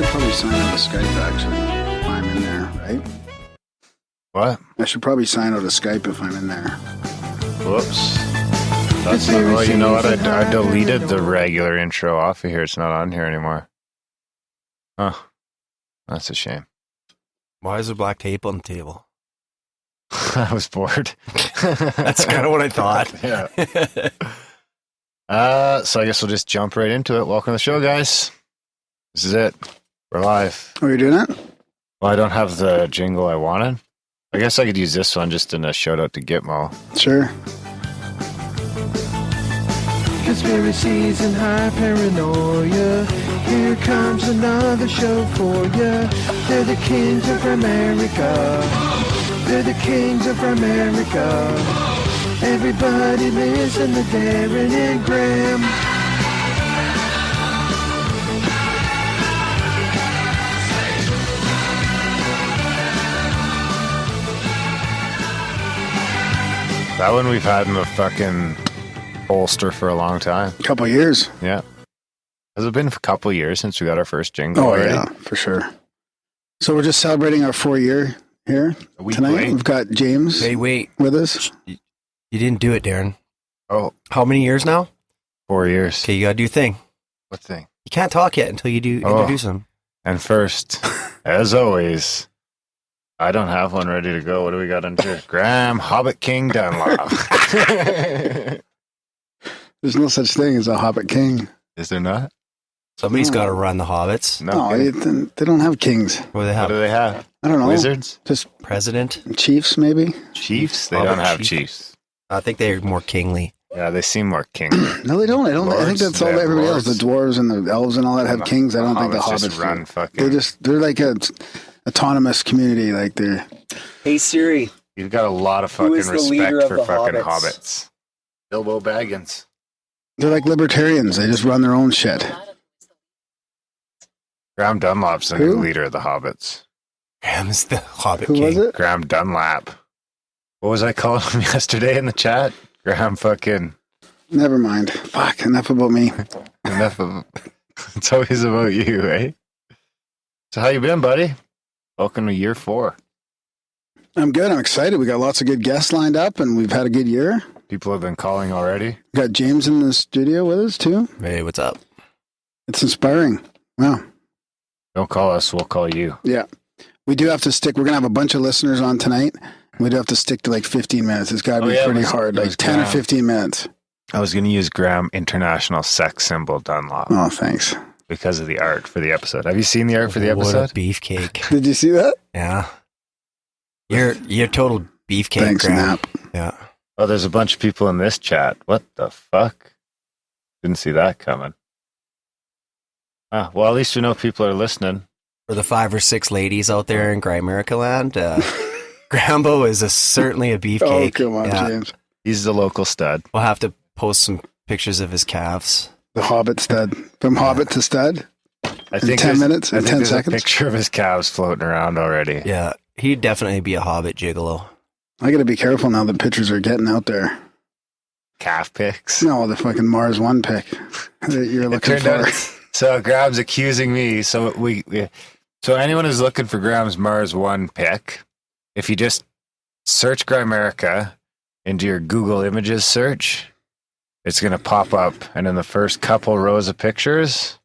should probably sign out of Skype, actually, if I'm in there, right? What? I should probably sign out of Skype if I'm in there. Whoops. That's not, well, you know what? I deleted the regular intro off of here. It's not on here anymore. Huh. That's a shame. Why is there black tape on the table? I was bored. That's kind of what I thought. Yeah. So I guess we'll just jump right into it. Welcome to the show, guys. This is it. We're live. Oh, you're doing it? Well, I don't have the jingle I wanted. I guess I could use this one just in a shout out to Gitmo. Sure. Conspiracies and high paranoia. Here comes another show for ya. They're the kings of Grimerica. They're the kings of Grimerica. Everybody listen to Darren and Graham. That one we've had in the fucking holster for a long time. A couple years. Yeah. Has it been a couple years since we got our first jingle Oh, already? yeah, for sure. So we're just celebrating our 4-year here tonight. Late. We've got James Hey, wait. with us. You didn't do it, Darren. Oh, How many years now? 4 years. Okay, you gotta do your thing. What thing? You can't talk yet until you do introduce them. And first, as always, I don't have one ready to go. What do we got under? Graham Hobbit King Dunlop. There's no such thing as a Hobbit King. Is there not? Somebody's got to run the hobbits. No. They don't have kings. What do they What have? do they have? I don't know. Wizards? Just President? chiefs, maybe? Chiefs? They Hobbit don't have chief. chiefs. I think they're more kingly. Yeah, they seem more king. No, they don't. I think Lords, that's all they have everybody else. lords. The dwarves and the elves and all that have kings. I don't think the Hobbits hobbits just run do. fucking. They're like a autonomous community. Like they're Hey, Siri. You've got a lot of Who fucking is the leader respect of for the fucking hobbits? hobbits. Bilbo Baggins. they're like libertarians. They just run their own shit. Graham Dunlop's the Who? new leader of the hobbits. Graham's the hobbit Who king. was it? Graham Dunlap. What was I calling him yesterday in the chat? Graham fucking. Never mind. Fuck. Enough about me. Enough of. It's always about you, eh? So how you been, buddy? Welcome to year 4. I'm good. I'm excited. We got lots of good guests lined up, and we've had a good year. People have been calling already. We got James in the studio with us too. Hey, what's up? It's inspiring. Wow. Don't call us, we'll call you. Yeah. We do have to stick. We're gonna have a bunch of listeners on tonight. We do have to stick to like 15 minutes. It's got to be pretty hard. Like 10 or 15 minutes. I was going to use Graham International Sex Symbol Dunlop Oh, thanks. because of the art for the episode. Have you seen the art for the What episode? a beefcake. Did you see that? Yeah. You're total beefcake, Thanks, Graham. Nap. Yeah. Oh, there's a bunch of people in this chat. What the fuck? Didn't see that coming. Ah, well, at least we know people are listening. For the 5 or 6 ladies out there in Grimerica land, Grambo is certainly a beefcake. Oh, come on, Yeah. James. He's the local stud. We'll have to post some pictures of his calves. The Hobbit stud. From Hobbit to stud. I In 10 minutes? I In think 10 there's seconds? a picture of his calves floating around already. Yeah, he'd definitely be a hobbit gigolo. I got to be careful now. The pictures are getting out there. Calf pics. No, the fucking Mars 1 pic that you're It looking turned for. out, so Graham's accusing me. So so anyone who's looking for Graham's Mars 1 pic, if you just search Grimerica into your Google Images search, it's going to pop up. And in the first couple rows of pictures,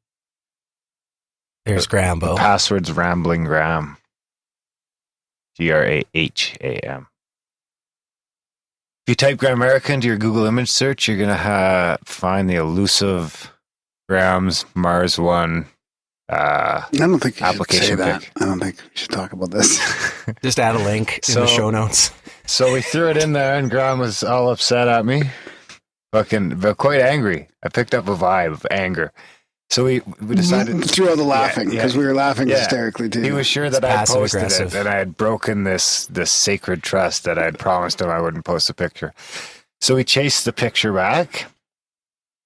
There's the Grambo. password's Rambling Graham. Graham. If you type Grimerica into your Google image search, you're going to find the elusive Graham's Mars 1 I don't think you should say application that. pic. I don't think we should talk about this. Just add a link in the show notes. So we threw it in there, and Graham was all upset at me. But quite angry. I picked up a vibe of anger. So we decided... Through all the laughing, Yeah, because we were laughing yeah. hysterically too. He was sure that I passive posted aggressive. it, and I had broken this sacred trust that I had promised him I wouldn't post a picture. So we chased the picture back.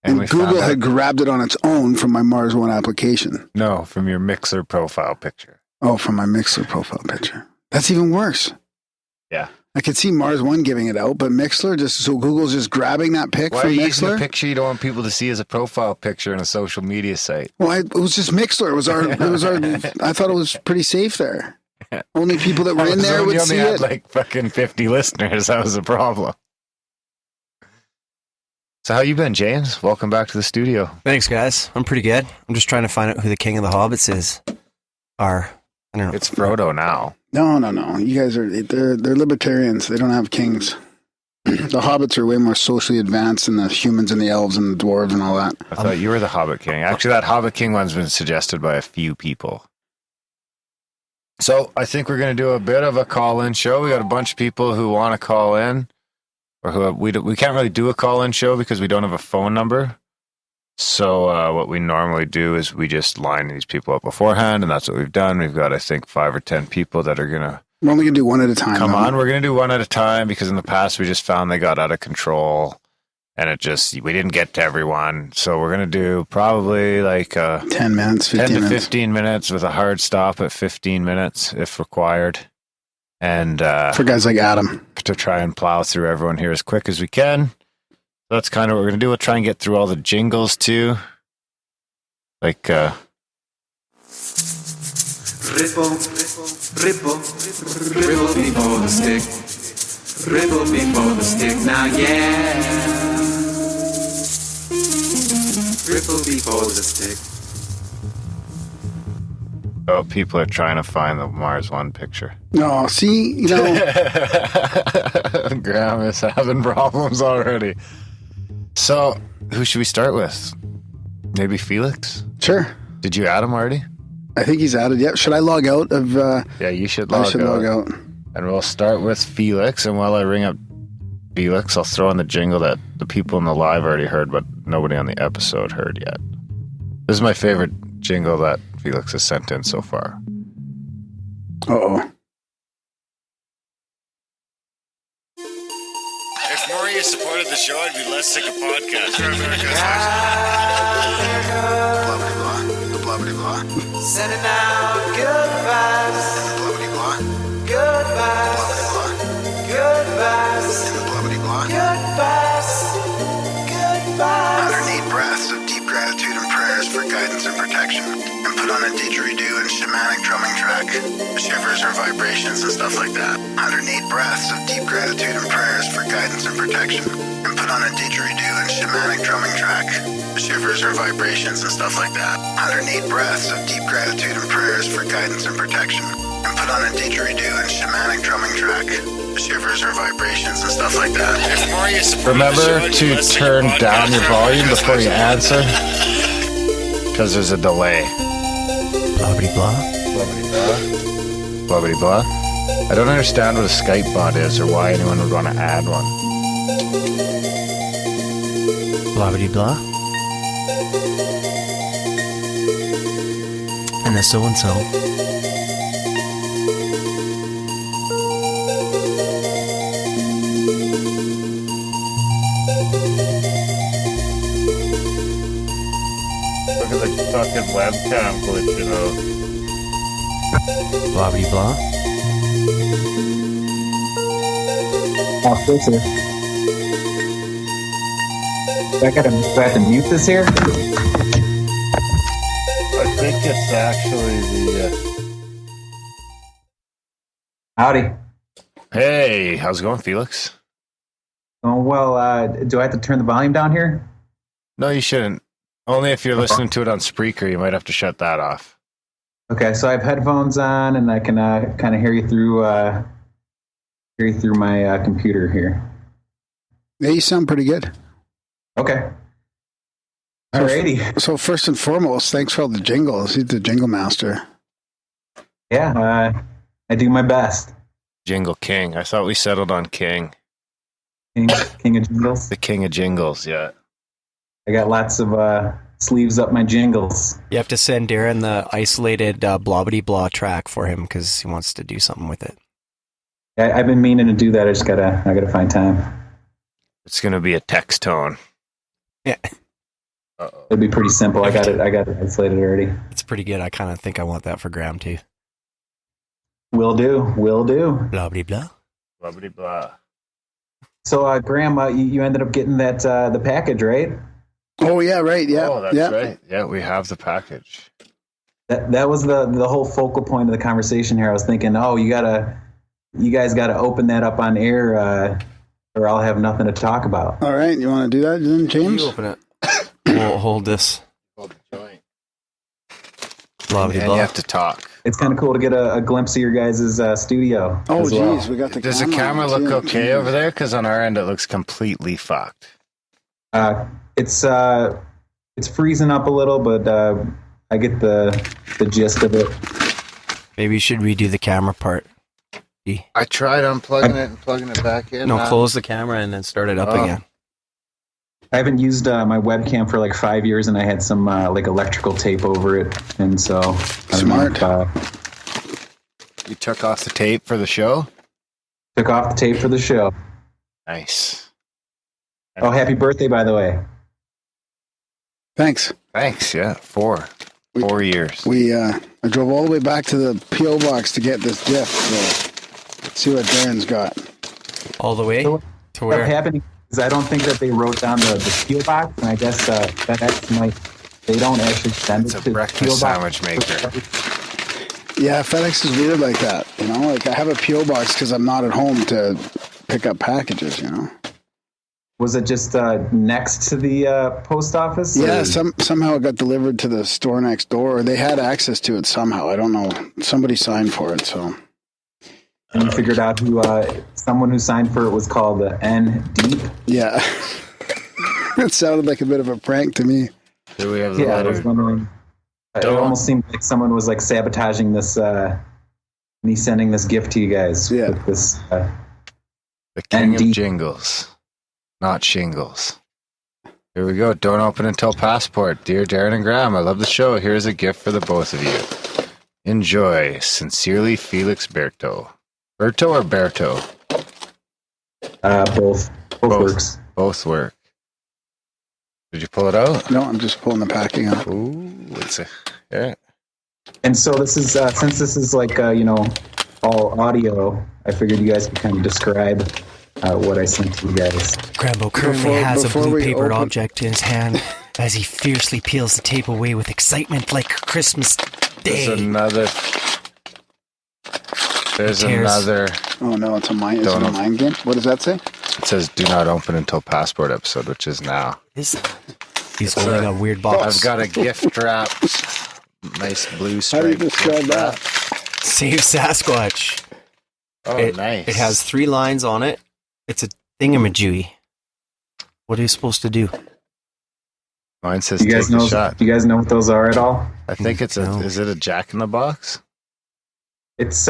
and we found Google out- had grabbed it on its own from my Mars 1 application. No, from your Mixer profile picture. Oh, from my Mixer profile picture. That's even worse. Yeah. I could see Mars One giving it out, but Mixler Google's just grabbing that pic Why from are you using Mixler. a picture you don't want people to see as a profile picture in a social media site? Well, it was just Mixler. It was our. I thought it was pretty safe there. Only people that were in there would see had it. like fucking 50 listeners. That was the problem. So how you been, James? Welcome back to the studio. Thanks, guys. I'm pretty good. I'm just trying to find out who the king of the hobbits is. I don't know. It's Frodo now. No. You guys they're libertarians. They don't have kings. The hobbits are way more socially advanced than the humans and the elves and the dwarves and all that. I thought you were the Hobbit King. Actually, that Hobbit King one's been suggested by a few people. So I think we're going to do a bit of a call-in show. We got a bunch of people who want to call in, or who we can't really do a call-in show because we don't have a phone number. So what we normally do is we just line these people up beforehand, and that's what we've done. We've got, I think, 5 or 10 people that are going to We're only going to do one at a time. come on. We're going to do one at a time because in the past we just found they got out of control, and we didn't get to everyone. So we're going to do probably like 10 minutes, 15 10 to minutes. 15 minutes with a hard stop at 15 minutes if required. And For guys like Adam. to try and plow through everyone here as quick as we can. So that's kind of what we're going to do. We'll try and get through all the jingles too. Like, Ripple, ripple, ripple before the stick. Ripple before the stick, now yeah. Ripple before the stick. oh, people are trying to find the Mars One picture. No, see, Graham is having problems already. So, who should we start with? Maybe Felix? Sure. Did you add him already? I think he's added. Yep. Should I log out of? Yeah, you should I log should out. log out. And we'll start with Felix. And while I ring up Felix, I'll throw in the jingle that the people in the live already heard, but nobody on the episode heard yet. This is my favorite jingle that Felix has sent in so far. Uh-oh. If Maria supported the show, I'd be less sick of podcasts. The blah blah. Sending out good vibes. The blah blah. Good vibes. Good vibes. The blah. Good vibes. Good vibes. 108 breaths of deep gratitude and prayers for guidance and protection, and put on a didgeridoo and shamanic drumming track, shivers or vibrations and stuff like that. 108 breaths of deep gratitude and prayers for guidance and protection, and put on a didgeridoo and shamanic drumming track, shivers or vibrations and stuff like that. 108 breaths of deep gratitude and prayers for guidance and protection, and put on a didgeridoo and shamanic drumming track, shivers or vibrations and stuff like that. Remember to turn down your volume before you answer, because there's a delay. Blah, blah, Blah, blah, blah. I don't understand what a Skype bot is or why anyone would want to add one. blah, blah, blah. And the so-and-so. Look at the fucking webcam glitching out. Blah, blah, blah. Oh, closer. Do I have to mute this here? I think it's actually the... Howdy. Hey, how's it going, Felix? Oh, well, do I have to turn the volume down here? No, you shouldn't. Only if you're listening to it on Spreaker, you might have to shut that off. Okay, so I have headphones on, and I can kind of hear you through my computer here. Yeah, you sound pretty good. Okay. Alrighty. So first and foremost, thanks for all the jingles. He's the jingle master. Yeah, I do my best. Jingle King. I thought we settled on King. King of jingles. The King of Jingles, yeah. I got lots of sleeves up my jingles. You have to send Darren the isolated blah-blah-blah track for him because he wants to do something with it. I've been meaning to do that. I gotta find time. It's going to be a text tone. Yeah. Uh-oh. It'd be pretty simple. I got it isolated already. It's pretty good. I kind of think I want that for Graham too. Will do. Blah, blah, blah. Blah, blah. So, Graham, you ended up getting that the package, right? Oh yeah, right. Yeah, Oh, that's right. Yeah, we have the package. That was the whole focal point of the conversation here. I was thinking, you guys gotta open that up on air, or I'll have nothing to talk about. All right, you want to do that then, James? You open it. We'll hold this. Hold the joint. Blah, And blah, you blah. have to talk. It's kind of cool to get a glimpse of your guys' studio. Oh, as well. geez, we got the Does the camera on, look too. okay over there? Because on our end, it looks completely fucked. It's freezing up a little, but I get the gist of it. Maybe you should redo the camera part. I tried unplugging it and plugging it back in. No, close the camera and then start it up again. I haven't used my webcam for like 5 years, and I had some like electrical tape over it, and so I don't know Smart. You took off the tape for the show? took off the tape for the show. Nice. Oh, happy birthday, by the way. Thanks. Thanks, yeah. 4 years. I drove all the way back to the P.O. box to get this gift. So let's see what Darren's got. All the way So to What's where? happening is I don't think that they wrote down the PO box, and I guess they don't actually send It's it a to breakfast PO box. sandwich maker. Yeah, FedEx is weird like that. You know, like I have a P.O. box because I'm not at home to pick up packages, you know. Was it just next to the post office? Yeah, or- somehow it got delivered to the store next door. They had access to it somehow. I don't know. Somebody signed for it, so. And you figured out who someone who signed for it was called N Deep. Yeah. It sounded like a bit of a prank to me. Do we have the Yeah, I was letter? wondering. It Don't- almost seemed like someone was like sabotaging this. Me sending this gift to you guys. Yeah. With this. The king of ND. jingles, not shingles. Here we go. Don't open until passport. Dear Darren and Graham, I love the show. Here's a gift for the both of you. Enjoy. Sincerely, Felix Berto. Berto or Berto? Both works. Both work. Did you pull it out? No, I'm just pulling the packing up. Ooh, it's a yeah. And so this is since this is like all audio. I figured you guys could kind of describe what I sent to you guys. Grambo currently Before- has a before blue we papered open- object in his hand as he fiercely peels the tape away with excitement like Christmas There's Day. another. There's Tears. another. Oh no, it's a mind. Is it Don't a know. mind game? What does that say? It says "Do not open until passport" episode, which is now. He's holding a weird box. I've got a gift wrapped, nice blue How do you stripe. describe that? Save Sasquatch. Oh, it, nice. It has 3 lines on it. It's a thingamajiggy. What are you supposed to do? Mine says You "Take guys the know? shot." You guys know what those are at all? I think it's a. No. Is it a Jack in the Box? It's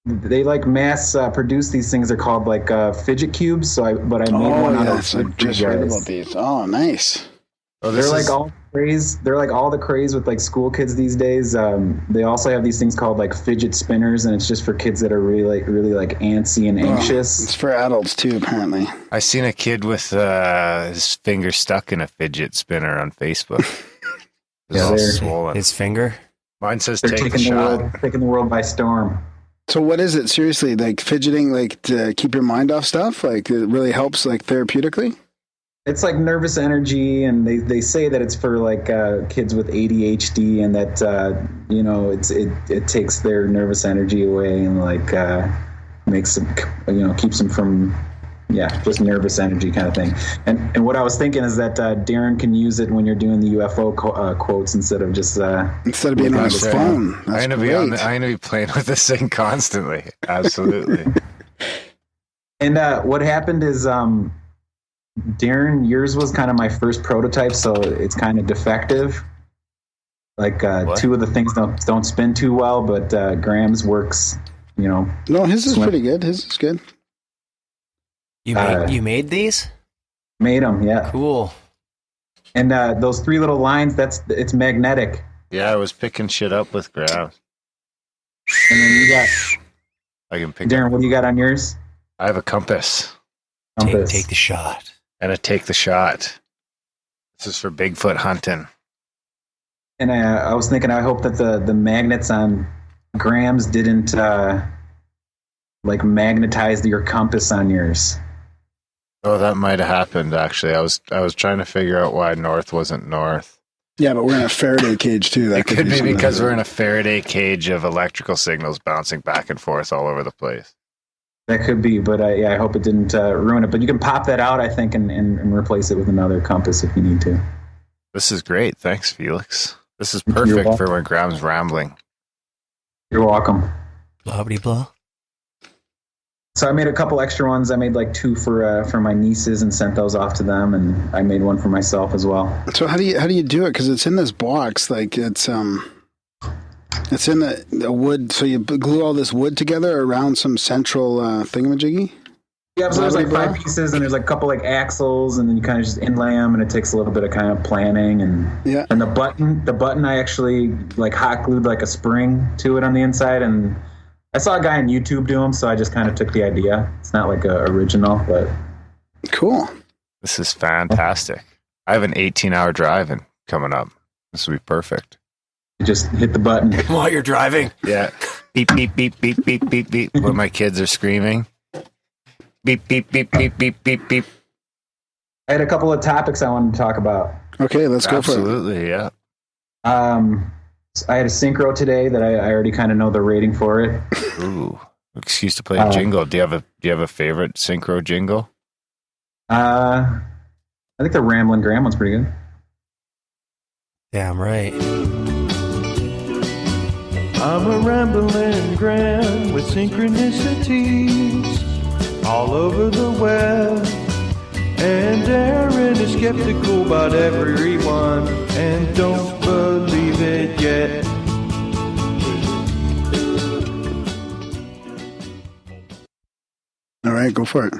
they like mass produce these things. They're called like fidget cubes. So I made one out yes, of I just read about these. Oh, nice. Oh, They're this like is, all craze. They're like all the craze with like school kids these days. They also have these things called like fidget spinners, and it's just for kids that are really like antsy and anxious. It's for adults too, apparently. I seen a kid with his finger stuck in a fidget spinner on Facebook. It's Yeah, all they're- swollen. His finger? Mine says They're "Take the taking shot." taking the world by storm. So what is it? Seriously, like fidgeting, like to keep your mind off stuff? Like it really helps, like therapeutically? It's like nervous energy, and they say that it's for like kids with ADHD, and that it takes their nervous energy away and like makes them keeps them from just nervous energy kind of thing. And what I was thinking is that Darren can use it when you're doing the UFO quotes instead of just Instead of being on his That's right. phone. I'm That's gonna great. I'm gonna be playing with this thing constantly. Absolutely. And what happened is, Darren, yours was kind of my first prototype, so it's kind of defective. Like What? 2 of the things don't spin too well, but Graham's works. No, his is Swim. pretty good. His is good. You made these? Made them, yeah. Cool. And those 3 little lines, it's magnetic. Yeah, I was picking shit up with Graham. And then you got I can pick Darren. up. What do you got on yours? I have a compass Compass. Take the shot. and a take the shot. This is for Bigfoot hunting. And I was thinking, I hope that the magnets on Graham's didn't like magnetized your compass on yours. Oh, that might have happened. Actually, I was trying to figure out why north wasn't north. Yeah, but we're in a Faraday cage too. That It could be because something. we're in a Faraday cage of electrical signals bouncing back and forth all over the place. That could be, but I hope it didn't ruin it. But you can pop that out, I think, and replace it with another compass if you need to. This is great. Thanks, Felix. This is perfect for when Graham's rambling. You're welcome. Blah blah blah. So I made a couple extra ones. I made like 2 for my nieces and sent those off to them, and I made one for myself as well. So how do you do it? Because it's in this box, like it's in the wood. So you glue all this wood together around some central thingamajiggy. Yeah, so there's like 5 pieces, and there's like a couple like axles, and then you kind of just inlay them, and it takes a little bit of kind of planning, and and the button I actually like hot glued like a spring to it on the inside, and I saw a guy on YouTube do them, so I just kind of took the idea. It's not like a original, but cool. This is fantastic. I have an 18-hour drive coming up. This will be perfect. You just hit the button while you're driving. Yeah. Beep, beep, beep, beep, beep, beep, beep. When my kids are screaming. Beep, beep, beep, beep, beep, beep, beep. I had a couple of topics I wanted to talk about. Okay, let's go for it. Absolutely, yeah. I had a synchro today that I already kind of know the rating for it. Ooh, excuse to play a jingle. Do you have a favorite synchro jingle? I think the Ramblin' Graham one's pretty good. Damn right. I'm a rambling Graham with synchronicities all over the web. And Darren is skeptical about everyone and don't believe it yet. All right, go for it.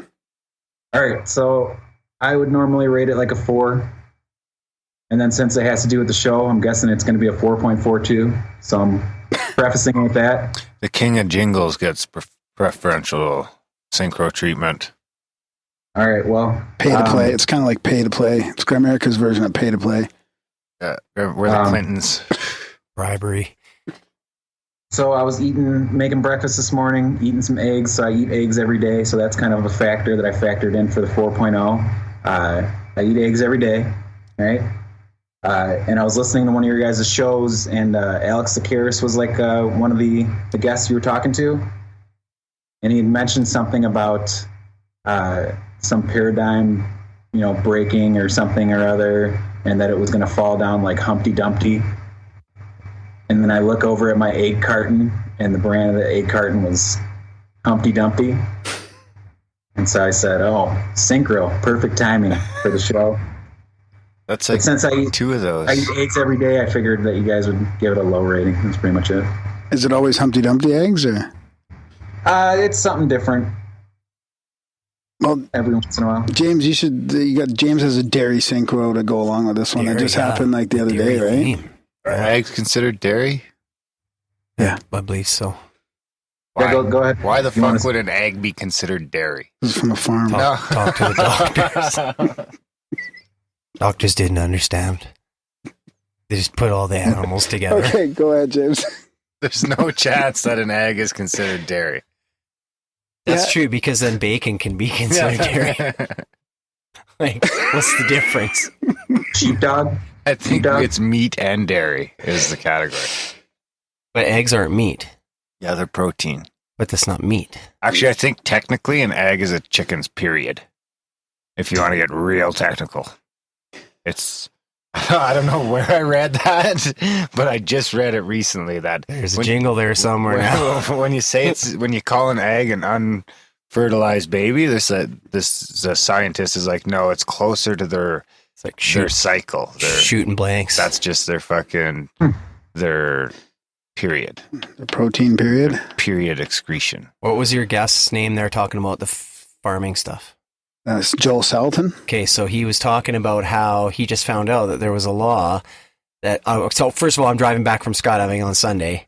All right, so I would normally rate it like a 4. And then since it has to do with the show, I'm guessing it's going to be a 4.42. So I'm prefacing with that. The king of jingles gets preferential synchro treatment. All right, well. Pay to play. It's kind of like pay to play. It's Grimerica's version of pay to play. We're the Clintons. Bribery. So I was making breakfast this morning, eating some eggs. So I eat eggs every day. So that's kind of a factor that I factored in for the 4.0. I eat eggs every day, right? And I was listening to one of your guys' shows, and Alex Zakaris was like one of the guests you were talking to. And he had mentioned something about some paradigm, breaking or something or other, and that it was going to fall down like Humpty Dumpty. And then I look over at my egg carton, and the brand of the egg carton was Humpty Dumpty. And so I said, "Oh, synchro, perfect timing for the show." That's like since I eat 2 of those. I eat eggs every day, I figured that you guys would give it a low rating. That's pretty much it. Is it always Humpty Dumpty eggs, or? It's something different. Well, every once in a while. James, James has a dairy synchro to go along with this one. That just happened like the other day, right? Are eggs considered dairy? Yeah, I believe so. Why, yeah, go ahead. Why the fuck would an egg be considered dairy? This is from a farm. Talk to the doctors. Doctors didn't understand. They just put all the animals together. Okay, go ahead, James. There's no chance that an egg is considered dairy. That's true, because then bacon can be considered dairy. Like, what's the difference? Sheepdog? I think it's meat and dairy is the category. But eggs aren't meat. Yeah, they're protein. But that's not meat. Actually, I think technically an egg is a chicken's period. If you want to get real technical. I don't know where I read that, but I just read it recently that there's a jingle there somewhere now. When you say when you call an egg an unfertilized baby, this scientist is like, no, it's closer to their cycle. They're shooting blanks. That's just their fucking their period. The protein period. Period excretion. What was your guest's name there talking about the farming stuff? That's Joel Salatin. Okay, so he was talking about how he just found out that there was a law that... so first of all, I'm driving back from skydiving on Sunday.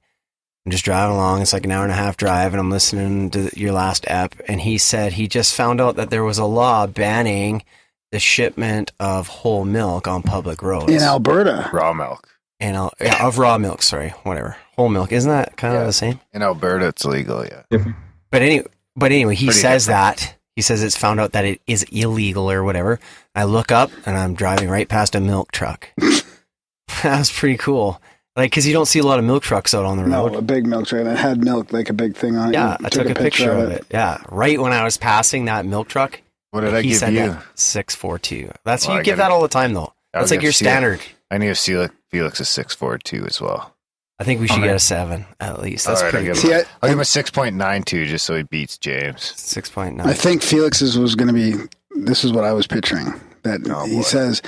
I'm just driving along. It's like an hour and a half drive, and I'm listening to your last ep, and he said he just found out that there was a law banning the shipment of whole milk on public roads. In Alberta. Raw milk. Of raw milk, sorry, whatever. Whole milk. Isn't that kind of the same? In Alberta, it's illegal, yeah. But anyway... But anyway, he Pretty says different. that. He says it's found out that it is illegal or whatever. I look up and I'm driving right past a milk truck. That was pretty cool. Like, because you don't see a lot of milk trucks out on the No, road. a big milk tray that had milk, like a big thing on it. Yeah, You I took a picture of it. Yeah, right when I was passing that milk truck. What did I he give said you? that 642. That's Well, you I give gotta- that all the time though. I'll That's like give your Felix- standard. I need to see Felix is 6'4" as well. I think we should Okay. get a 7 at least. That's All right, pretty I'll good. give See, I'll give him a 6.92 just so he beats James. 6.9. I think Felix's was going to be, this is what I was picturing. That Oh, he boy. says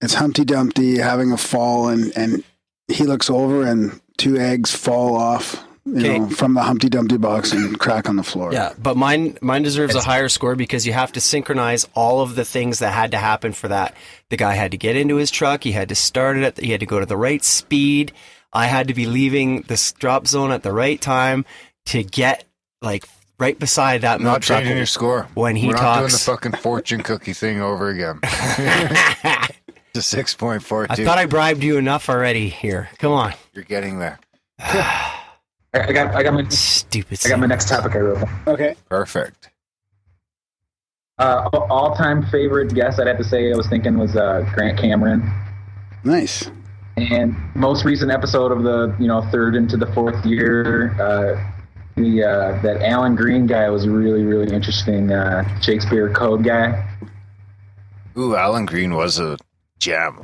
it's Humpty Dumpty having a fall, and he looks over and 2 eggs fall off, Okay. from the Humpty Dumpty box and crack on the floor. Yeah, but mine deserves a higher score because you have to synchronize all of the things that had to happen for that. The guy had to get into his truck. He had to start it. He had to go to the right speed. I had to be leaving the drop zone at the right time to get like right beside that I'm milk not truck changing your score. when he We're not doing the talks. fucking fortune cookie thing over again. It's a 6.42. I thought I bribed you enough already here. Come on. You're getting there. I got my Stupid. I got my next topic I wrote down. Okay. Perfect. All-time favorite guest, I'd have to say, I was thinking was Grant Cameron. Nice. And most recent episode of the third into the fourth year, that Alan Green guy was really, really interesting. Shakespeare Code guy. Ooh, Alan Green was a gem.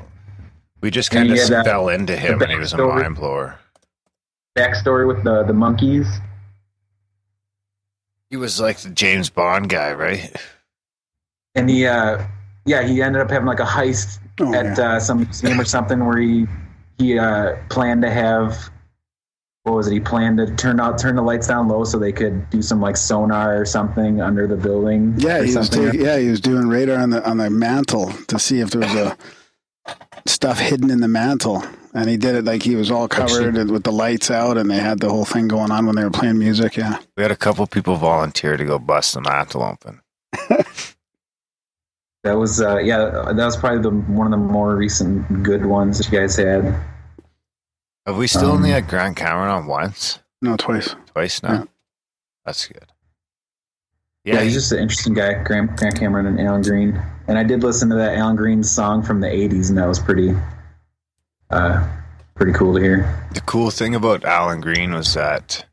We just kind of he had, fell into him, the and he was a backstory. mind blower. Backstory with the monkeys. He was like the James Bond guy, right? And he ended up having like a heist Oh, at some museum or something where he planned to have, what was it? He planned to turn the lights down low so they could do some like sonar or something under the building. Yeah, or he was something. he was doing radar on the mantle to see if there was a stuff hidden in the mantle, and he did it like he was all covered with the lights out, and they had the whole thing going on when they were playing music. Yeah, We had a couple people volunteer to go bust the mantle open. That was that was probably one of the more recent good ones that you guys had. Have we still only had Grant Cameron on once? no, twice. Twice now? Yeah. That's good. Yeah, he's just an interesting guy, Grant Cameron and Alan Green. And I did listen to that Alan Green song from the 80s, and that was pretty cool to hear. The cool thing about Alan Green was that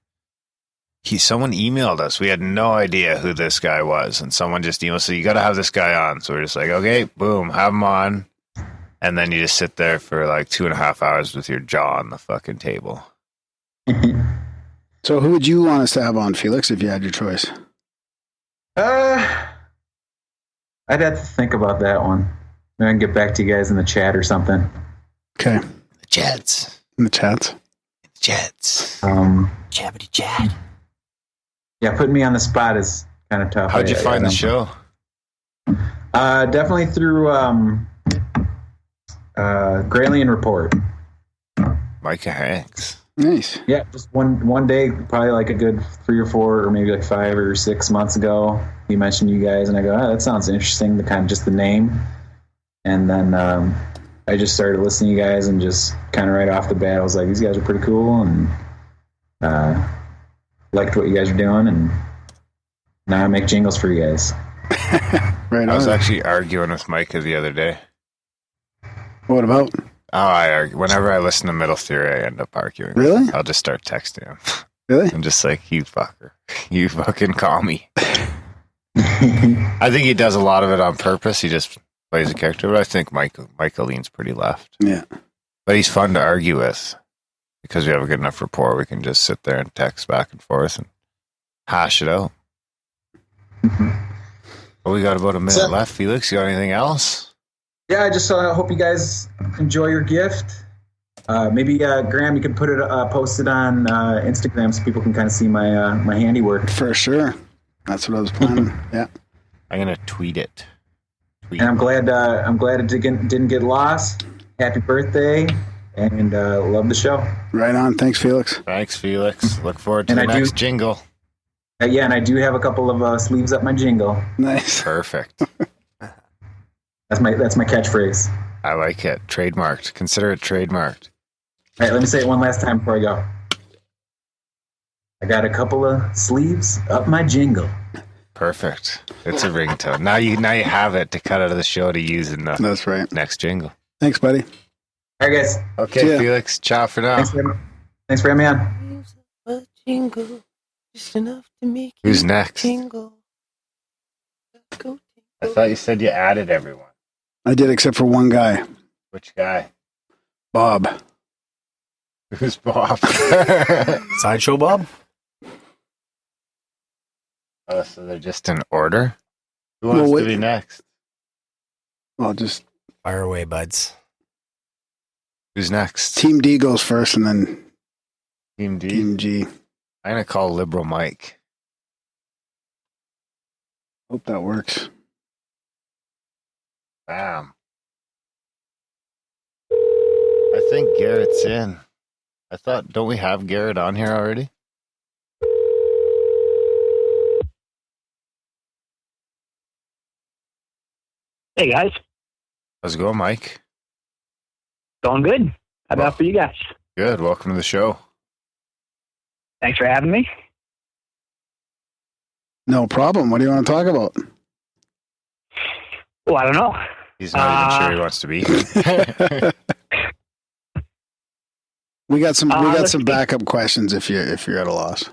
someone emailed us. We had no idea who this guy was, and someone just emailed, so you got to have this guy on. So we're just like, okay, boom, have him on, and then you just sit there for like 2.5 hours with your jaw on the fucking table. So, who would you want us to have on, Felix, if you had your choice? I'd have to think about that one. Maybe I can get back to you guys in the chat or something. Okay, The Jets, in the chats. Jets. Chabbity chat. Yeah, putting me on the spot is kind of tough. How'd you I find the don't- show? Definitely through Graylian Report. Micah Hanks. Nice. Yeah, just one day, probably like a good 3 or 4 or maybe like 5 or 6 months ago, he mentioned you guys, and I go, oh, that sounds interesting, the kind of just the name. And then I just started listening to you guys, and just kind of right off the bat, I was like, these guys are pretty cool, and liked what you guys are doing, and now I make jingles for you guys. Right I was on. actually arguing with Micah the other day. What about? Oh, I argue. Whenever I listen to Middle Theory, I end up arguing. Really? I'll just start texting him. Really? I'm just like, you fucker. You fucking call me. I think he does a lot of it on purpose. He just plays a character. But I think Michael leans pretty left. Yeah. But he's fun to argue with because we have a good enough rapport. We can just sit there and text back and forth and hash it out. Well, we got about a minute left. Felix, you got anything else? Yeah, I just hope you guys enjoy your gift. Maybe Graham, you can put it, post it on Instagram so people can kind of see my my handiwork. For sure. That's what I was planning. Yeah. I'm gonna tweet it. And I'm glad it didn't get lost. Happy birthday, and love the show. Right on. Thanks, Felix. Thanks, Felix. Look forward to And the I do- next jingle. Yeah, and I do have a couple of sleeves up my jingle. Nice. Perfect. That's my catchphrase. I like it. Trademarked. Consider it trademarked. All right, let me say it one last time before I go. I got a couple of sleeves up my jingle. Perfect. It's a ringtone. Now you have it to cut out of the show to use in the That's right. next jingle. Thanks, buddy. All right, guys. Okay, Yeah. Felix. Ciao for now. Thanks for having me on. Who's next? I thought you said you added everyone. I did, except for one guy, Which guy? Bob. Who's Bob? Sideshow Bob? Oh, so they're just in order? Who wants Well, to be next? Well, just Fire away, buds. Who's next? Team D goes first, and then Team D? Team G. I'm going to call Liberal Mike. Hope that works. Bam. I think Garett's in. Don't we have Garett on here already? Hey guys, How's it going, Mike? going good. How about for you guys? Good. Welcome to the show. Thanks for having me. No problem. What do you want to talk about? Well, I don't know. He's not even sure he wants to be here. We got some let's see. backup questions if you're at a loss.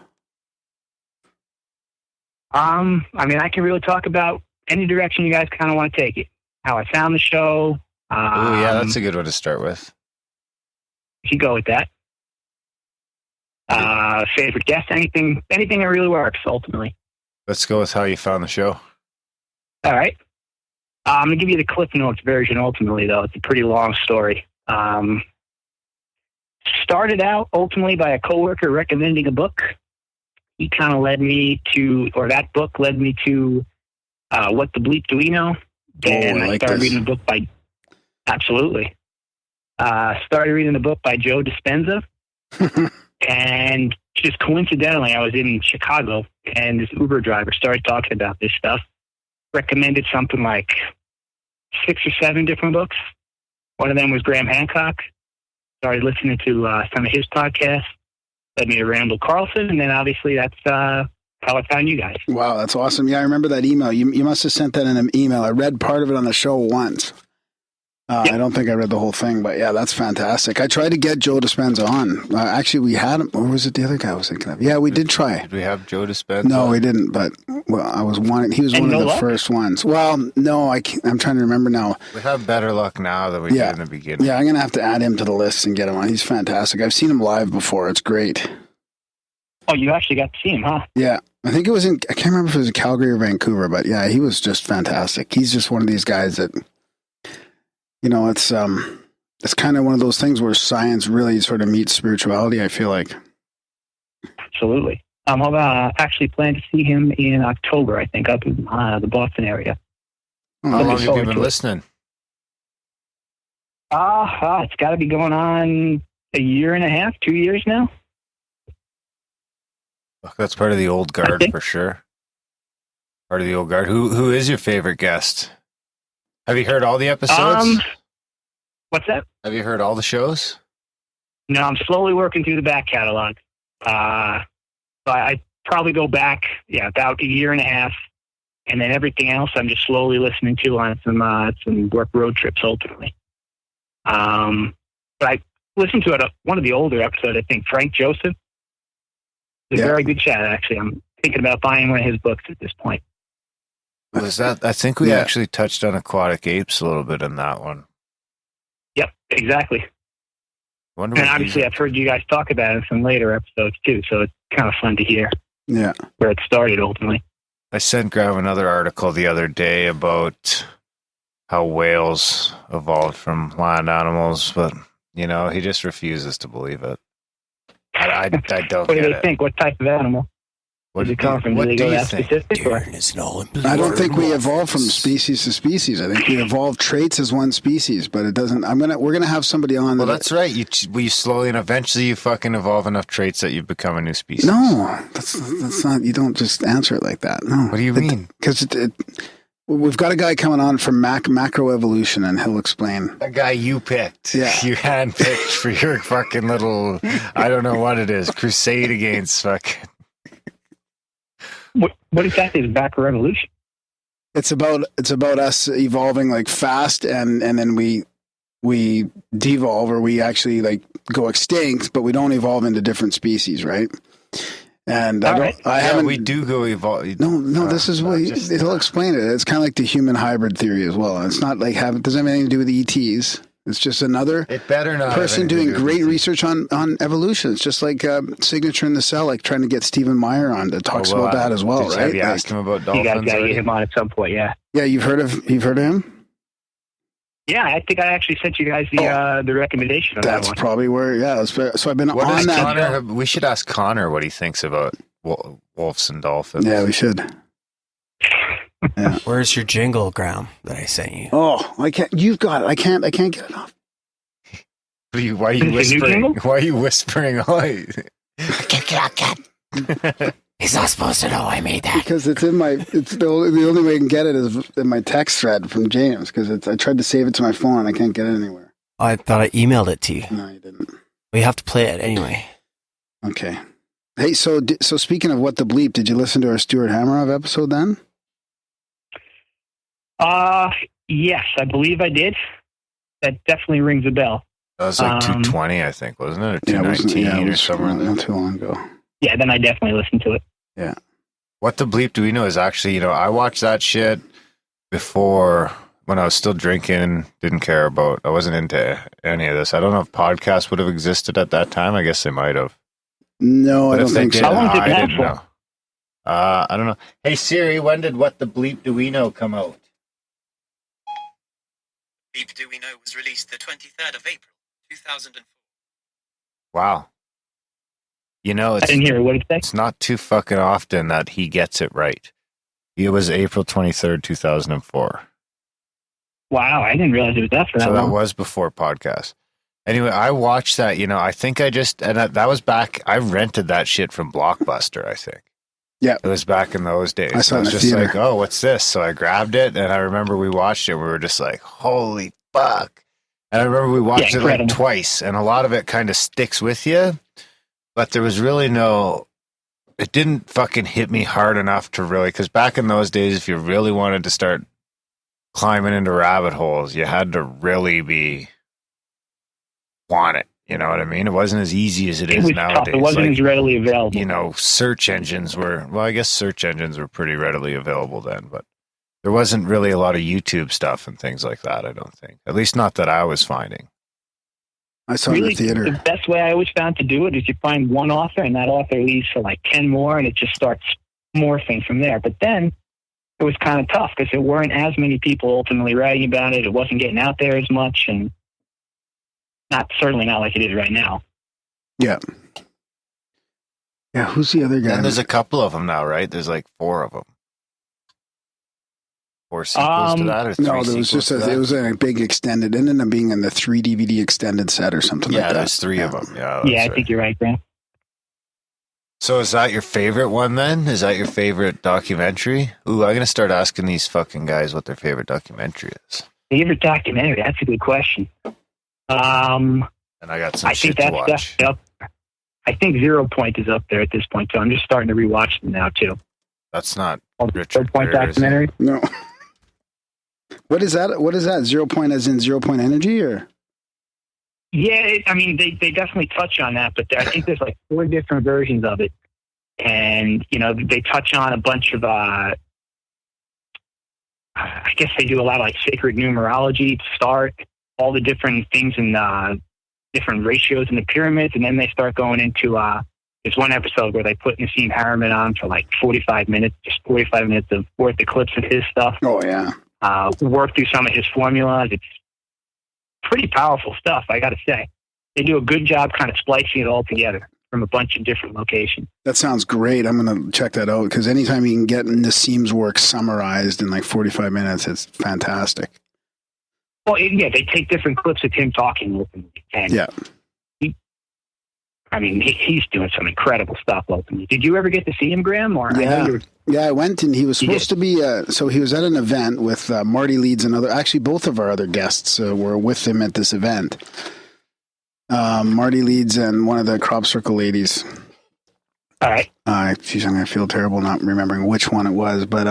I mean, I can really talk about any direction you guys kind of want to take it. How I found the show. Oh, yeah, that's a good one to start with. If you go with that. Favorite guest, anything that really works, ultimately. Let's go with how you found the show. All right. I'm going to give you the Cliff Notes version, ultimately, though. It's a pretty long story. Started out, ultimately, by a coworker recommending a book. He kind of led me to, or that book led me to What the Bleep Do We Know? Then I started reading the book by, absolutely. Started reading the book by Joe Dispenza. And just coincidentally, I was in Chicago, and this Uber driver started talking about this stuff. Recommended something like 6 or 7 different books. One of them was Graham Hancock. Started listening to some of his podcasts. Led me to Randall Carlson, and then obviously that's how I found you guys. Wow, that's awesome. Yeah, I remember that email. You must have sent that in an email. I read part of it on the show once. Yep. I don't think I read the whole thing, but yeah, that's fantastic. I tried to get Joe Dispenza on. Actually, we had him. Or was it the other guy I was thinking of? Yeah, we did try. Did we have Joe Dispenza? No, we didn't, but well, I was wanting. He was one of the first ones. Well, no, I'm trying to remember now. We have better luck now than we did in the beginning. Yeah, I'm going to have to add him to the list and get him on. He's fantastic. I've seen him live before. It's great. Oh, you actually got to see him, huh? Yeah. I think it was I can't remember if it was in Calgary or Vancouver, but yeah, he was just fantastic. He's just one of these guys that, it's kind of one of those things where science really sort of meets spirituality, I feel like. Absolutely. I'll actually plan to see him in October, I think, up in the Boston area. How long have you been listening? It's got to be going on a year and a half, 2 years now. That's part of the old guard for sure. Part of the old guard. Who is your favorite guest? Have you heard all the episodes? What's that? Have you heard all the shows? No, I'm slowly working through the back catalog. So I probably go back, about a year and a half, and then everything else I'm just slowly listening to on some work road trips ultimately. But I listened to one of the older episodes. I think Frank Joseph. It's a very good chat, actually. I'm thinking about buying one of his books at this point. Was that? I think we actually touched on aquatic apes a little bit in that one. Yep, exactly. And obviously, I've heard you guys talk about it in some later episodes too, so it's kind of fun to hear. Yeah, where it started ultimately. I sent Grav another article the other day about how whales evolved from land animals, but he just refuses to believe it. I don't what get do they it. think? What type of animal? What does it come from? Do they go that specific? Or? I don't think we evolved from species to species. I think we evolved traits as one species, but it doesn't. We're gonna have somebody on. Well, that's right. You slowly and eventually you fucking evolve enough traits that you become a new species. No, that's not. You don't just answer it like that. No. What do you mean? Because we've got a guy coming on from macroevolution, and he'll explain. A guy you picked. Yeah. You handpicked for your fucking little, I don't know what it is, crusade against fucking What exactly is macro evolution? It's about us evolving like fast, and then we devolve, or we actually like go extinct, but we don't evolve into different species, right? And we do go evolve. No, this is what it'll explain it. It's kind of like the human hybrid theory as well. It's not like it doesn't have anything to do with ETs. It's just another person doing great research on evolution. It's just like Signature in the Cell, like trying to get Stephen Meyer on that talks about that as well, right? Have you asked him about dolphins? You gotta get him on at some point, yeah. Yeah, you've heard of him? Yeah, I think I actually sent you guys the recommendation of that one. That's probably where, yeah. So I've been on that. Connor, we should ask Connor what he thinks about wolves and dolphins. Yeah, we should. Yeah. Where's your jingle, Graham, that I sent you? Oh, I can't. You've got it. I can't get it off. Why are you whispering? Why are you whispering? I can't. He's not supposed to know I made that. Because it's in my. It's the only way I can get it is in my text thread from James. Because I tried to save it to my phone, and I can't get it anywhere. I thought I emailed it to you. No, you didn't. We have to play it anyway. Okay. Hey, so speaking of what the bleep, did you listen to our Stuart Hamerov episode then? Yes, I believe I did. That definitely rings a bell. That was like 220, I think, wasn't it? Or 219 or somewhere. Not too long ago. Yeah, then I definitely listened to it. Yeah. What the bleep do we know is actually, I watched that shit before when I was still drinking, didn't care about, I wasn't into any of this. I don't know if podcasts would have existed at that time. I guess they might have. No, but I don't think so. How long did I that didn't for? know. I don't know. Hey Siri, when did What the Bleep Do We Know come out? Bleep Do We Know was released the 23rd of April, 2004. Wow. I didn't hear what it said. It's not too fucking often that he gets it right. It was April 23rd, 2004. Wow, I didn't realize it was that for that long. So that was before podcast. Anyway, I watched that, I think that was back, I rented that shit from Blockbuster, I think. Yeah. It was back in those days. I saw it in the just theater. like, oh, what's this? So I grabbed it, and I remember we watched it, and we were just like, holy fuck. And I remember we watched it like twice, and a lot of it kind of sticks with you, but there was really it didn't fucking hit me hard enough to really, because back in those days, if you really wanted to start climbing into rabbit holes, you had to really want it. You know what I mean? It wasn't as easy as it is nowadays. It wasn't as readily available. Search engines I guess search engines were pretty readily available then, but there wasn't really a lot of YouTube stuff and things like that, I don't think. At least not that I was finding. I saw it in the theater. The best way I always found to do it is you find one author, and that author leaves for like 10 more, and it just starts morphing from there. But then it was kind of tough because there weren't as many people ultimately writing about it. It wasn't getting out there as much, and certainly not like it is right now. Yeah. Yeah, who's the other guy? And there's a couple of them now, right? There's like 4 of them. 4 sequels to that, or 3 No, there was just it was a big extended. It ended up being in the 3 DVD extended set or something like that. Yeah, there's 3 of them. Yeah, I think you're right, Graham. So is that your favorite one then? Is that your favorite documentary? Ooh, I'm going to start asking these fucking guys what their favorite documentary is. Favorite documentary? That's a good question. And I got some shit to watch. I think 0 Point is up there at this point, so I'm just starting to rewatch them now too. That's not Richard 0 Point Gere, documentary? No. What is that? What is that? 0 Point as in 0 Point energy, or? Yeah, they definitely touch on that, but I think there's like 4 different versions of it, and they touch on a bunch of. I guess they do a lot of like sacred numerology to start, all the different things in different ratios in the pyramids, and then they start going into there's one episode where they put Nassim Harriman on for like 45 minutes, just 45 minutes of worth of clips of his stuff. Oh yeah. Work through some of his formulas. It's pretty powerful stuff, I got to say. They do a good job kind of splicing it all together from a bunch of different locations. That sounds great. I'm going to check that out because anytime you can get Nassim's work summarized in like 45 minutes, it's fantastic. Well, yeah, they take different clips of him talking. And yeah. He's doing some incredible stuff openly. Did you ever get to see him, Graham? Or Yeah, I went, and he was supposed to be. So he was at an event with Marty Leeds and actually both of our other guests were with him at this event. Marty Leeds and one of the Crop Circle ladies. All right. Geez, I'm going to feel terrible not remembering which one it was, but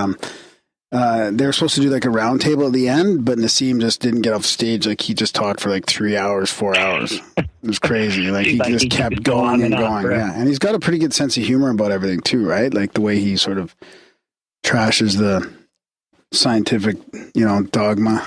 they were supposed to do like a round table at the end, but Nassim just didn't get off stage. Like he just talked for like 3 hours, 4 hours. It was crazy. Like he just kept going and going. Yeah, and he's got a pretty good sense of humor about everything too, right? Like the way he sort of trashes the scientific, dogma.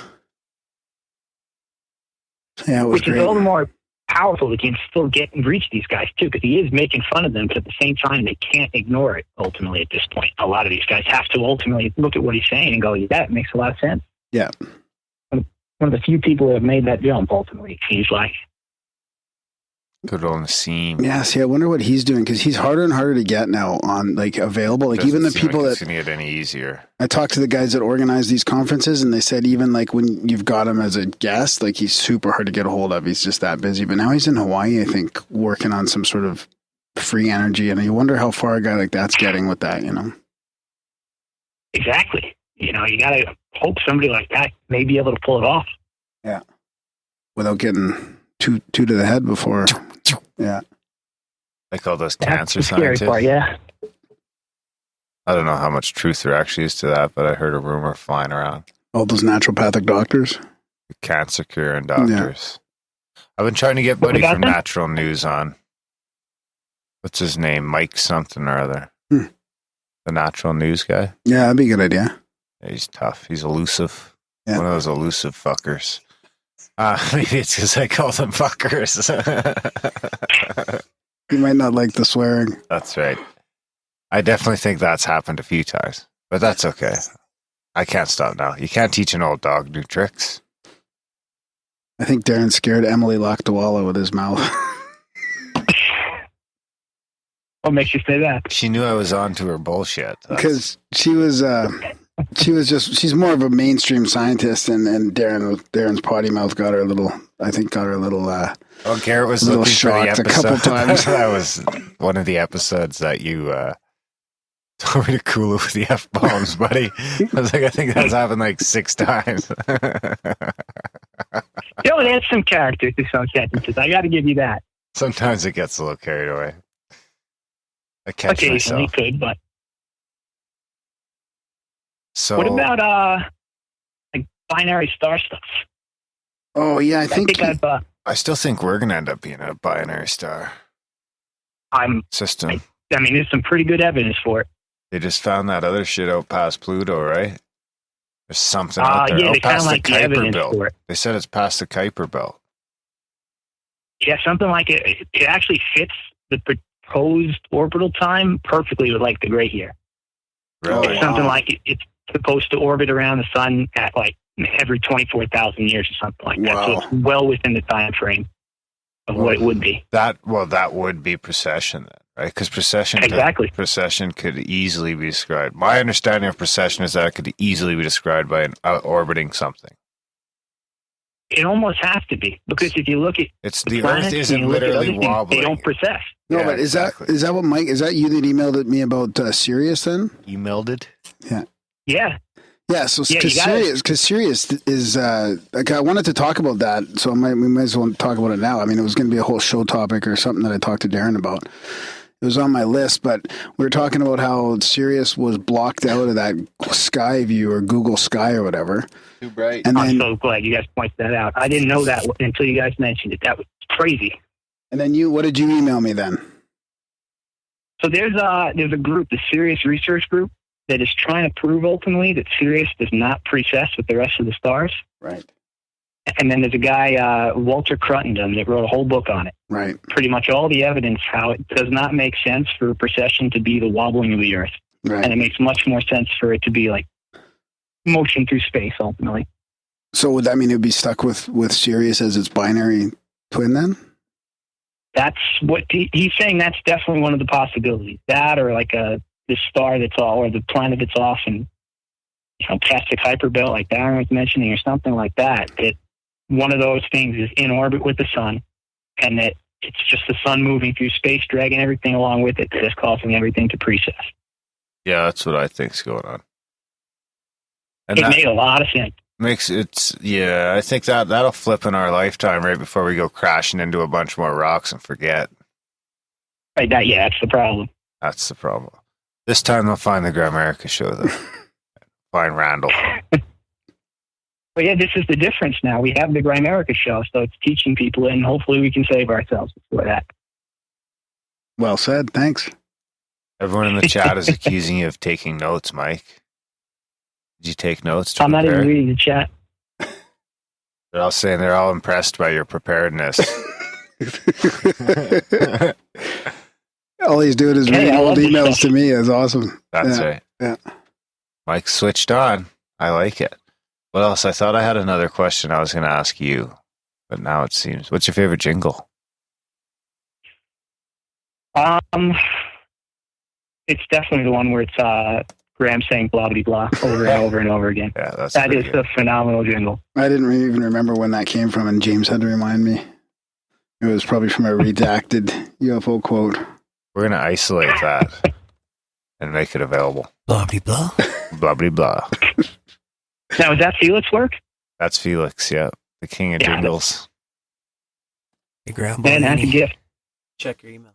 Yeah, it was which great. is all the more powerful that he can still get and reach these guys too, because he is making fun of them, but at the same time they can't ignore it. Ultimately, at this point, a lot of these guys have to ultimately look at what he's saying and go, "Yeah, it makes a lot of sense." Yeah, One of the few people who have made that jump. Ultimately, it seems like. Good old Nassim. yeah. See, I wonder what he's doing because he's harder and harder to get now on like available. Like even the people it's that gonna get any easier. I talked to the guys that organize these conferences, and they said even like when you've got him as a guest, like he's super hard to get a hold of. He's just that busy. But now he's in Hawaii, I think, working on some sort of free energy, and you wonder how far a guy like that's getting with that. Exactly. You gotta hope somebody like that may be able to pull it off. Yeah. Without getting two to the head before. Yeah. Like all those That's cancer the scary scientists. part, yeah. I don't know how much truth there actually is to that, but I heard a rumor flying around. All those naturopathic doctors. Cancer curing doctors. Yeah. I've been trying to get Buddy from Natural News on. What's his name? Mike something or other. The Natural News guy. Yeah, that'd be a good idea. Yeah, he's tough. He's elusive. Yeah. One of those elusive fuckers. Maybe it's because I call them fuckers. You might not like the swearing. That's right. I definitely think that's happened a few times, but that's okay. I can't stop now. You can't teach an old dog new tricks. I think Darren scared Emily Lakdawala with his mouth. What makes you say that? She knew I was on to her bullshit. Because she's more of a mainstream scientist, and Darren's potty mouth got her a little. Oh, Garett was a little looking for the shocked episode. a couple times. That was one of the episodes that you told me to cool it with the F-bombs, buddy. I was like, I think that's happened like 6 times. There's some character to some sentences. I got to give you that. Sometimes it gets a little carried away. I catch Occasionally myself. could, but So what about like binary star stuff? Oh yeah, I think I still think we're gonna end up being a binary star system. I mean, there's some pretty good evidence for it. They just found that other shit out past Pluto, right? There's something out there. Yeah, out they past found like the evidence for it. They said it's past the Kuiper belt. Yeah, something like it. It actually fits the proposed orbital time perfectly with like the Great Year. Really? It's something like it's supposed to orbit around the sun at like every 24,000 years or something like that. So it's well within the time frame of what it would be. That would be precession then, right? Because precession could easily be described. My understanding of precession is that it could easily be described by orbiting something. It almost has to be, because if you look at the Earth isn't literally wobbling. They don't precess. No, yeah, but is that what Mike? Is that you that emailed at me about Sirius then? Emailed it? Yeah. Yeah. Yeah. So because Sirius is like I wanted to talk about that, so we might as well talk about it now. I mean, it was going to be a whole show topic or something that I talked to Darren about. It was on my list, but we were talking about how Sirius was blocked out of that Sky View or Google Sky or whatever. Too bright. And I'm so glad you guys pointed that out. I didn't know that until you guys mentioned it. That was crazy. And then what did you email me then? So there's a group, the Sirius Research Group, that is trying to prove ultimately that Sirius does not precess with the rest of the stars. Right. And then there's a guy, Walter Cruttendon, that wrote a whole book on it. Right. Pretty much all the evidence how it does not make sense for precession to be the wobbling of the Earth. Right. And it makes much more sense for it to be like motion through space ultimately. So would that mean it would be stuck with Sirius as its binary twin then? That's what he's saying. That's definitely one of the possibilities. That or like this star that's all, or the planet that's off and past the Kuiper belt, like Darren was mentioning, or something like that. That one of those things is in orbit with the sun, and that it's just the sun moving through space, dragging everything along with it, that's causing everything to precess. Yeah, that's what I think's going on. And it made a lot of sense. I think that'll flip in our lifetime right before we go crashing into a bunch more rocks and forget. Right, that's the problem. That's the problem. This time they'll find the Grimerica show, though. Find Randall. But yeah, this is the difference now. We have the Grimerica show, so it's teaching people, and hopefully we can save ourselves before that. Well said. Thanks. Everyone in the chat is accusing you of taking notes, Mike. Did you take notes? I'm not even reading the chat. They're all saying they're all impressed by your preparedness. All he's doing is reading old emails to me. Is awesome. That's right. Yeah. Mike switched on. I like it. What else? I thought I had another question I was going to ask you, but now it seems. What's your favorite jingle? It's definitely the one where it's Graham saying blah blah blah over and over and over again. Yeah, that is a phenomenal jingle. I didn't even remember when that came from, and James had to remind me. It was probably from a redacted UFO quote. We're going to isolate that and make it available. Blah blah blah. Blah blah blah. Now, is that Felix work? That's Felix, yeah. The king of jingles. Hey, Graham. Fantastic gift. Check your email.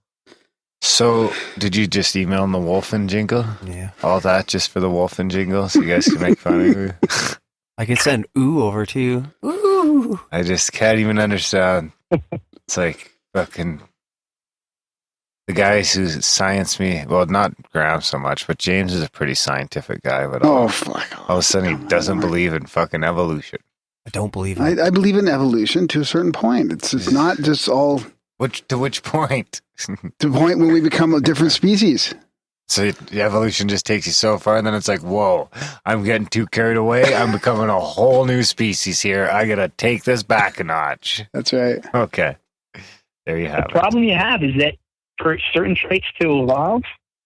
So, did you just email him the Wolfen jingle? Yeah. All that just for the Wolfen jingle so you guys can make fun of me? I could send ooh over to you. Ooh. I just can't even understand. It's like fucking the guys who science me. Well, not Graham so much, but James is a pretty scientific guy. But fuck! All of a sudden, he doesn't believe in fucking evolution. I don't believe it. I believe in evolution to a certain point. It's not just all. To which point? To the point when we become a different species. So the evolution just takes you so far, and then it's like, whoa, I'm getting too carried away. I'm becoming a whole new species here. I gotta take this back a notch. That's right. Okay. There you have it. The problem you have is that for certain traits to evolve,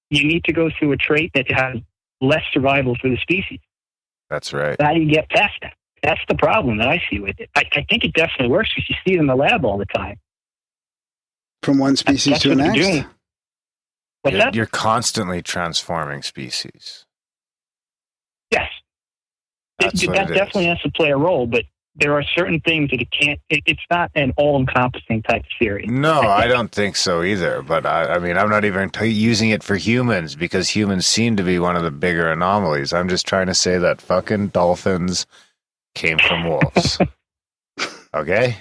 you need to go through a trait that has less survival for the species. That's right. How do you get past that? That's the problem that I see with it. I think it definitely works because you see it in the lab all the time. From one species to the next? What's that? You're constantly transforming species. Yes. That definitely has to play a role, but there are certain things that it's not an all-encompassing type theory. No, I don't think so either. But I mean, I'm not even using it for humans because humans seem to be one of the bigger anomalies. I'm just trying to say that fucking dolphins came from wolves. Okay?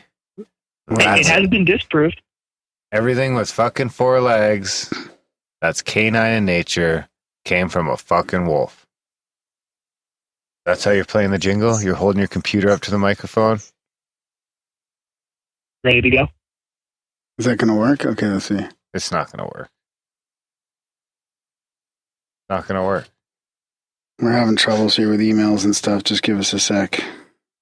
It has been disproved. Everything with fucking 4 legs, that's canine in nature, came from a fucking wolf. That's how you're playing the jingle? You're holding your computer up to the microphone? Ready to go? Is that going to work? Okay, let's see. It's not going to work. Not going to work. We're having troubles here with emails and stuff. Just give us a sec.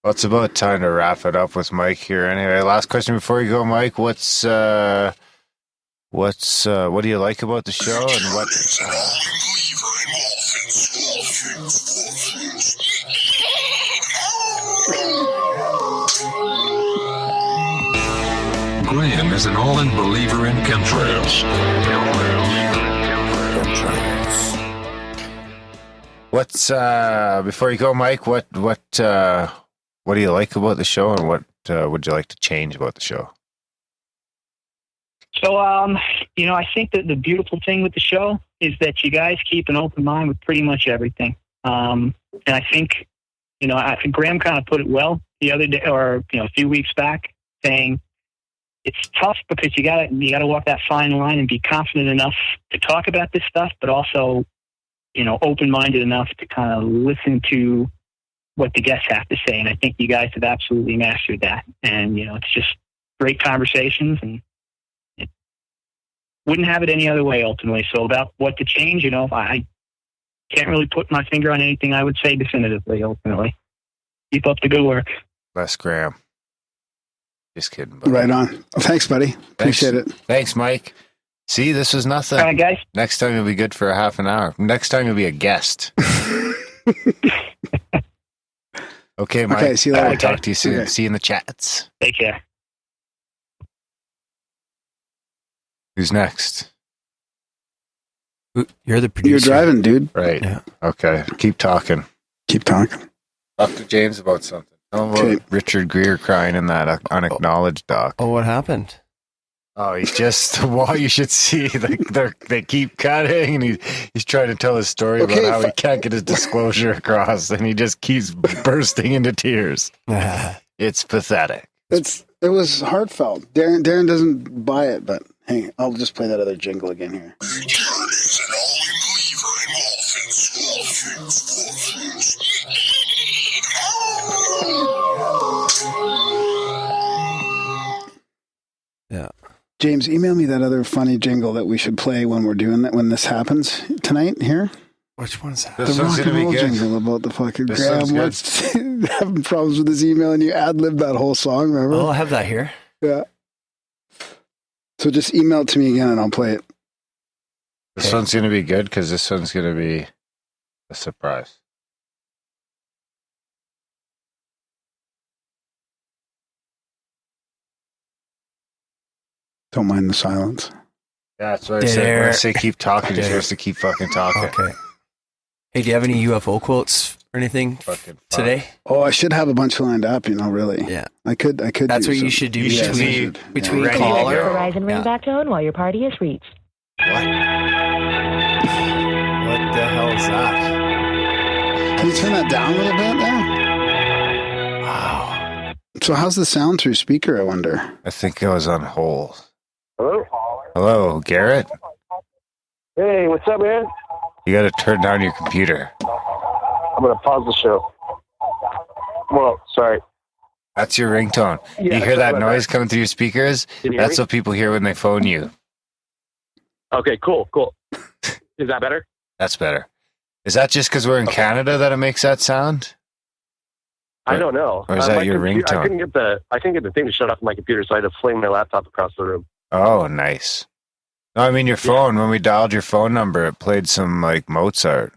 Well, it's about time to wrap it up with Mike here. Anyway, last question before you go, Mike. What do you like about the show, and what? Graham is an all-in believer in chemtrails. What's before you go, Mike? What do you like about the show, and what would you like to change about the show? So, I think that the beautiful thing with the show is that you guys keep an open mind with pretty much everything. And I think, I think Graham kind of put it well the other day, or a few weeks back, saying it's tough because you gotta walk that fine line and be confident enough to talk about this stuff, but also, open-minded enough to kind of listen to what the guests have to say. And I think you guys have absolutely mastered that. And, it's just great conversations, and it wouldn't have it any other way ultimately. So about what to change, I can't really put my finger on anything I would say definitively ultimately. Keep up the good work. Les Graham. Just kidding. Buddy. Right on. Well, thanks, buddy. Appreciate it. Thanks, Mike. See, this was nothing. All right, guys. Next time you'll be good for a half an hour. Next time you'll be a guest. Okay, Mike. Okay, see you later. I'll talk to you soon. Okay. See you in the chats. Take care. Who's next? You're the producer. You're driving, dude. Right. Yeah. Okay. Keep talking. Keep talking. Talk to James about something. Tell him about Richard Gere crying in that unacknowledged doc. Oh, what happened? Oh, he's just you should see. They keep cutting, and he's trying to tell his story about how he can't get his disclosure across, and he just keeps bursting into tears. It's pathetic. It was heartfelt. Darren doesn't buy it, but hey, I'll just play that other jingle again here. Darren is an all-in believer in Yeah. James, email me that other funny jingle that we should play when we're doing that, when this happens tonight here. Which one's that? The rock and roll jingle about the fucking Graham what's having problems with his email, and you ad-libbed that whole song, remember? Oh, I'll have that here. Yeah. So just email it to me again and I'll play it. This one's going to be good because this one's going to be a surprise. Don't mind the silence. Yeah, that's what I said. When I say keep talking, you're supposed to keep fucking talking. Okay. Hey, do you have any UFO quotes or anything today? Oh, I should have a bunch lined up, really. Yeah. I could. That's what you should do between caller. Verizon ringback while your party is reached. What the hell is that? Can you turn that down a little bit there? Wow. So how's the sound through speaker, I wonder? I think I was on hold. Hello? Hello, Garett? Hey, what's up, man? You got to turn down your computer. I'm going to pause the show. Well, sorry. That's your ringtone. Yeah, you hear that noise coming through your speakers? That's what people hear when they phone you. Okay, cool. Is that better? That's better. Is that just because we're in Canada that it makes that sound? I don't know. Or is that your ringtone? I couldn't get the thing to shut off my computer, so I had to fling my laptop across the room. Oh, nice. No, I mean your phone. When we dialed your phone number, it played some like Mozart.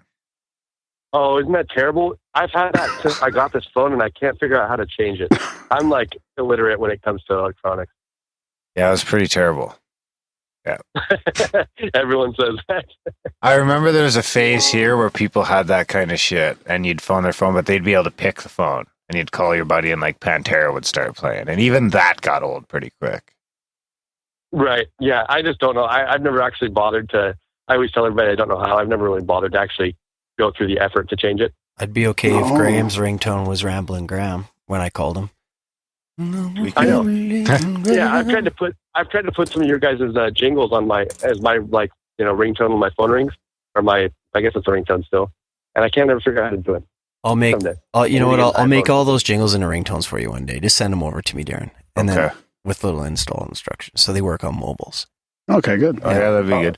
Oh, isn't that terrible? I've had that since I got this phone, and I can't figure out how to change it. I'm like illiterate when it comes to electronics. Yeah, it was pretty terrible. Yeah. Everyone says that. I remember there was a phase here where people had that kind of shit, and you'd phone their phone, but they'd be able to pick the phone, and you'd call your buddy, and like Pantera would start playing, and even that got old pretty quick. Right. Yeah. I just don't know. I've never actually bothered to. I always tell everybody I don't know how. I've never really bothered to actually go through the effort to change it. I'd be okay if Graham's ringtone was Ramblin' Graham when I called him. I know. Yeah, I've tried to put some of your guys' jingles on my ringtone when my phone rings, or I guess it's a ringtone still, and I can't ever figure out how to do it. I'll make all those jingles into ringtones for you one day. Just send them over to me, Darren, and then with little install instructions, so they work on mobiles. Okay, good. Oh, yeah, that'd be good.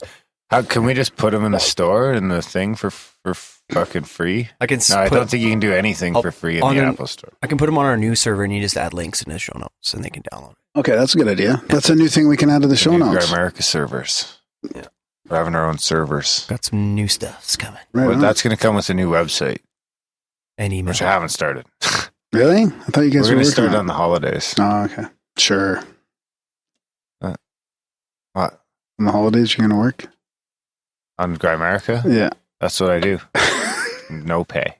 How can we just put them in the store in the thing for fucking free? I don't think you can do anything for free in the Apple Store. I can put them on our new server, and you just add links in the show notes, and they can download it. Okay, that's a good idea. That's a new thing we can add to the show notes. Grimerica servers. Yeah, we're having our own servers. Got some new stuffs coming. Right, that's going to come with a new website and email, which I haven't started. Really? I thought you guys were going to start on the holidays. Oh, okay, sure. What? On the holidays, you're going to work on Grimerica? Yeah, that's what I do. No pay.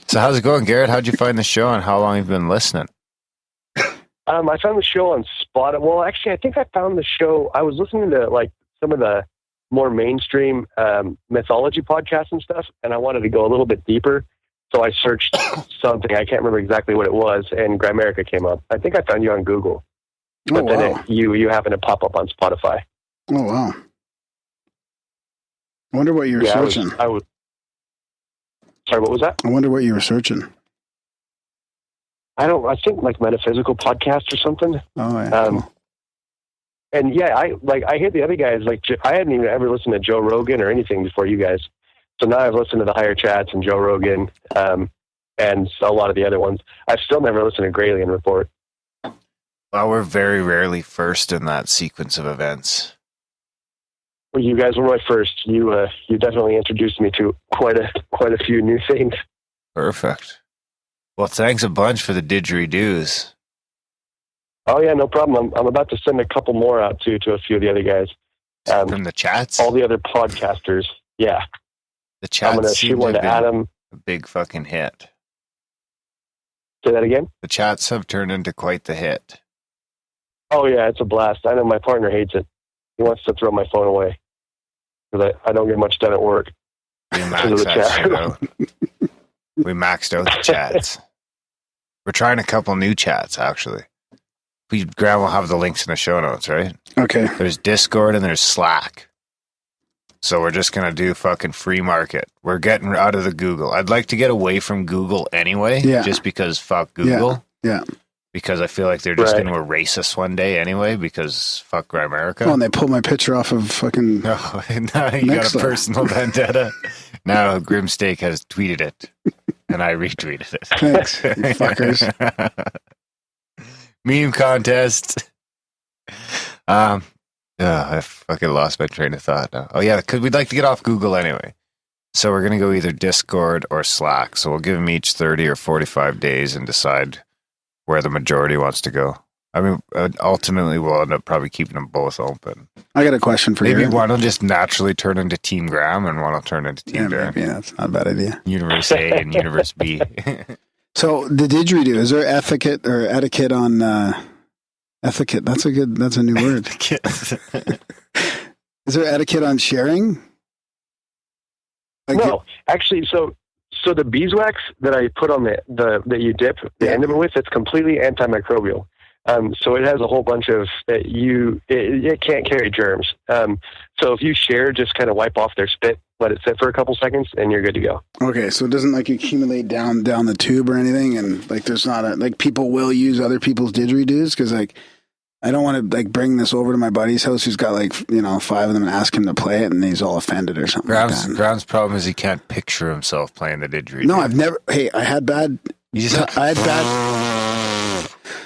So how's it going, Garett? How'd you find the show, and how long have you been listening? I found the show on Spotify. Well, actually, I think I found the show. I was listening to like some of the more mainstream mythology podcasts and stuff, and I wanted to go a little bit deeper. So I searched something. I can't remember exactly what it was, and Grimerica came up. I think I found you on Google, but then you happen to pop up on Spotify. Oh wow! I wonder what you were searching. Sorry, what was that? I wonder what you were searching. I think like metaphysical podcast or something. Oh yeah. Cool. And yeah, I hear the other guys, like, I hadn't even ever listened to Joe Rogan or anything before you guys. So now I've listened to the Higher Chats and Joe Rogan, and a lot of the other ones. I've still never listened to Gralien Report. Well, we're very rarely first in that sequence of events. Well, you guys were my first. You definitely introduced me to quite a few new things. Perfect. Well, thanks a bunch for the didgeridoos. Oh yeah, no problem. I'm about to send a couple more out to a few of the other guys. From the chats? All the other podcasters. Yeah. The chats. I'm going to shoot one to Adam. A big fucking hit. Say that again? The chats have turned into quite the hit. Oh yeah, it's a blast. I know my partner hates it. He wants to throw my phone away because I don't get much done at work. We maxed out the chats. We're trying a couple new chats, actually. Graham will have the links in the show notes, right? Okay. There's Discord and there's Slack. So we're just going to do fucking free market. We're getting out of the Google. I'd like to get away from Google anyway, just because fuck Google. Yeah. Because I feel like they're just going to erase us one day anyway, because fuck Grimerica. Oh, and they pulled my picture off of fucking... No, now you got a personal vendetta. Now Grimesteak has tweeted it, and I retweeted it. Thanks, you fuckers. Meme contest. I fucking lost my train of thought now. Oh, yeah, because we'd like to get off Google anyway. So we're going to go either Discord or Slack. So we'll give them each 30 or 45 days and decide where the majority wants to go. I mean, ultimately, we'll end up probably keeping them both open. I got a question for you. Maybe one will just naturally turn into Team Graham and one will turn into Team Darren. Yeah, that's not a bad idea. Universe A and Universe B. So the didgeridoo, is there etiquette on... etiquette, that's a new word. Is there etiquette on sharing? No, actually, so the beeswax that I put on that you dip the end of it with, it's completely antimicrobial. So it has a whole bunch of it can't carry germs. So if you share, just kind of wipe off their spit, let it sit for a couple seconds, and you're good to go. Okay, so it doesn't accumulate down the tube or anything, and there's not people will use other people's didgeridoos because I don't want to bring this over to my buddy's house who's got 5 of them and ask him to play it and he's all offended or something. Graham's problem is he can't picture himself playing the didgeridoo. No, I've never. Hey, I had bad.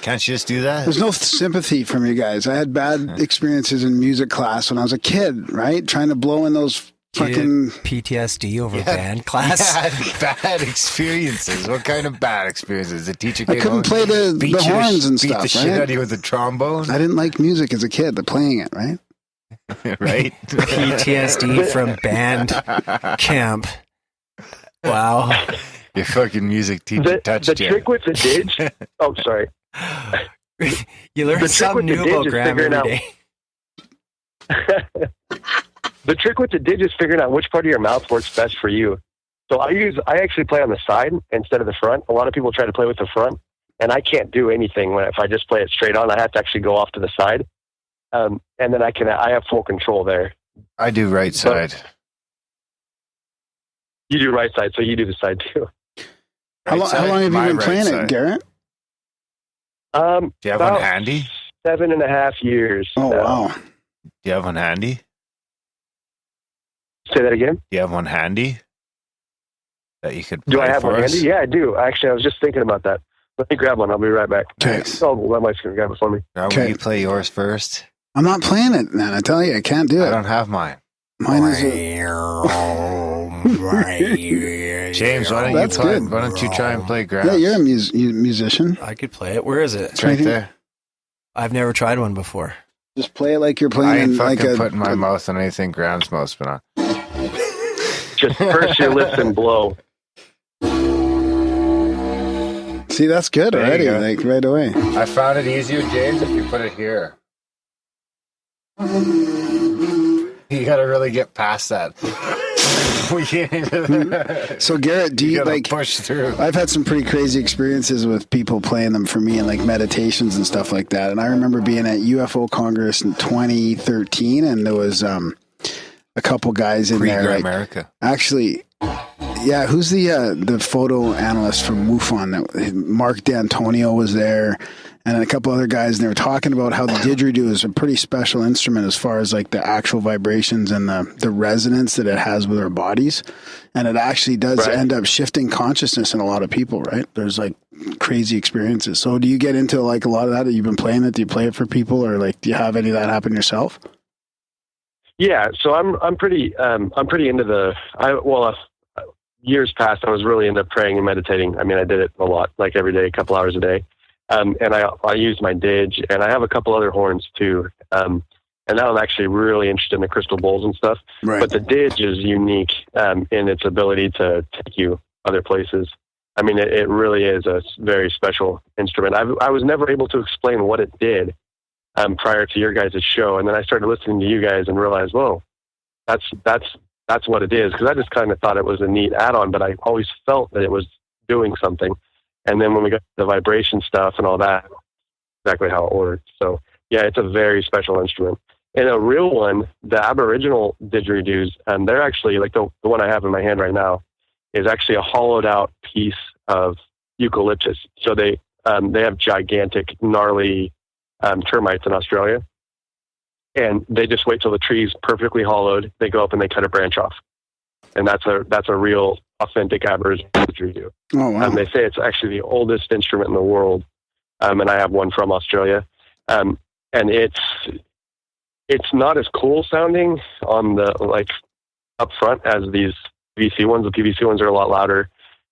Can't you just do that? There's no sympathy from you guys. I had bad experiences in music class when I was a kid, right? Trying to blow in those fucking PTSD over band class. Yeah, bad experiences. What kind of bad experiences? The teacher I couldn't play the horns and stuff. Beat the shit out of you with the trombone. I didn't like music as a kid. The playing it, right? Right. PTSD from band camp. Wow. Your fucking music teacher touched you. The trick with the didge. Oh, sorry. You learn something new about Graham every day. The trick with the didge is figuring out which part of your mouth works best for you. So I actually play on the side instead of the front. A lot of people try to play with the front, and I can't do anything if I just play it straight on. I have to actually go off to the side, and then I have full control there. I do right side. You do right side, so you do the side too. How long have you been playing it, Garett? Do you have one handy? 7.5 years. Oh, wow. Do you have one handy? Say that again? Do you have one handy that you could play? Do I have for one us? handy? Yeah, I do. Actually, I was just thinking about that. Let me grab one. I'll be right back. Okay. Oh, let Mike's going to grab it for me. Will you play yours first? I'm not playing it, man. I tell you, I can't do it. I don't have mine. Mine is James, why don't you try and play Graham? Yeah, you're a musician. I could play it. Where is it? It's right there. I've never tried one before. Just play it like you're playing. I ain't fucking putting my mouth on anything Graham's mouth's been on. Just purse your lips and blow. See, that's good already, right away. I found it easier, James, if you put it here. You got to really get past that. So Garett, do you push through? I've had some pretty crazy experiences with people playing them for me and meditations and stuff like that. And I remember being at UFO Congress in 2013, and there was a couple guys in there. Grimerica. Actually, yeah. Who's the photo analyst from MUFON? Mark D'Antonio was there. And a couple other guys, and they were talking about how the didgeridoo is a pretty special instrument as far as the actual vibrations and the resonance that it has with our bodies. And it actually does end up shifting consciousness in a lot of people, right? There's crazy experiences. So do you get into a lot of that? You've been playing it? Do you play it for people, or do you have any of that happen yourself? Yeah, so I'm pretty into years past I was really into praying and meditating. I mean, I did it a lot, every day, a couple hours a day. And I use my didge, and I have a couple other horns too. And now I'm actually really interested in the crystal bowls and stuff. Right. But the didge is unique in its ability to take you other places. I mean, it really is a very special instrument. I was never able to explain what it did prior to your guys' show. And then I started listening to you guys and realized, whoa, that's what it is. Because I just kind of thought it was a neat add-on, but I always felt that it was doing something. And then when we got the vibration stuff and all that, exactly how it worked. So yeah, it's a very special instrument. And a real one, the Aboriginal didgeridoos, they're actually, like the one I have in my hand right now, is actually a hollowed out piece of eucalyptus. So they have gigantic, gnarly termites in Australia. And they just wait till the tree's perfectly hollowed. They go up and they cut a branch off. And that's a real authentic Aboriginal didgeridoo. Oh, wow. They say it's actually the oldest instrument in the world. And I have one from Australia. And it's not as cool sounding on the, like, up front as these PVC ones. The PVC ones are a lot louder.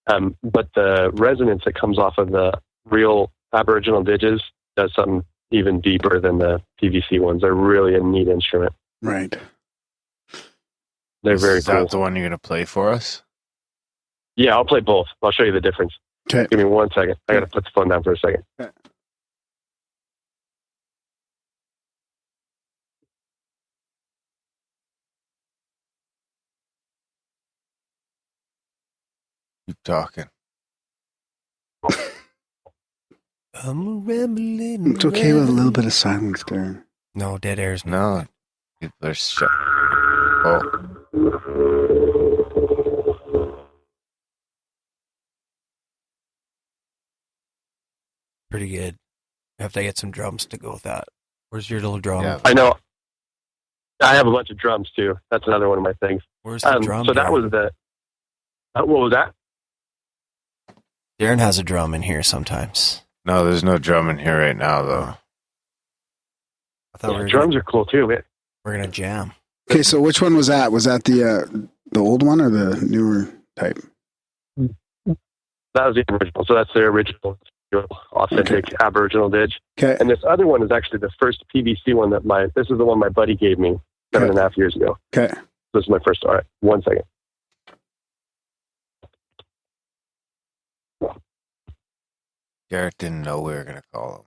But the resonance that comes off of the real Aboriginal didges does something even deeper than the PVC ones. They're really a neat instrument. Right. They're very Is cool. that the one you're going to play for us? Yeah, I'll play both. I'll show you the difference. Okay. Give me 1 second. I got to put the phone down for a second. Okay. Keep talking. I'm rambling. It's okay with a little bit of silence there. No, dead air's No. People are shut. Oh. pretty good. You have to get some drums to go with that. Where's your little drum? Yeah. I know. I have a bunch of drums too. That's another one of my things. Where's the drum? So that was the. What was that? Darren has a drum in here sometimes. No, there's no drum in here right now, though. I thought drums are cool too. Man. We're gonna jam. Okay, so which one was that? Was that the old one or the newer type? That was the original. So that's the original, authentic Aboriginal dig. Okay. And this other one is actually the first PVC one this is the one my buddy gave me 7.5 years ago. Okay. This is my first. All right. 1 second. Garett didn't know we were going to call him.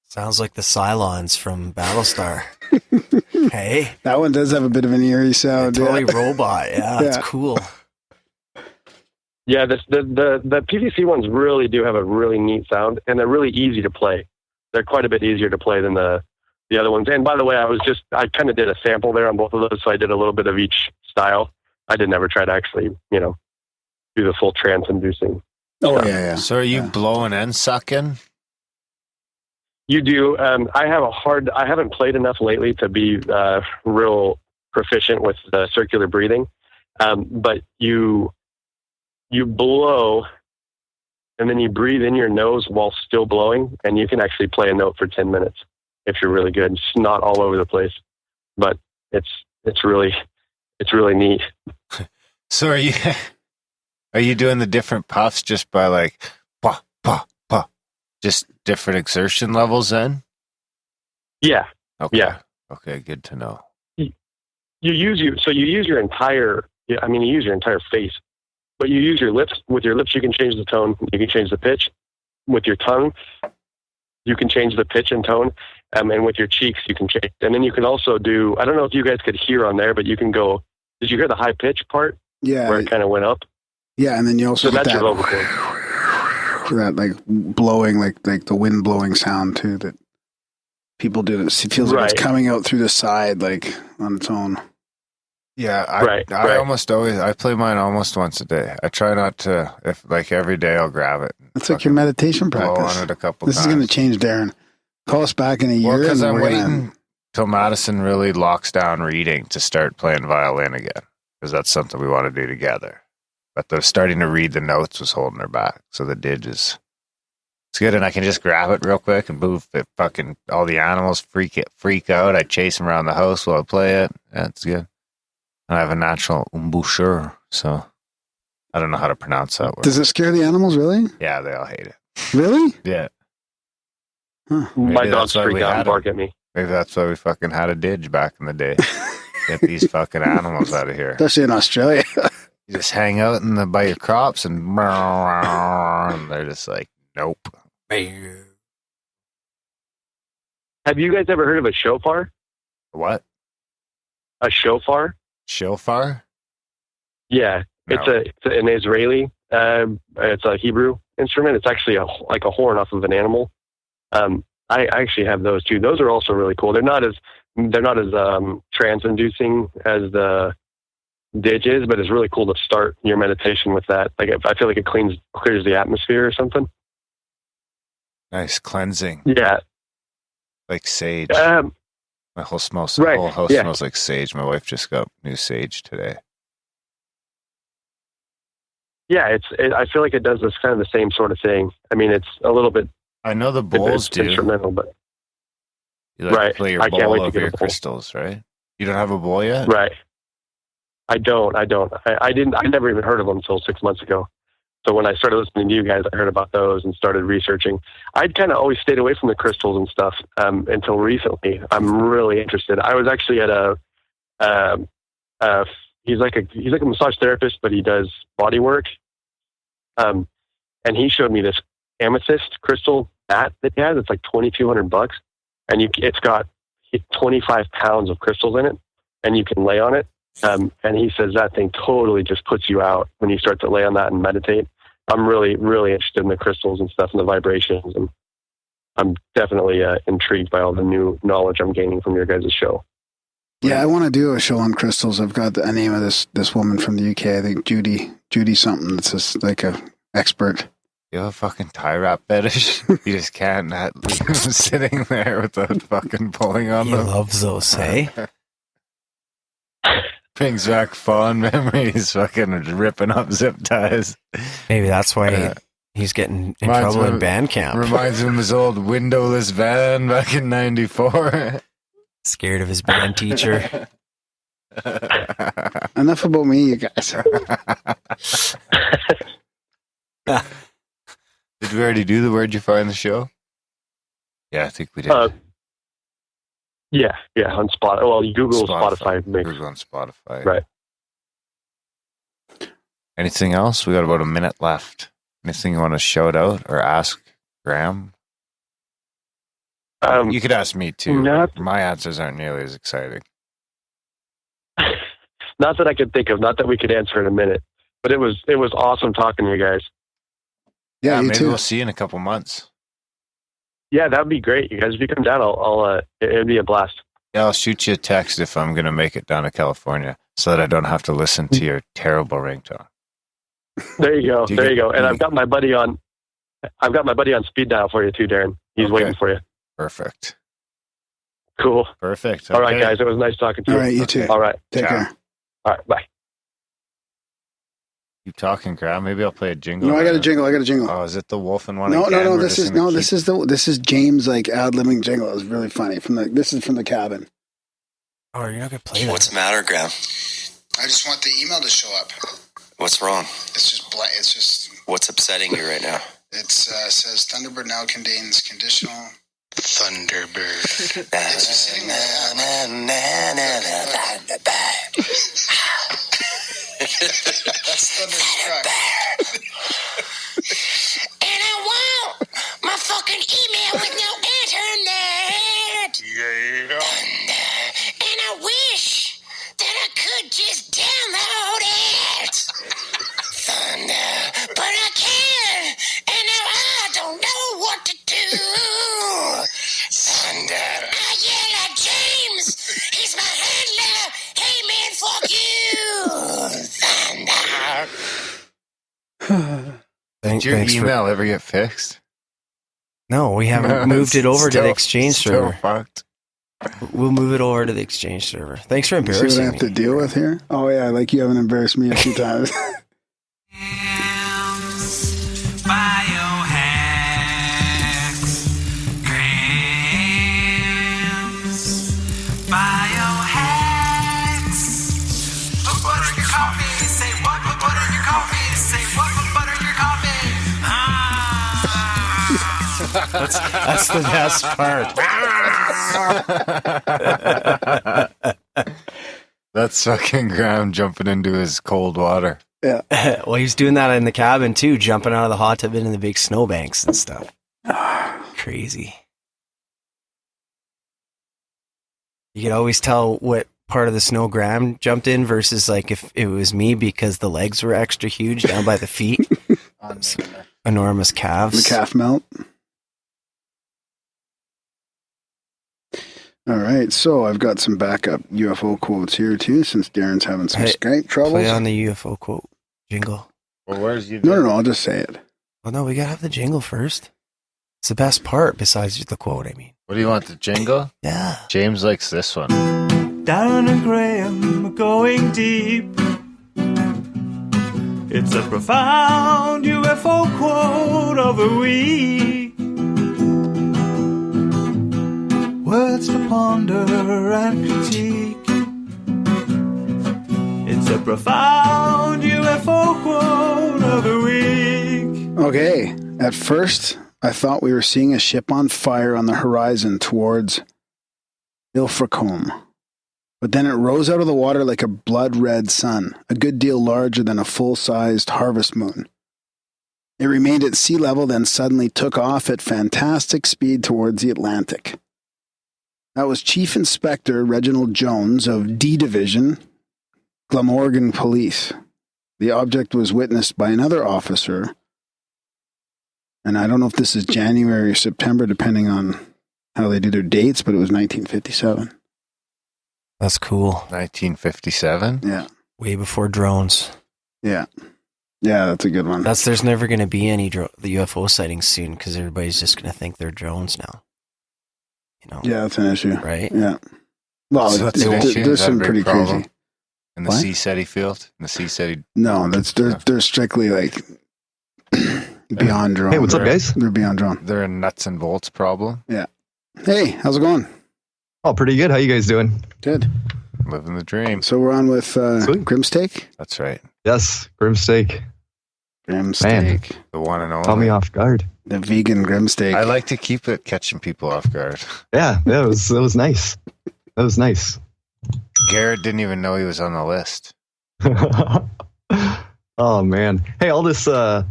Sounds like the Cylons from Battlestar. Hey, that one does have a bit of an eerie sound. Totally robot. Yeah, it's cool. Yeah, the PVC ones really do have a really neat sound, and they're really easy to play. They're quite a bit easier to play than the other ones. And by the way, I kind of did a sample there on both of those, so I did a little bit of each style. I did never try to actually, do the full trance-inducing. Oh, stuff. yeah. So are you blowing and sucking? You do. I haven't played enough lately to be real proficient with the circular breathing. But you blow and then you breathe in your nose while still blowing, and you can actually play a note for 10 minutes if you're really good. It's not all over the place, but it's really neat. So are you doing the different puffs just by like pa pa pa, just different exertion levels then? Yeah. Okay. Yeah. Okay, good to know. You use your entire face, but you use your lips. With your lips, you can change the tone. You can change the pitch. With your tongue, you can change the pitch and tone. And with your cheeks, you can change. And then you can also do, I don't know if you guys could hear on there, but you can go, did you hear the high pitch part? Yeah. Where it kind of went up? Yeah, and then you also that's that, your vocal cord. That like blowing, like the wind blowing sound too that people do. It feels like it's coming out through the side, like on its own. Yeah, I almost always, I play mine almost once a day. I try not to, if like every day I'll grab it. It's like your meditation practice. On it a couple this times. is going to change, Darren. Call us back in a year. Because I'm waiting till Madison really locks down reading to start playing violin again. Because that's something we want to do together. But the starting to read the notes was holding her back. So the dig is, it's good. And I can just grab it real quick and move it. Fucking all the animals freak out. I chase them around the house while I play it. That's good. And I have a natural embouchure. So I don't know how to pronounce that word. Does it scare the animals, really? Yeah, they all hate it. Really? Yeah. Huh. My dogs freak out and bark at me. Maybe that's why we fucking had a didge back in the day. Get these fucking animals out of here. Especially in Australia. You just hang out by your crops and they're just like, nope. Have you guys ever heard of a shofar? What? A shofar? Shofar? Yeah, No. it's an Israeli. It's a Hebrew instrument. It's actually like a horn off of an animal. I actually have those too. Those are also really cool. They're not as trance-inducing as the didge is, but it's really cool to start your meditation with that. Like I feel like it clears the atmosphere or something. Nice cleansing. Yeah, like sage. My whole house yeah. smells like sage. My wife just got new sage today. Yeah, I feel like it does this kind of the same sort of thing. I mean, it's a little bit. I know the bowls do. Instrumental, but you like right. to play your I can't bowl wait to of get your a bowl. crystals, right? You don't have a bowl yet, Right. I don't. I didn't. I never even heard of them until 6 months ago. So when I started listening to you guys, I heard about those and started researching. I'd kind of always stayed away from the crystals and stuff until recently. I'm really interested. I was actually at he's like a massage therapist, but he does body work. And he showed me this amethyst crystal mat that he has. It's like $2,200, and it's got 25 pounds of crystals in it, and you can lay on it. And he says that thing totally just puts you out when you start to lay on that and meditate. I'm really, really interested in the crystals and stuff and the vibrations, and I'm definitely intrigued by all the new knowledge I'm gaining from your guys' show. Yeah, I want to do a show on crystals. I've got the name of this woman from the UK. I think Judy something. That's just like a expert. You have a fucking tie wrap fetish. You just can't not leave him sitting there without fucking pulling on He them. loves those, hey? Brings back fond memories, fucking ripping up zip ties. Maybe that's why he's getting in trouble in band camp. Reminds him of his old windowless van back in '94. Scared of his band teacher. Enough about me, you guys. Did we already do the word you find the show? Yeah, I think we did. Yeah, on Spotify. Well, Google Spotify. Google on Spotify. Right. Anything else? We got about a minute left. Anything you want to shout out or ask Graham? You could ask me too. My answers aren't nearly as exciting. Not that I could think of. Not that we could answer in a minute. But it was awesome talking to you guys. Yeah, you maybe too. We'll see you in a couple months. Yeah, that'd be great. You guys, if you come down, it'd be a blast. Yeah, I'll shoot you a text if I'm going to make it down to California, so that I don't have to listen to your terrible ringtone. There you go. There you go. And I've got my buddy on speed dial for you too, Darren. He's waiting for you. Perfect. Cool. Perfect. All right, guys. It was nice talking to you. All right, you too. All right. Take care. All right, bye. Keep talking, Graham. Maybe I'll play a jingle. No, I got a jingle. Oh, is it the Wolfen one? No, again? This is James like ad-libbing jingle. It was really funny. This is from the cabin. Oh, you're not gonna play that. What's the matter, Graham? I just want the email to show up. What's wrong? It's just. What's upsetting you right now? It says Thunderbird now contains conditional. Thunderbird. It's just sitting there. That's Thunderstruck. And I want my fucking email with no internet. Yeah. And I wish that I could just download it. Thunder, but I can't. And now I don't know what to do. Thunder, I yell at James. He's my handler. Hey man, fuck you. Thunder. Did your email ever get fixed? No, we haven't moved it over to the Exchange server. Fucked. We'll move it over to the Exchange server. Thanks for embarrassing me. See what I have to deal with here? Oh yeah, like you haven't embarrassed me a few times. Put butter in your coffee. Say what? Put butter in your coffee. say, what butter your coffee? That's the best part. That's fucking Graham jumping into his cold water. Yeah. Well, he's doing that in the cabin too, jumping out of the hot tub into the big snowbanks and stuff. Crazy. You could always tell what part of the snow Graham jumped in versus like if it was me because the legs were extra huge down by the feet. Enormous calves. The calf melt. All right, so I've got some backup UFO quotes here too, since Darren's having some Skype troubles. Play on the UFO quote jingle. Well, where's you? No, I'll just say it. Well, no, we gotta have the jingle first. It's the best part besides the quote, I mean. What do you want, the jingle? Yeah. James likes this one. Darren and Graham are going deep. It's a profound UFO quote of the week. Words to ponder and critique. It's a profound UFO quote of the week. Okay, at first, I thought we were seeing a ship on fire on the horizon towards Ilfracombe. But then it rose out of the water like a blood-red sun, a good deal larger than a full-sized harvest moon. It remained at sea level, then suddenly took off at fantastic speed towards the Atlantic. That was Chief Inspector Reginald Jones of D Division, Glamorgan Police. The object was witnessed by another officer, and I don't know if this is January or September, depending on how they do their dates, but it was 1957. That's cool. 1957? Yeah. Way before drones. Yeah. Yeah, that's a good one. There's never going to be any the UFO sightings soon because everybody's just going to think they're drones now. You know? Yeah, that's an issue. Right? Yeah. Well, So that's an issue? there's Is that some a big pretty problem? crazy. In the What? C-SETI field? In the C-SETI? No, they're strictly like beyond drone. Hey, what's up, guys? They're beyond drone. They're a nuts and bolts problem. Yeah. Hey, how's it going? Oh, pretty good. How you guys doing? Good. Living the dream. So we're on with Grimesteak? That's right. Yes, Grimesteak. Grimesteak. The one and only. Caught me off guard. The vegan Grimesteak. I like to keep it catching people off guard. Yeah, that was nice. That was nice. Garett didn't even know he was on the list. Oh man. Hey, all this man,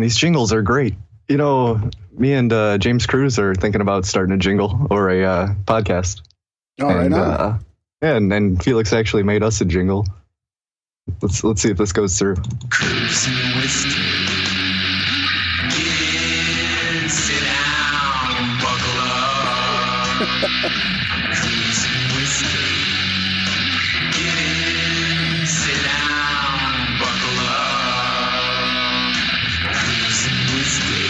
these jingles are great. You know, me and James Cruz are thinking about starting a jingle or a podcast. Oh, right on. Yeah, and Felix actually made us a jingle. Let's see if this goes through. Cruising whiskey. Get in, sit down, buckle up. Cruising whiskey. Get in, sit down, buckle up. Cruising whiskey.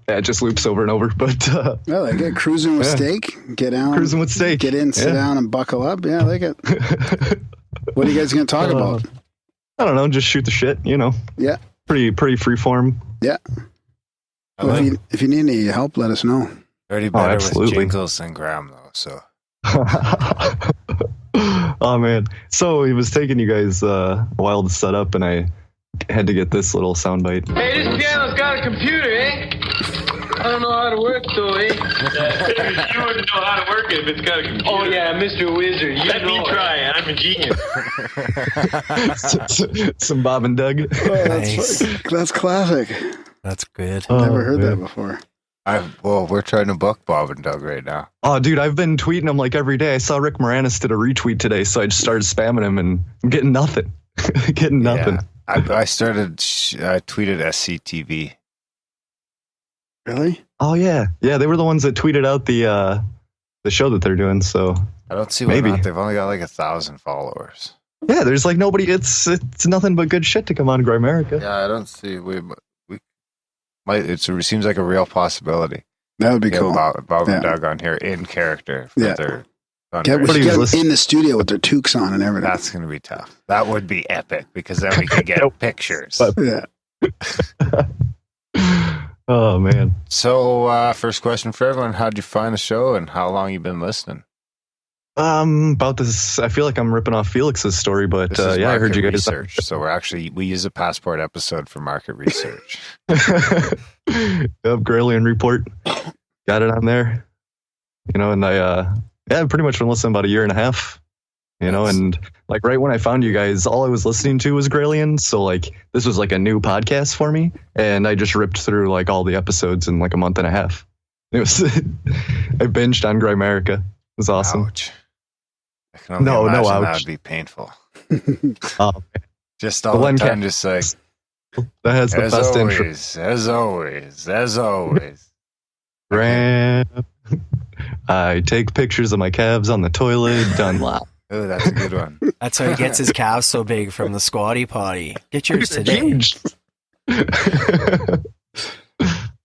Yeah, it just loops over and over. But I like it. Cruising with steak. Get down. Cruising with steak. Get in, sit down, and buckle up. Yeah, I like it. What are you guys going to talk about? I don't know. Just shoot the shit. You know. Yeah. Pretty freeform. Yeah. Well, if you need any help, let us know. Already better with jingles than Graham, though. So. Oh man! So it was taking you guys a while to set up, and I had to get this little soundbite. Hey, this piano's got a computer, eh? I don't know how to work though, eh? You wouldn't know how to work it if it's got a computer. Oh yeah, Mr. Wizard. Let me try it. I'm a genius. Some Bob and Doug. Oh, that's classic. That's good. I've never heard that before. Well, we're trying to book Bob and Doug right now. Oh, dude, I've been tweeting him like every day. I saw Rick Moranis did a retweet today, so I just started spamming him, and I'm getting nothing. Getting nothing. Yeah. I tweeted SCTV. Really? Oh yeah, yeah. They were the ones that tweeted out the show that they're doing. So I don't see why not. They've only got like 1,000 followers. Yeah, there's like nobody. It's nothing but good shit to come on Grimerica. Yeah, I don't see. It seems like a real possibility. That would be cool. Bob and Doug on here in character. For their get in the studio with their toques on and everything. That's going to be tough. That would be epic because then we could get pictures. Yeah. Oh man. So first question for everyone: how'd you find the show and how long you been listening? About this, I feel like I'm ripping off Felix's story, but This is yeah, I heard you market guys. research. So we use a Passport episode for market research. Yep, Graylian report. Got it on there. And I've pretty much been listening about a year and a half. And like right when I found you guys, all I was listening to was Graylian. So like this was like a new podcast for me, and I just ripped through like all the episodes in like a month and a half. It was I binged on Grimerica. It was awesome. Ouch. I can only imagine that would be painful. Just all the time, just like that has the best intro. As always. Graham, I take pictures of my calves on the toilet. Done. Wow. Oh, that's a good one. That's how he gets his calves so big from the squatty potty. Get yours today.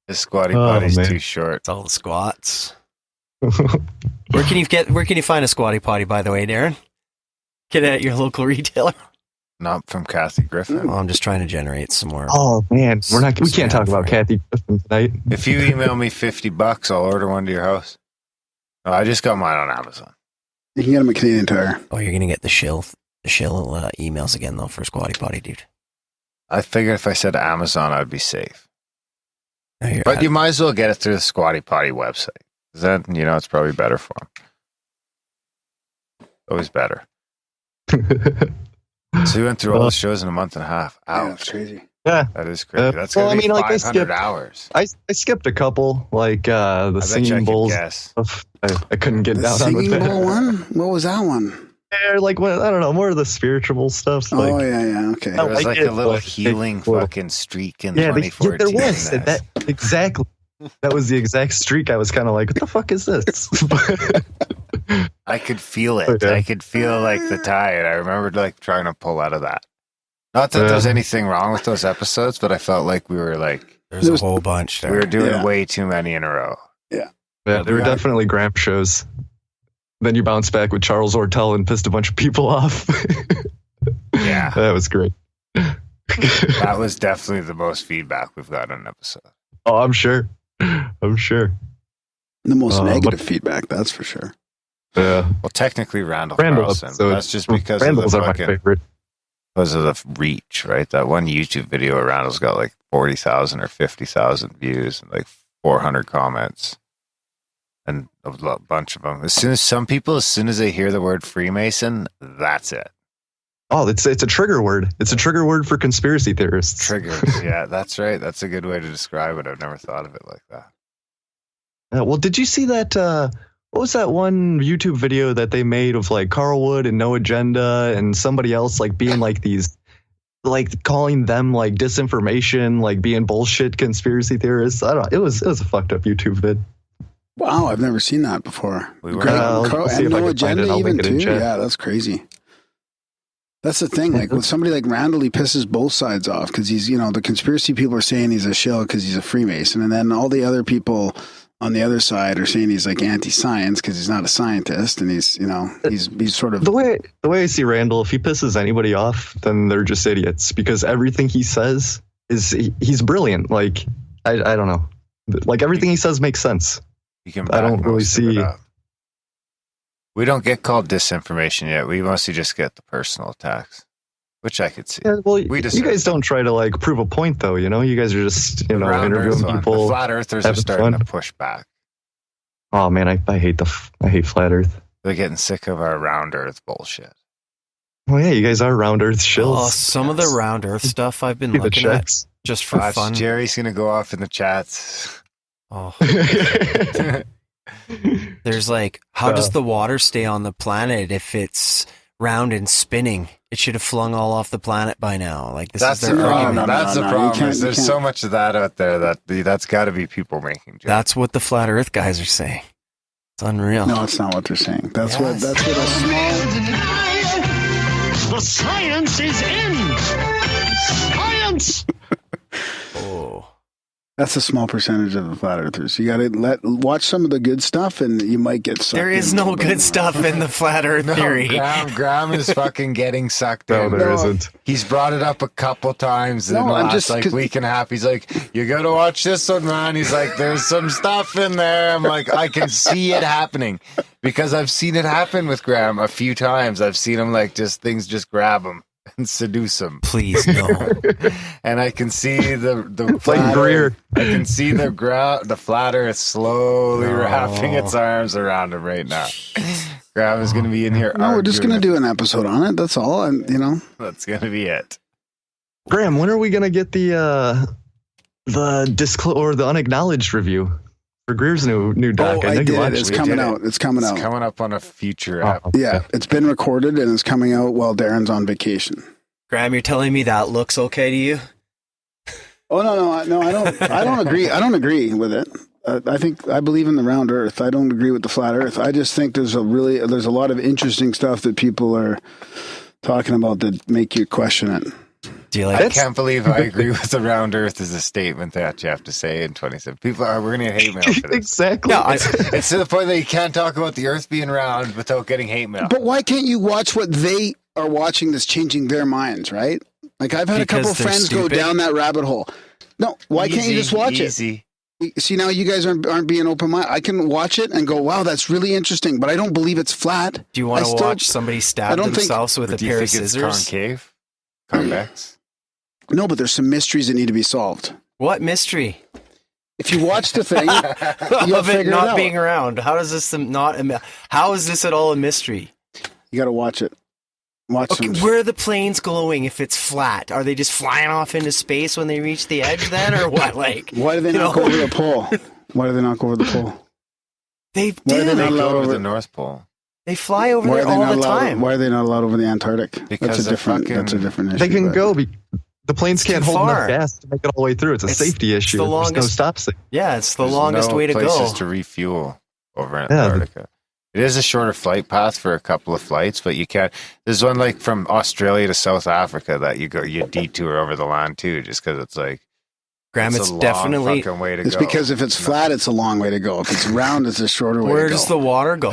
His squatty potty's too short. It's all the squats. Where can you find a squatty potty, by the way, Darren? Get it at your local retailer. Not from Kathy Griffin. Well, I'm just trying to generate some more. Oh man, we can't talk about Kathy Griffin tonight. If you email me $50, I'll order one to your house. Oh, I just got mine on Amazon. You can get them at Canadian Tire. Oh, you're gonna get the shill emails again though for squatty potty, dude. I figured if I said Amazon, I'd be safe. But you might as well get it through the squatty potty website. Then it's probably better for them. Always better. So we went through all the shows in a month and a half. Ouch. Yeah, that's crazy. Yeah, that is crazy. That's gonna be 500 hours. I skipped a couple, like the singing bowls stuff. I couldn't get down on the singing bowl one. What was that one? Like what? I don't know. More of the spiritual stuff. Like, yeah. Okay. There was like a little healing fucking streak in 2014. There was that exactly. That was the exact streak. I was kind of like, what the fuck is this? I could feel it. I could feel like the tide. I remembered like trying to pull out of that. Not that there's anything wrong with those episodes, but I felt like we were like there's a whole bunch there. We were doing way too many in a row. Yeah. Yeah, they were definitely Gramp shows. Then you bounce back with Charles Ortel and pissed a bunch of people off. Yeah. That was great. That was definitely the most feedback we've got on an episode. Oh, I'm sure. The most negative feedback, that's for sure. Yeah. Well, technically Randall Carlson, but that's just because Randall's of the are my favorite. Because of the reach, right? That one YouTube video where Randall's got like 40,000 or 50,000 views and like 400 comments. And a bunch of them. As soon as they hear the word Freemason, that's it. Oh, it's a trigger word. It's a trigger word for conspiracy theorists. Triggers. Yeah, that's right. That's a good way to describe it. I've never thought of it like that. Well, did you see that? What was that one YouTube video that they made of like Carl Wood and No Agenda and somebody else like being like these, like calling them like disinformation, like being bullshit conspiracy theorists? I don't know. It was a fucked up YouTube vid. Wow, I've never seen that before. And No Agenda even too. Yeah, that's crazy. That's the thing. Like with somebody like Randall, he pisses both sides off because he's, the conspiracy people are saying he's a shill because he's a Freemason, and then all the other people on the other side are saying he's like anti-science because he's not a scientist, and he's sort of the way I see Randall. If he pisses anybody off, then they're just idiots because everything he says he's brilliant. Like I don't know, like everything he says makes sense. I don't really see. We don't get called disinformation yet. We mostly just get the personal attacks, which I could see. Yeah, well, you guys don't try to like prove a point, though. You guys are just interviewing people. The flat earthers are starting to push back. Oh man, I hate flat Earth. They're getting sick of our round Earth bullshit. Well, yeah, you guys are round Earth shills. Oh, some of the round Earth stuff I've been looking at just for fun. Jerry's gonna go off in the chats. Oh. There's like, how does the water stay on the planet if it's round and spinning? It should have flung all off the planet by now. Like that's the problem. That's the problem. There's so much of that out there that's got to be people making jokes. That's what the flat Earth guys are saying. It's unreal. No, it's not what they're saying. That's what a small. The science is in. Science. Oh. That's a small percentage of the flat earthers. You got to watch some of the good stuff, and you might get sucked. There is no good stuff in the flat Earth theory. Graham is fucking getting sucked No, in. there isn't. He's brought it up a couple times in the last week and a half. He's like, "You got to watch this one, man." He's like, "There's some stuff in there." I'm like, I can see it happening because I've seen it happen with Graham a few times. I've seen him like things just grab him and seduce him. Please no. And I can see the like Greer. I can see the flat Earth slowly wrapping its arms around him right now. Graham is going to be in here. No, we're just going to do an episode on it. That's all. And that's going to be it. Graham, when are we going to get the unacknowledged review for Greer's new doc? I did it. It's coming out. It's coming out. It's coming up on a future app. Yeah, it's been recorded and it's coming out while Darren's on vacation. Graham, you're telling me that looks okay to you? Oh no! I don't agree. I don't agree with it. I believe in the round Earth. I don't agree with the flat Earth. I just think there's a lot of interesting stuff that people are talking about that make you question it. Do you like I can't believe I agree with the round Earth as a statement that you have to say in 27. We're going to get hate mail for this. Exactly. No, it's to the point that you can't talk about the Earth being round without getting hate mail. But why can't you watch what they are watching that's changing their minds, right? Like I've had a couple friends go down that rabbit hole. No, why can't you just watch it? See, now you guys aren't being open-minded. I can watch it and go, wow, that's really interesting, but I don't believe it's flat. Do you want to watch somebody stab themselves with a pair of scissors? It's concave? Convex? Mm. No, but there's some mysteries that need to be solved. What mystery? If you watch the thing, you'll of it figure not it out. being around. How is this how is this at all a mystery? You got to watch it. Where are the planes glowing if it's flat? Are they just flying off into space when they reach the edge then, or what? Like, why do they not go over the pole? Why do they not go over the pole? They Why are they not allowed over the North Pole? They fly over there all the time. Why are they not allowed over the Antarctic? Because that's a different issue. They can go. The planes can't hold enough gas to make it all the way through. It's a safety issue. There's no stop sign. Yeah, it's the longest way to go. Places to refuel over Antarctica. It is a shorter flight path for a couple of flights, but you can't. There's one like from Australia to South Africa that you detour over the land too, just because it's like. Graham, it's definitely fucking way to it's go. Because if it's flat, it's a long way to go. If it's round, it's a shorter way to go. Where does the water go?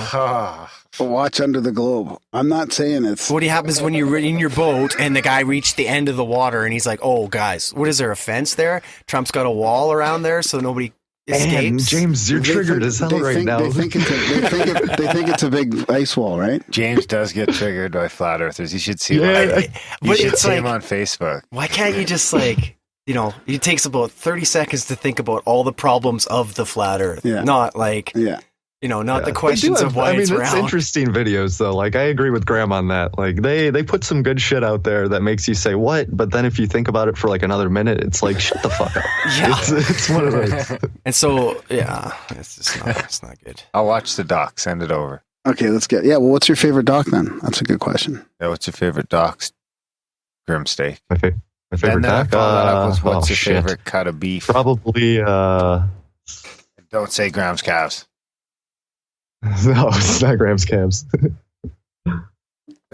Watch under the globe. I'm not saying it's. What happens when you're in your boat and the guy reached the end of the water and he's like, "Oh, guys, what is there? A fence there? Trump's got a wall around there so nobody escapes." And James, you're triggered as hell right now. They think it's a big ice wall, right? James does get triggered by flat earthers. You should see him. You But should it's see like, him on Facebook. why can't you just it takes about 30 seconds to think about all the problems of the flat Earth, not the questions of why it's round. It's interesting videos though. Like I agree with Graham on that. Like they put some good shit out there that makes you say what, but then if you think about it for like another minute, it's like shut the fuck up. Yeah. It's one of those. And so it's not good. I'll watch the doc. Send it over. Okay, let's get. Yeah, well, what's your favorite doc then? That's a good question. Yeah, what's your favorite doc? Grimesteak. My favorite doc. What's your favorite cut of beef? Probably. Don't say Graham's calves. No, it's not Graham's calves. They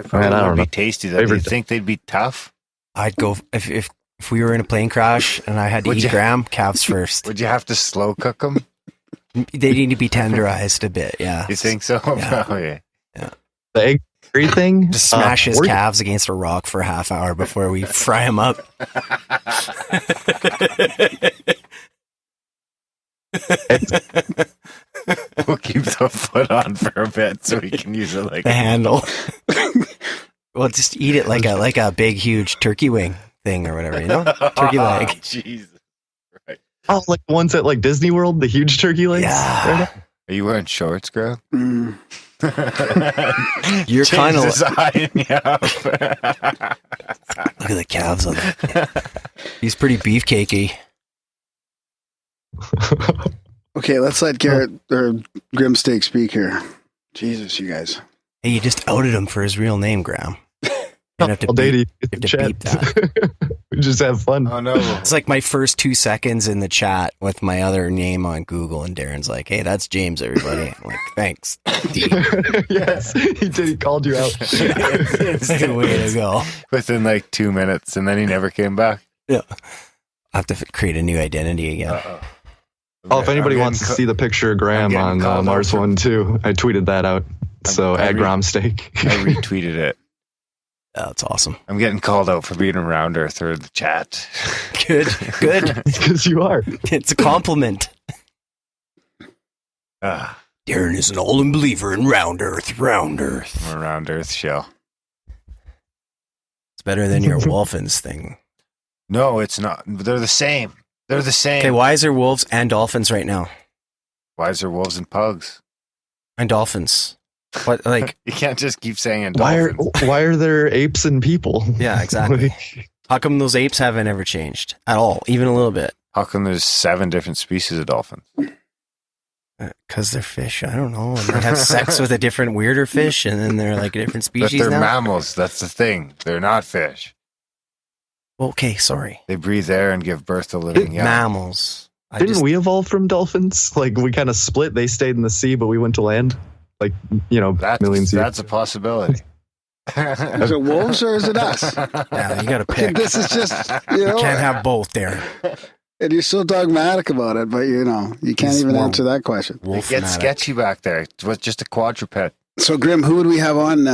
probably would be tasty. Though. Do you think they'd be tough? I'd go if we were in a plane crash and I had to eat Graham, calves first. Would you have to slow cook them? They need to be tenderized a bit. Yeah. You think so? Yeah. Oh, yeah. The egg thing. Just smash his calves against a rock for a half hour before we fry him up. We'll keep the foot on for a bit so we can use it like the handle. Well, just eat it like a big, huge turkey wing thing or whatever, turkey leg. Jesus. Right. Oh, like the ones at like Disney World, the huge turkey legs. Yeah. Are you wearing shorts, girl? Mm. You're kind of eyeing me up. Look at the calves on that. He's pretty beefcakey. Okay, let's let Garett or Grimesteak speak here. Jesus, you guys. Hey, you just outed him for his real name, Graham. You have to beep that. We just have fun. Oh no! It's like my first 2 seconds in the chat with my other name on Google, and Darren's like, "Hey, that's James, everybody." I'm like, "Thanks." Yes, he did. He called you out. Way to go! Within like 2 minutes, and then he never came back. Yeah. I have to create a new identity again. Oh, if anybody wants to see the picture of Graham on Mars One too, I tweeted that out. So at Grimesteak. I retweeted it. Oh, that's awesome. I'm getting called out for being a round earther in the chat. Good. Because you are. It's a compliment. Darren is an all-in believer in round earth. I'm a round earth show. It's better than your Wolfens thing. No, it's not. They're the same. Okay, why is there wolves and dolphins right now? Why is there wolves and pugs? And dolphins. What, like you can't just keep saying and dolphins. Why are there apes and people? Yeah, exactly. How come those apes haven't ever changed at all, even a little bit? How come there's 7 different species of dolphins? Because they're fish. I don't know. And they have sex with a different weirder fish, and then they're like a different species. But they're now? mammals. That's the thing. They're not fish. Okay, sorry. They breathe air and give birth to living young. Mammals. Didn't we evolve from dolphins? Like we kind of split. They stayed in the sea, but we went to land. Like, millions of years. That's a possibility. Is it wolves or is it us? Yeah, you got to pick. This is just, You can't have both, Darren. And you're so dogmatic about it, but you can't even answer that question. It gets sketchy back there. It was just a quadruped. So, Grim, who would we have on?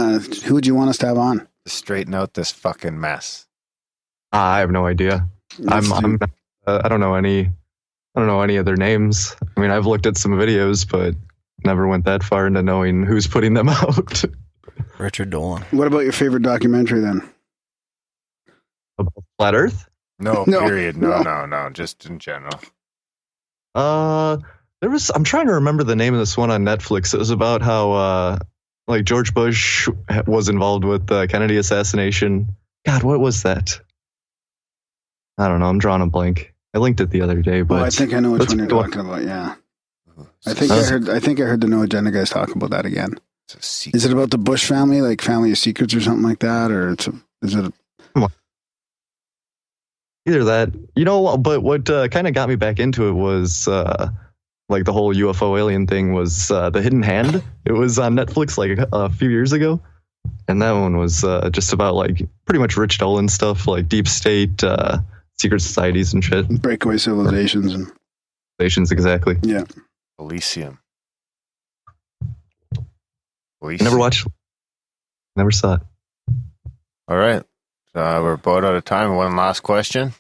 Who would you want us to have on? To straighten out this fucking mess. I have no idea. I don't know any of their names. I mean, I've looked at some videos, but never went that far into knowing who's putting them out. Richard Dolan. What about your favorite documentary then? About Flat Earth? No, period. No. Just in general. I'm trying to remember the name of this one on Netflix. It was about how like George Bush was involved with the Kennedy assassination. God, what was that? I don't know. I'm drawing a blank. I linked it the other day, but I think I know which one you're talking about. Yeah. I think I heard the No Agenda guys talk about that again. Is it about the Bush family, like Family of Secrets or something like that, or is it? Either that, but what kind of got me back into it was like the whole UFO alien thing was The Hidden Hand. It was on Netflix like a few years ago, and that one was just about like pretty much Rich Dolan stuff, like deep state, secret societies and shit, breakaway civilizations and exactly. Yeah. Elysium. Never watched. Never saw it. All right. We're about out of time. One last question.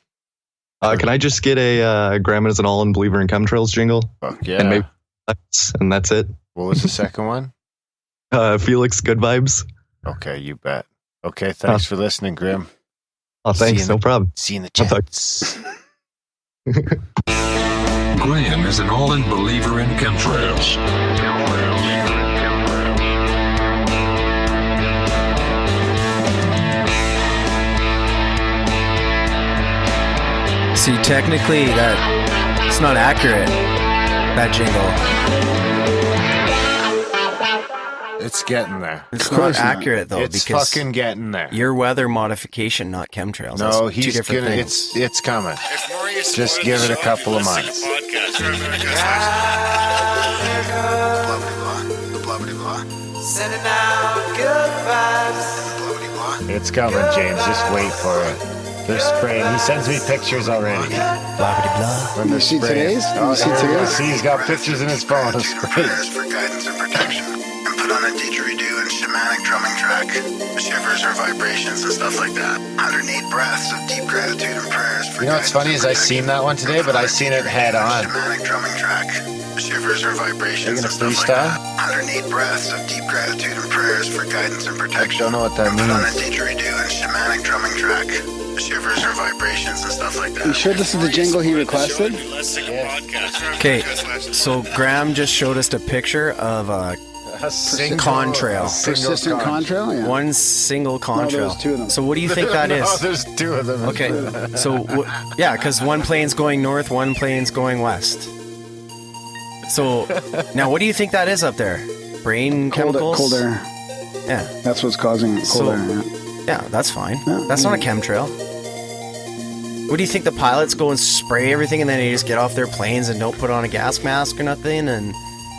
Can I just get a Graham is an all-in believer in chemtrails jingle? Fuck yeah. And that's it. What was the second one? Felix, good vibes. Okay, you bet. Okay, thanks for listening, Grim. Oh, thanks. No problem. See you in the chats. Graham is an all-in believer in chemtrails. See, technically, it's not accurate, that jingle. It's getting there. It's not accurate, though, it's because fucking getting there. Your weather modification, not chemtrails. No, That's two different things. It's coming. Just give it a couple of months. Sending out good vibes. It's coming, James. Just wait for it. They're spraying. He sends me pictures already. When they're spraying. He's got pictures in his phone of sprays. For guidance and protection, and put on a didgeridoo and shamanic drumming track, shivers or vibrations and stuff like that. 108 breaths of deep gratitude and prayers for. You know what's funny is I seen that one today, but I seen it head on. Shamanic drumming track, shivers or vibrations and stuff like freestyle? that. 108 breaths of deep gratitude and prayers for guidance and protection. Don't know what that Put on a means. didgeridoo and shamanic drumming track, shivers or vibrations and stuff like that. You sure this is the jingle he requested? Okay, so Graham just showed us a picture of a contrail. Persistent contrail? Yeah. One single contrail. No, there's two of them. So what do you think that is? No, there's two of them. Okay, so yeah, because one plane's going north, one plane's going west. So now what do you think that is up there? Brain chemicals? Cold air. Yeah. That's what's causing cold air. Yeah. Yeah, that's fine. That's not a chemtrail. What do you think the pilots go and spray everything and then they just get off their planes and don't put on a gas mask or nothing? And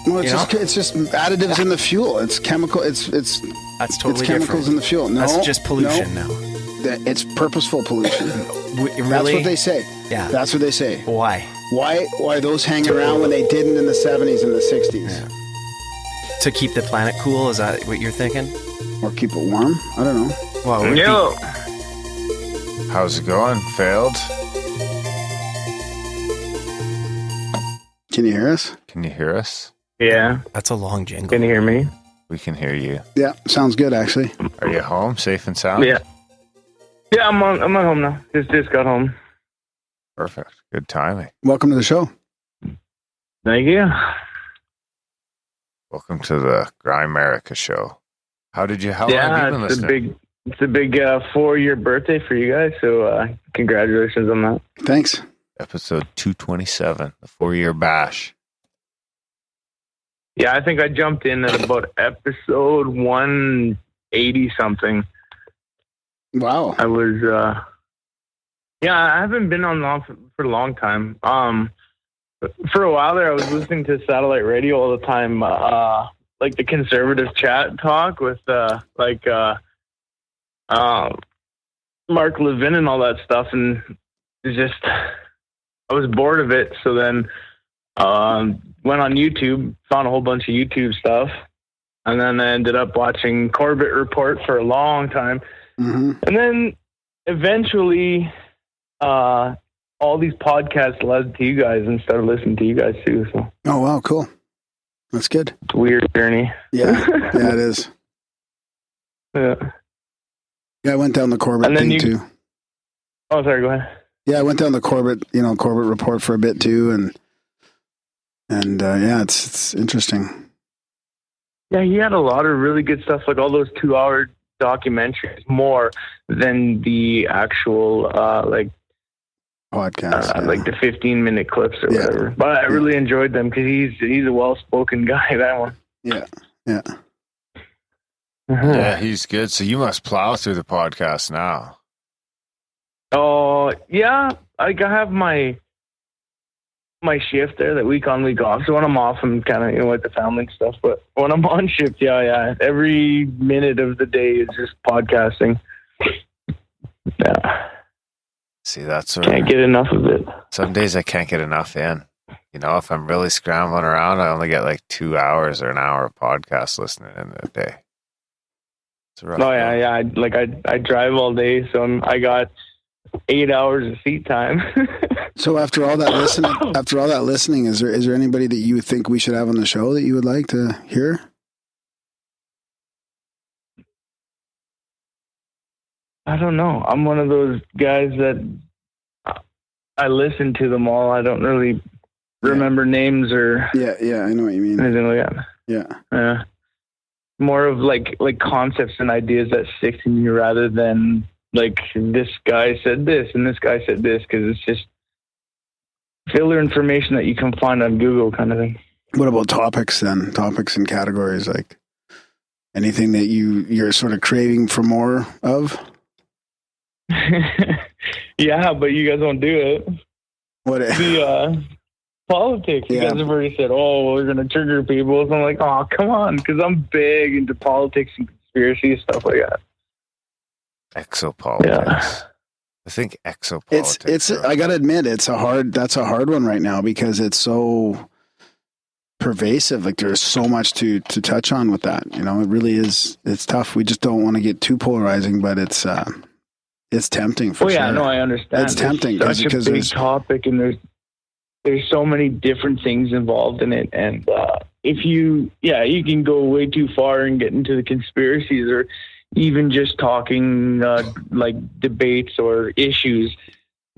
well, it's just additives in the fuel. It's chemical. It's that's totally it's chemicals different. in the fuel. No, that's just pollution now. It's purposeful pollution. Really? That's what they say. Yeah. That's what they say. Why? Why those hang around when they didn't in the 70s and the 60s? Yeah. To keep the planet cool? Is that what you're thinking? Or keep it warm? I don't know. Well, it would be- How's it going? Failed? Can you hear us? Can you hear us? Yeah. That's a long jingle. Can you hear me? We can hear you. Yeah, sounds good actually. Are you home, safe and sound? Yeah. Yeah, I'm at home now. Just got home. Perfect. Good timing. Welcome to the show. Thank you. Welcome to the Grimerica show. How long have you been listening? It's a big 4-year birthday for you guys, so congratulations on that. Thanks. Episode 227, the 4-year bash. Yeah, I think I jumped in at about episode 180 something. Wow. I was, I haven't been on for a long time. For a while there, I was listening to satellite radio all the time, like the conservative chat talk with, Mark Levin and all that stuff. And it's just, I was bored of it. So then, went on YouTube, found a whole bunch of YouTube stuff. And then I ended up watching Corbett Report for a long time. Mm-hmm. And then eventually, all these podcasts led to you guys and started listening to you guys too. So. Oh, wow. Cool. That's good. It's a weird journey. Yeah. Yeah, it is. Yeah. Yeah, I went down the Corbett thing too. Oh, sorry. Go ahead. Yeah, I went down the Corbett Report for a bit too. And yeah, it's interesting. Yeah, he had a lot of really good stuff, like all those 2-hour documentaries, more than the actual podcast, like the 15-minute clips or whatever. But I really enjoyed them because he's a well-spoken guy. That one. Yeah, yeah, yeah. He's good. So you must plow through the podcast now. Oh yeah, I have my shift there, that week on, week off. So when I'm off, I'm kind of with the family and stuff. But when I'm on shift, yeah, every minute of the day is just podcasting. Yeah. See, that's what can't get enough of it. Some days I can't get enough in. You know, if I'm really scrambling around, I only get like 2 hours or an hour of podcast listening in a day. It's rough. Oh yeah. I drive all day, so I got 8 hours of seat time. So after all that listening, is there anybody that you think we should have on the show that you would like to hear? I don't know. I'm one of those guys that I listen to them all. I don't really remember names or yeah. I know what you mean. Anything like that. Yeah. More of like concepts and ideas that stick to me rather than like this guy said this and this guy said this, because it's just filler information that you can find on Google kind of thing. What about topics then? Topics and categories, like anything that you're sort of craving for more of? Yeah, but you guys don't do it. What? The politics. You guys have already said, "Oh, we're gonna trigger people." So I'm like, "Oh, come on," because I'm big into politics and conspiracy stuff like that. Exopolitics. Yeah. I think exopolitics. It's. I gotta admit, that's a hard one right now because it's so pervasive. Like there's so much to touch on with that. You know, it really is. It's tough. We just don't want to get too polarizing, but it's tempting for sure. Oh yeah, no, I understand. It's tempting such a big topic, and there's so many different things involved in it, and if you can go way too far and get into the conspiracies or even just talking like debates or issues,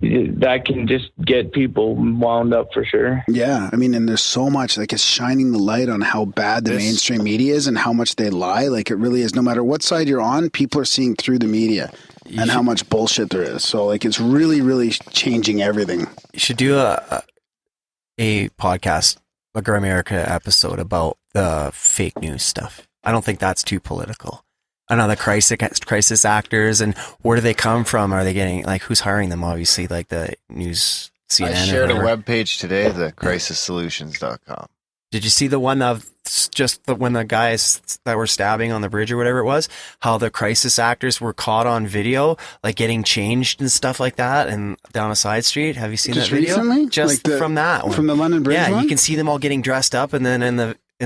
that can just get people wound up for sure. Yeah, I mean, and there's so much, like, it's shining the light on how bad the mainstream media is and how much they lie. Like, it really is. No matter what side you're on, people are seeing through the media and how much bullshit there is. So, like, it's really, really changing everything. You should do a podcast, a Grimerica episode about the fake news stuff. I don't think that's too political. I know the crisis actors, and where do they come from? Are they getting, like, who's hiring them? Obviously, like the news, CNN. I shared a webpage today, the crisissolutions.com. Did you see the one of when the guys that were stabbing on the bridge or whatever it was, how the crisis actors were caught on video, like getting changed and stuff like that, and down a side street? Have you seen Just that video? recently? Just Like from that one. From the London Bridge Yeah, one? you can see them all getting dressed up, and then in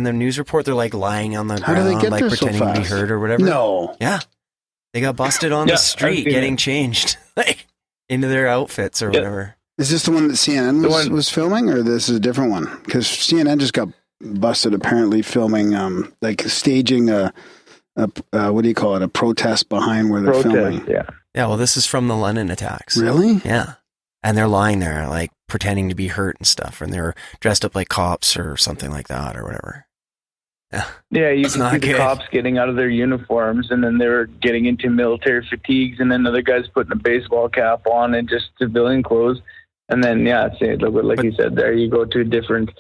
the news report, they're like lying on the How do ground, they get like there so pretending to be fast? hurt or whatever. No. Yeah. They got busted on the Yeah, street I've seen getting it. changed like into their outfits or whatever. Is this the one that CNN was filming, or this is a different one? Because CNN just got busted apparently filming, like staging a what do you call it? A protest behind where they're filming. Yeah. Yeah, well, this is from the London attacks. Really? Yeah. And they're lying there, like pretending to be hurt and stuff, and they're dressed up like cops or something like that or whatever. Yeah. Yeah, you It's can not see the good. cops getting out of their uniforms, and then they were getting into military fatigues, and then other guys putting a baseball cap on and just civilian clothes. And then, yeah, it's a little bit like you said there, you go to a different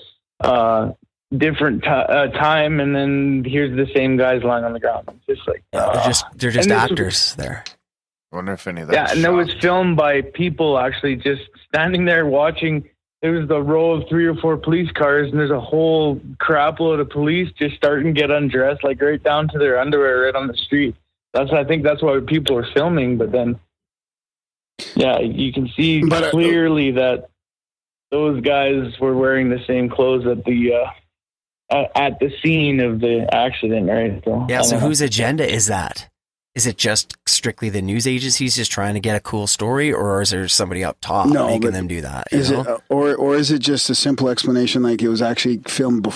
time, and then here's the same guys lying on the ground. It's just like They're just and this- actors there. I wonder if any of that. Yeah, and it was filmed by people actually just standing there watching. There was the row of 3 or 4 police cars, and there's a whole crap load of police just starting to get undressed, like right down to their underwear, right on the street. I think that's why people were filming. But then, yeah, you can see clearly that those guys were wearing the same clothes at the scene of the accident, right? So, Yeah, so I don't know. whose agenda is that? Is it just strictly the news agencies just trying to get a cool story, or is there somebody up top making but them do that? you Is know? it, or is it just a simple explanation, like it was actually filmed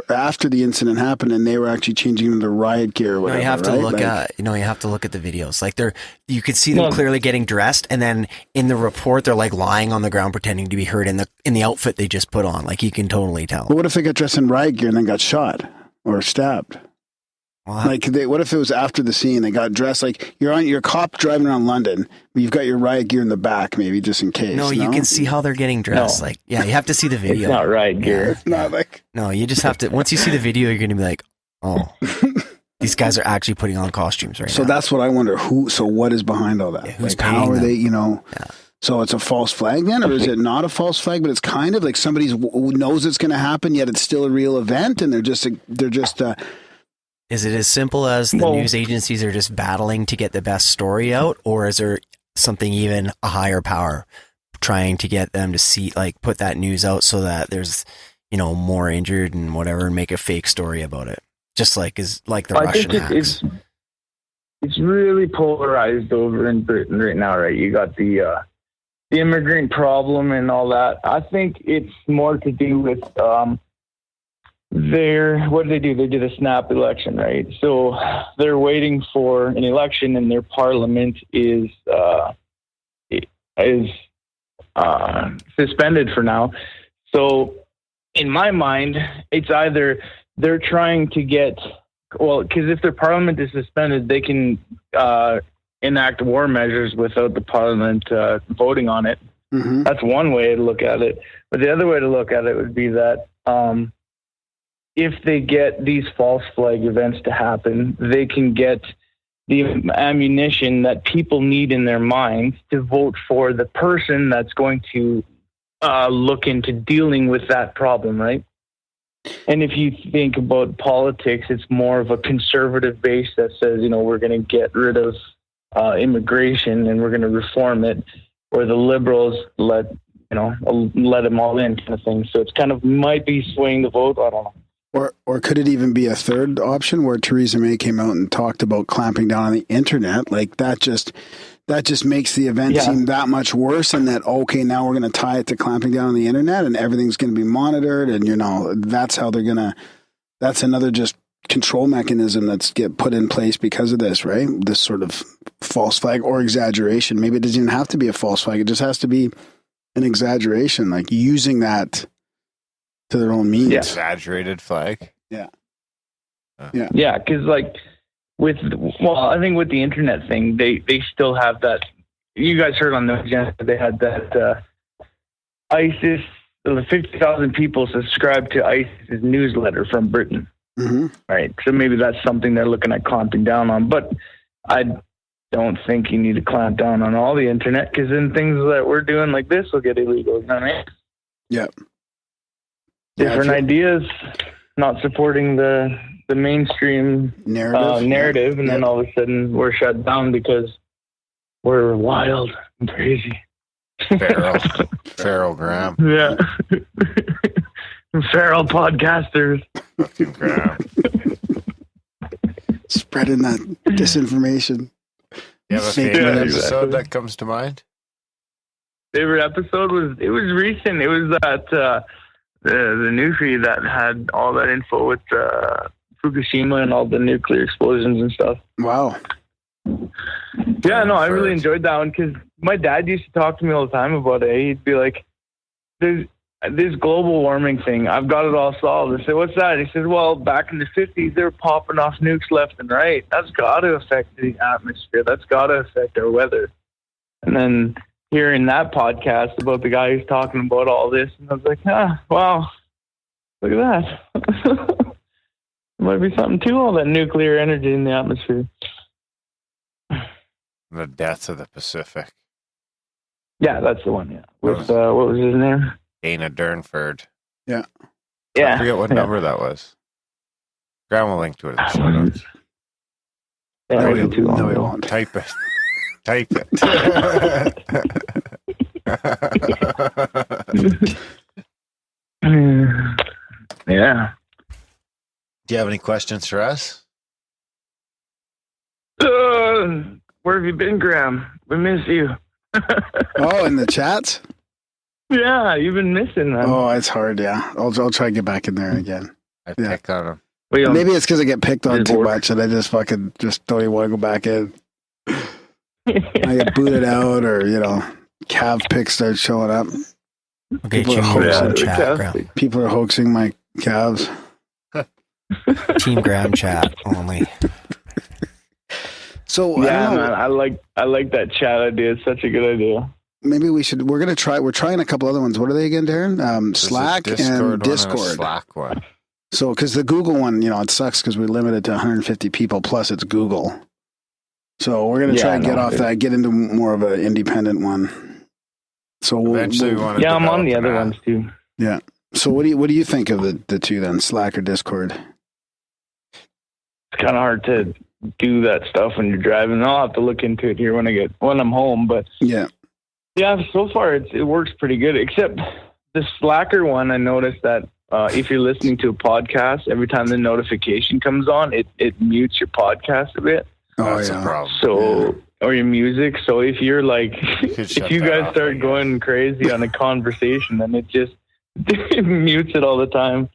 after the incident happened, and they were actually changing into riot gear or whatever? No, you have to right? look Like, at you have to look at the videos. Like you could see them clearly getting dressed, and then in the report they're like lying on the ground pretending to be hurt in the outfit they just put on. Like you can totally tell. But what if they got dressed in riot gear and then got shot or stabbed? Well, Like, what if it was after the scene? They got dressed like you're on your cop driving around London, but you've got your riot gear in the back, maybe just in case. No, you can see how they're getting dressed. No. Like, yeah, you have to see the video. It's not riot gear. It's not like No, you just have to. Once you see the video, you're going to be like, oh, these guys are actually putting on costumes right So now. that's what I wonder. So what is behind all that? Yeah, who's like, how paying are them? they? So it's a false flag then, or is it not a false flag? But it's kind of like somebody knows it's going to happen, yet it's still a real event, and they're just. Is it as simple as the news agencies are just battling to get the best story out, or is there something even a higher power trying to get them to see, like, put that news out so that there's, more injured and whatever, and make a fake story about it? Just like the Russian hacks. It's really polarized over in Britain right now, right? You got the immigrant problem and all that. I think it's more to do with what did they do? They did a snap election, right? So they're waiting for an election, and their parliament is suspended for now. So in my mind, it's either they're trying to get, because if their parliament is suspended, they can enact war measures without the parliament voting on it. Mm-hmm. That's one way to look at it. But the other way to look at it would be that if they get these false flag events to happen, they can get the ammunition that people need in their minds to vote for the person that's going to look into dealing with that problem, right? And if you think about politics, it's more of a conservative base that says, we're going to get rid of immigration and we're going to reform it, where the liberals let them all in kind of thing. So it's kind of might be swaying the vote. I don't know. Or could it even be a third option where Theresa May came out and talked about clamping down on the internet? Like that just makes the event seem that much worse, and that, okay, now we're going to tie it to clamping down on the internet and everything's going to be monitored. And, that's how that's another just control mechanism that's get put in place because of this, right? This sort of false flag or exaggeration. Maybe it doesn't even have to be a false flag. It just has to be an exaggeration, like using that to their own means. Exaggerated flag. Yeah. Yeah, because I think with the internet thing, they still have that. You guys heard on the agenda, they had that ISIS, 50,000 people subscribed to ISIS's newsletter from Britain. Mm-hmm. Right. So maybe that's something they're looking at clamping down on. But I don't think you need to clamp down on all the internet, because then things that we're doing like this will get illegal. You know what I mean? Yeah. Different ideas. not supporting the mainstream narrative, and then all of a sudden we're shut down because we're wild and crazy. Feral Graham. Yeah. Feral podcasters. Fucking Graham. Spreading that disinformation. You have a favorite episode that comes to mind? Favorite episode was recent. It was that the Nutri that had all that info with Fukushima and all the nuclear explosions and stuff. Wow. Yeah, no, I really enjoyed that one because my dad used to talk to me all the time about it. He'd be like, "There's this global warming thing. I've got it all solved." I said, "What's that?" He said, "Well, back in the 50s, they were popping off nukes left and right. That's got to affect the atmosphere. That's got to affect our weather." And then hearing that podcast about the guy who's talking about all this, and I was like, wow, look at that. There might be something to all that nuclear energy in the atmosphere. The Deaths of the Pacific. Yeah, that's the one, yeah. With, what was his name? Dana Durnford. Yeah. I forget what number that was. Graham will link to it in the show notes. Yeah, it wasn't too long. No, we won't. Type it. Type it. Yeah. Do you have any questions for us? Where have you been, Graham? We miss you. Oh, in the chats? Yeah, you've been missing them. Oh, it's hard, yeah. I'll try to get back in there again. I pick on them. Maybe it's because I get picked on too much and I just don't even want to go back in. I get booted out or, calf pics start showing up. Okay, People are hoaxing my calves. Team Graham chat only. So yeah, man, I like that chat idea. It's such a good idea. Maybe we're trying a couple other ones. What are they again, Darren? Slack and Discord. Slack one. So, because the Google one, it sucks because we're limited to 150 people plus it's Google. So we're gonna try and get off that, get into more of an independent one. So eventually, I'm on the other ones too. Yeah. So what do you think of the two then, Slack or Discord? It's kind of hard to do that stuff when you're driving. I'll have to look into it here when I'm home. But yeah, so far it works pretty good. Except the Slacker one, I noticed that if you're listening to a podcast, every time the notification comes on, it mutes your podcast a bit. Oh, that's a problem. So, or your music. So if you're like, if you guys start going crazy on a conversation, then it just it mutes it all the time.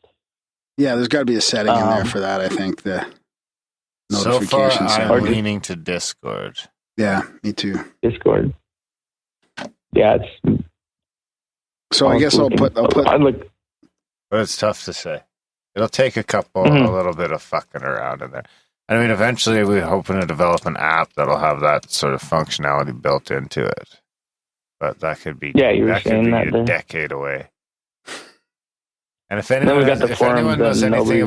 Yeah, there's got to be a setting in there for that. I think the notification so far, I'm leaning to Discord. Yeah, me too. Discord. Yeah, it's. So I guess I'll put. But it's tough to say. It'll take a little bit of fucking around in there. I mean, eventually we're hoping to develop an app that'll have that sort of functionality built into it. But that could be a decade away. And if anyone knows anything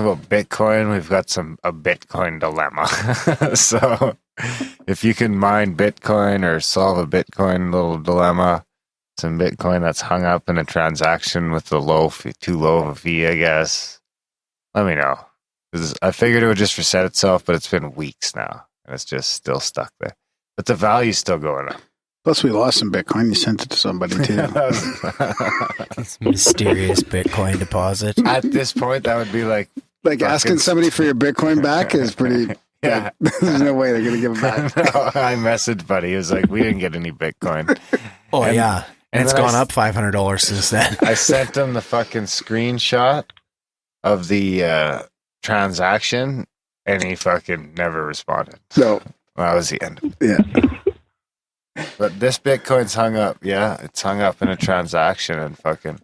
about Bitcoin, we've got a Bitcoin dilemma. So if you can mine Bitcoin or solve a Bitcoin little dilemma, some Bitcoin that's hung up in a transaction with too low of a fee, I guess, let me know. Because I figured it would just reset itself, but it's been weeks now, and it's just still stuck there. But the value's still going up. Plus, we lost some Bitcoin. You sent it to somebody, too. This mysterious Bitcoin deposit. At this point, that would be like asking somebody for your Bitcoin back is pretty... Yeah. There's no way they're going to give it back. No, I messaged Buddy. He was like, we didn't get any Bitcoin. Oh, yeah. And it's gone up $500 since then. I sent him the fucking screenshot of the transaction, and he fucking never responded. So that was the end. Yeah. But this Bitcoin's hung up. Yeah, it's hung up in a transaction and fucking.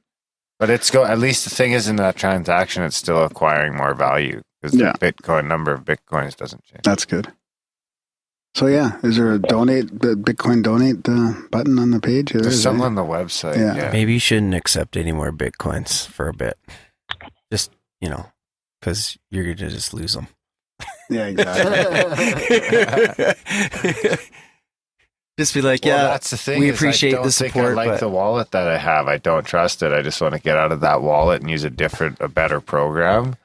But at least the thing is, in that transaction, it's still acquiring more value because the number of Bitcoins doesn't change. That's good. So yeah, is there the Bitcoin donate button on the page? There's something on the website. Yeah. Maybe you shouldn't accept any more Bitcoins for a bit. Just, because you're going to just lose them. Yeah, exactly. Just be like, Well, yeah, that's the thing. we is appreciate I don't the think support. I like but the wallet that I have. I don't trust it. I just want to get out of that wallet and use a better program.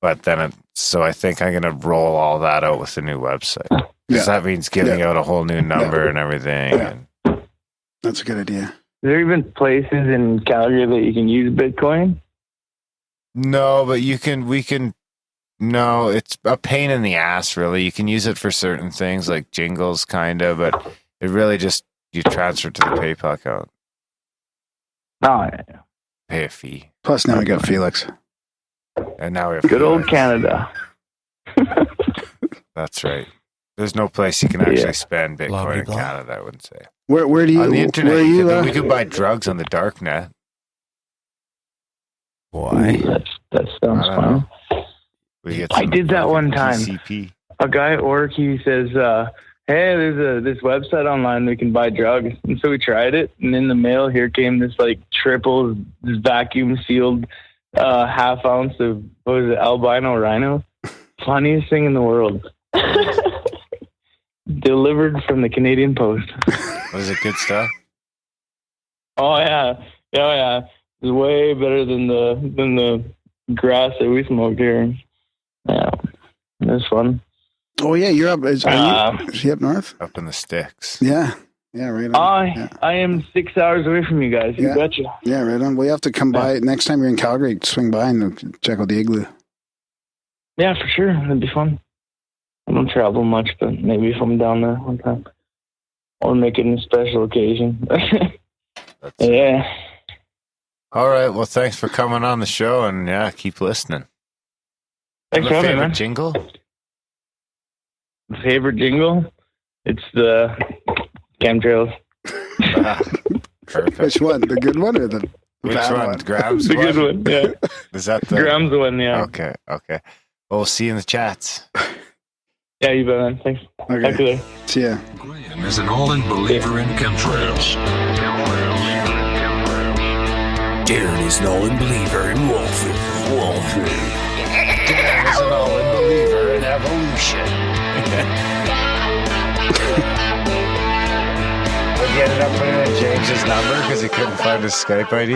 But then, so I think I'm going to roll all that out with the new website. Because that means giving out a whole new number and everything. Yeah. That's a good idea. Is there even places in Calgary that you can use Bitcoin? No, but no, it's a pain in the ass, really. You can use it for certain things like jingles, kind of, but it really just, you transfer to the PayPal account. Oh, yeah. Pay a fee. Plus, now we got Felix. And now we have Good old Felix. Canada. That's right. There's no place you can actually spend Bitcoin in Canada, I wouldn't say. Where do you? On the internet, where you, we could buy drugs on the dark net. Why? That sounds fun. I did that one time. PCP. A guy at work, he says, hey, there's this website online we can buy drugs. And so we tried it, and in the mail, here came this like triple vacuum sealed half ounce of, what was it, albino rhino? Funniest thing in the world. Delivered from the Canadian Post. Was it good stuff? Oh yeah. It's way better than the grass that we smoked here. Yeah, it was fun. Oh yeah, you're up. Is he up north? Up in the sticks. Yeah, right on. I am 6 hours away from you guys. You betcha. Yeah, right on. Well, you have to come by next time you're in Calgary. Swing by and check out the igloo. Yeah, for sure. It'd be fun. I don't travel much, but maybe if I'm down there one time, I'll make it a special occasion. Yeah. All right. Well, thanks for coming on the show, and keep listening. Thanks for having me, man. Jingle? Favorite jingle? It's the chemtrails. Perfect. Which one? The good one or the Which bad one? Graham's the one? good one, yeah. Is that the Graham's the one, yeah. Okay. Well, we'll see you in the chats. Yeah, you bet, man. Thanks. Okay. Talk to you later. See ya. Graham is an all-in believer in chemtrails. Darren is an all-in believer in Wolfie. Darren is an all-in believer in evolution. He ended up putting in James's number because he couldn't find his Skype ID.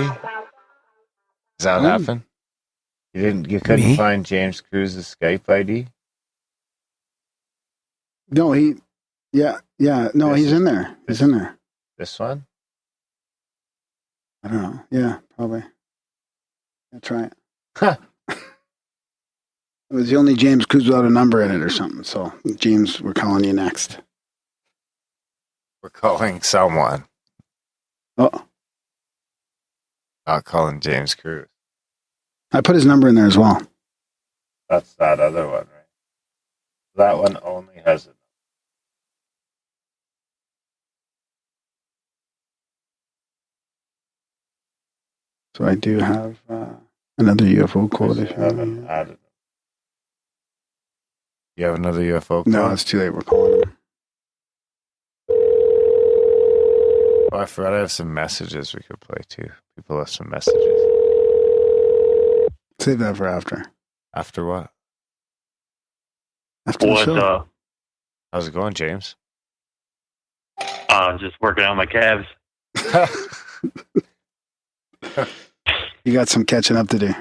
Does that happen? You couldn't find James Cruz's Skype ID? No, no, he's in there. He's in there. This one? I don't know. Yeah, probably. Yeah, try it. It was the only James Cruz without a number in it or something. So, James, we're calling you next. We're calling someone. Oh. Not calling James Cruz. I put his number in there as well. That's that other one, right? That one only has it. So I do have another UFO quote. If you haven't added it. You have another UFO quote? No, it's too late. We're calling him. Oh, I forgot I have some messages we could play too. People have some messages. Save that for after. After what? After the show. How's it going, James? Just working on my calves. You got some catching up to do.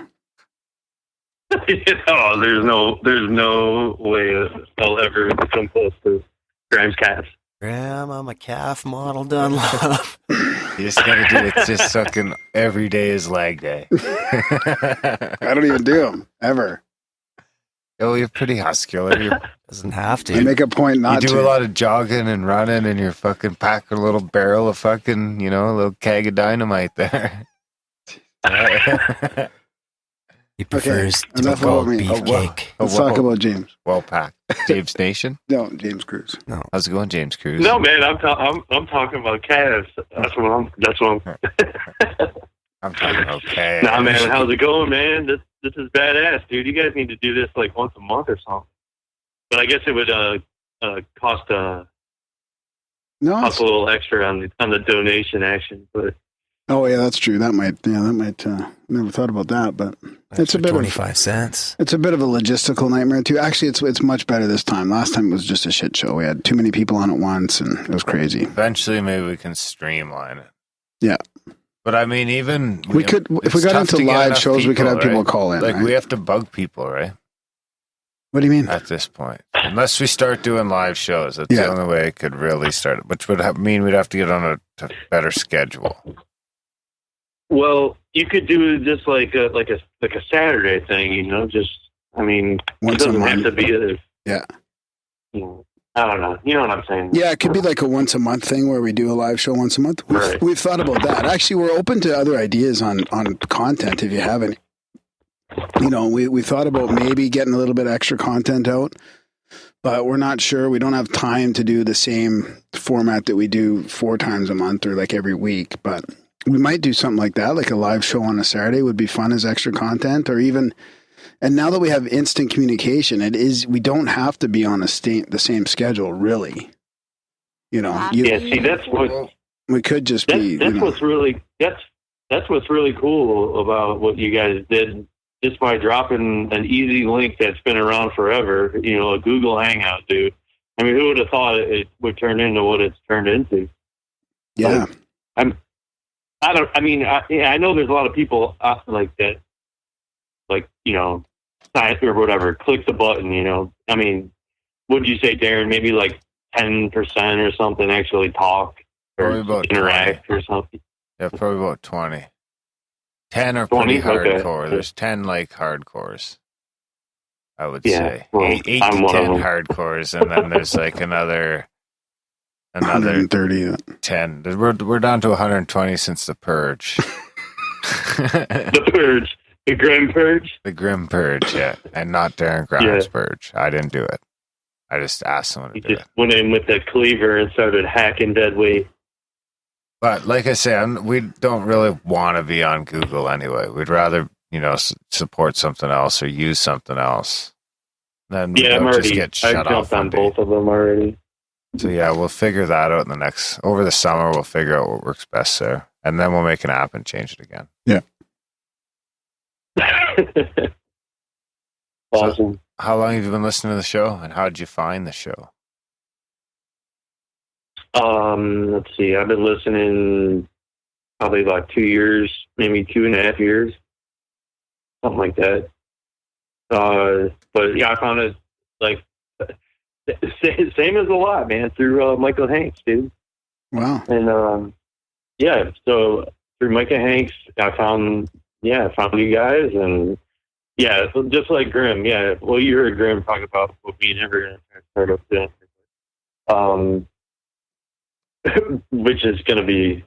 There's no way I'll ever come close to Graham's calves. Graham, I'm a calf model done love. You just gotta do it. It's just fucking every day is leg day. I don't even do them ever. Oh, you're pretty muscular. You doesn't have to. I make a point not to. You do a lot of jogging and running, and you're fucking packing a little barrel of fucking, a little keg of dynamite there. He prefers to be called beefcake. Let's talk about James. Well packed. James Nation? No, James Cruz. No. How's it going, James Cruz? No, man, I'm talking about calves. That's what I'm I'm talking about calves. Nah, man, how's it going, man? This is badass, dude. You guys need to do this like once a month or something. But I guess it would cost a little extra on the donation action, but Oh yeah, that's true. That might. Never thought about that, but it's a bit 25 cents. It's a bit of a logistical nightmare too. Actually, it's much better this time. Last time it was just a shit show. We had too many people on at once, and it was crazy. Eventually, maybe we can streamline it. Yeah. But I mean, even we could, if we got into live shows, we could have people call in. Like right? we have to bug people, right? What do you mean? At this point, unless we start doing live shows, that's the only way it could really start. Which would mean we'd have to get on a better schedule. Well, you could do just like a Saturday thing, you know. Just, I mean, Once it doesn't a have month. to be a. Yeah. You know, I don't know. You know what I'm saying? Yeah, it could be like a once a month thing where we do a live show once a month. We've thought about that. Actually, we're open to other ideas on content if you have any. You know, we thought about maybe getting a little bit extra content out, but we're not sure. We don't have time to do the same format that we do 4 times a month or like every week, but we might do something like that, like a live show on a Saturday would be fun as extra content, or even, and now that we have instant communication, we don't have to be on the same schedule, really. You know, see, that's what we could just be. That's what's really that's what's really cool about what you guys did. Just by dropping an easy link that's been around forever, you know, a Google Hangout, dude. I mean, who would have thought it would turn into what it's turned into? Yeah. I know there's a lot of people like that, like, you know, sign or whatever, click the button, you know. I mean, what would you say, Darren? Maybe like 10% or something actually talk or interact 20. Or something? Yeah, probably about 20. 10 are 20? pretty hardcore. Okay. There's 10 like hardcores, I would Yeah, say. well, 8 to I'm 10 one of them. hardcores, and then there's like another 130. 10. We're down to 120 since the Purge. The Purge. The Grim Purge? The Grim Purge, yeah. And not Darren Grimes' Yeah. Purge. I didn't do it. I just asked someone to He do it. just went in with the cleaver and started hacking dead weight. But like I say, we don't really want to be on Google anyway. We'd rather, you know, support something else or use something else. Then we Yeah, don't just get I shut jumped off on both of them already. So yeah, we'll figure that out over the summer. We'll figure out what works best there, and then we'll make an app and change it again. Yeah. Awesome. So, how long have you been listening to the show, and how did you find the show? Let's see. I've been listening probably about 2 years, maybe 2.5 years, something like that. But yeah, I found it like same as a lot, man, through Michael Hanks, dude. Wow. And yeah, so through Micah Hanks, I found you guys, and yeah, just like Grim. Yeah, well, you heard Grim talk about what me and him are going to start up doing. Which is going to be,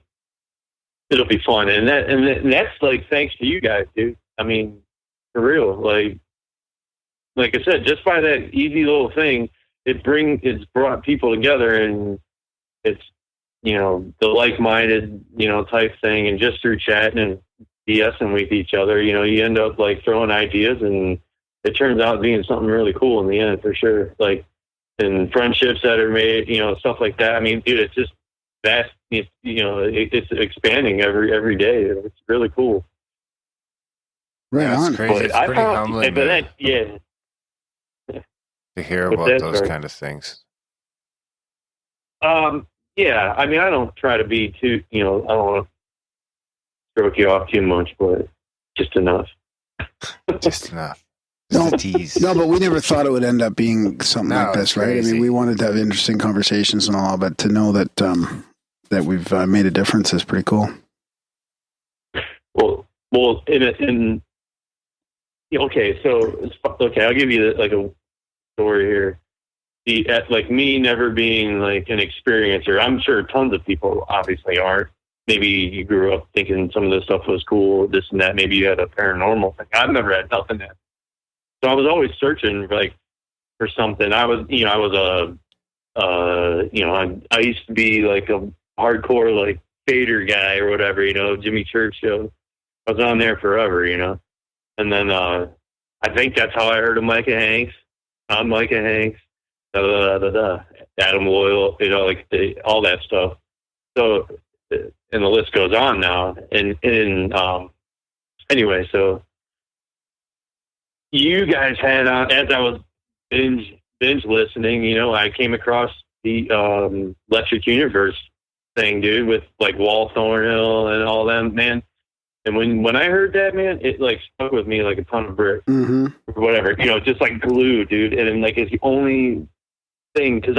it'll be fun. And that's like, thanks to you guys, dude. I mean, for real, like I said, just by that easy little thing, it's brought people together, and it's, you know, the like-minded, you know, type thing. And just through chatting and BSing with each other, you know, you end up like throwing ideas, and it turns out being something really cool in the end, for sure. Like, and friendships that are made, you know, stuff like that. I mean, dude, it's just vast, you know, it's expanding every day. It's really cool. Right on. It's crazy. It's pretty humbling to hear about those kind of things. Yeah, I mean, I don't try to be too, you know, I don't want to stroke you off too much, but just enough. Just enough. No, but we never thought it would end up being something like this, right? crazy. I mean, we wanted to have interesting conversations and all, but to know that that we've made a difference is pretty cool. Well, okay, so I'll give you like a story here. Like me never being like an experiencer, I'm sure tons of people obviously aren't. Maybe you grew up thinking some of this stuff was cool, this and that. Maybe you had a paranormal thing. I've never had nothing that. So I was always searching like for something. I used to be like a hardcore like fader guy or whatever, you know, Jimmy Church show. I was on there forever, you know. And then I think that's how I heard of Micah Hanks. I'm Micah Hanks. Adam Loyal, you know, like all that stuff. So and the list goes on now. And anyway, so you guys had as I was binge listening, you know, I came across the Electric Universe thing, dude, with like Walt Thornhill and all them, man. And when I heard that, man, it like stuck with me like a ton of bricks, or whatever, you know, just like glue, dude. And then, like, it's the only thing, because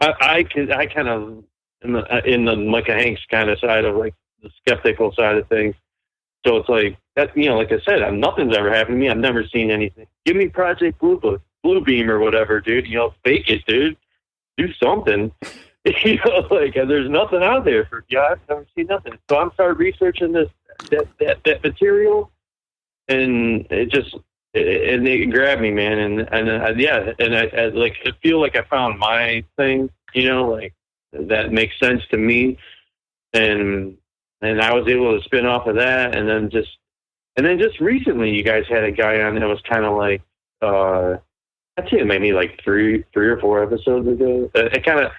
I kind of in the Micah Hanks kind of side of like the skeptical side of things. So it's like that, you know, like I said, nothing's ever happened to me. I've never seen anything. Give me Project Bluebeam or whatever, dude. You know, fake it, dude. Do something. You know, like there's nothing out there for I've never seen nothing. So I'm started researching that material, and it grabbed me, man. And I like I feel like I found my thing. You know, like that makes sense to me, and I was able to spin off of that, and then just recently, you guys had a guy on that was kind of like I'd say maybe like three or four episodes ago. It kind of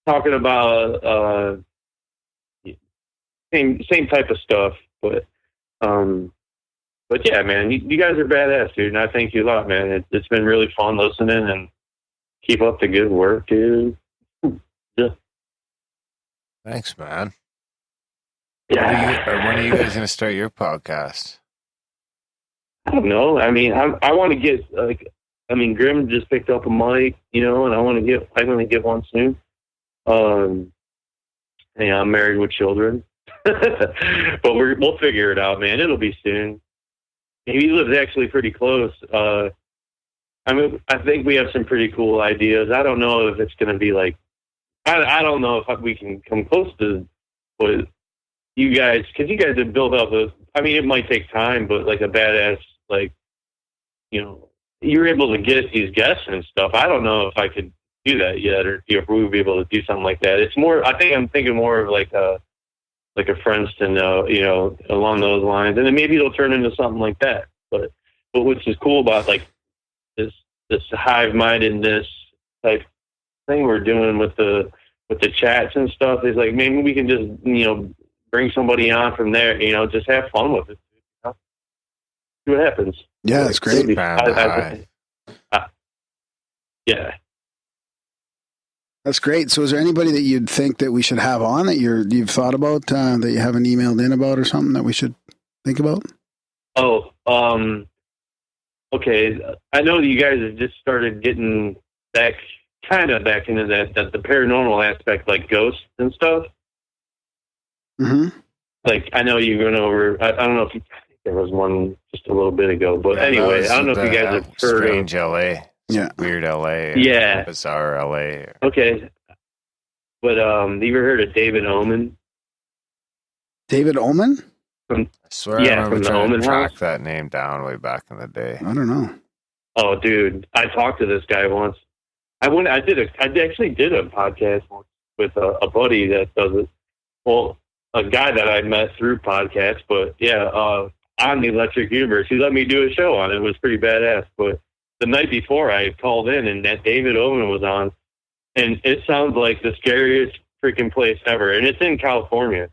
talking about same type of stuff, but yeah, man, you guys are badass, dude, and I thank you a lot, man. It's been really fun listening, and keep up the good work, dude. Yeah. Thanks, man. Yeah. When are you guys going to start your podcast? I don't know. I mean, I want to get Grim just picked up a mic, you know, and I'm going to get one soon. Yeah, I'm married with children, but we'll figure it out, man. It'll be soon. He lives actually pretty close. I mean, I think we have some pretty cool ideas. I don't know if it's going to be like, I don't know if we can come close to what you guys, because you guys have built up I mean, it might take time, but like a badass, like, you know, you're able to get these guests and stuff. I don't know if I could do that yet, or if we would be able to do something like that. It's more, I think I'm thinking more of like a Friendston, you know, along those lines, and then maybe it'll turn into something like that. But what's is cool about like this hive-mindedness type thing we're doing with the chats and stuff is like maybe we can just, you know, bring somebody on from there, you know, just have fun with it. You know? See what happens. Yeah, that's great. Yeah. That's great. So is there anybody that you'd think that we should have on that you've thought about, that you haven't emailed in about or something that we should think about? Oh, okay. I know that you guys have just started getting back into that the paranormal aspect, like ghosts and stuff. Mm-hmm. Like, I know you went over, I don't know if there was one just a little bit ago, but anyway, I don't know if you guys have heard Strange LA. Yeah. Weird LA. Yeah. Bizarre LA. Okay. But you ever heard of David Omen? David Omen? I swear I remember trying to track that name down way back in the day. I don't know. Oh, dude. I talked to this guy once. I actually did a podcast with a buddy that does it. Well, a guy that I met through podcasts, but yeah, on the Electric Universe. He let me do a show on it. It was pretty badass. But the night before I called in and that David Omen was on, and it sounds like the scariest freaking place ever. And it's in California.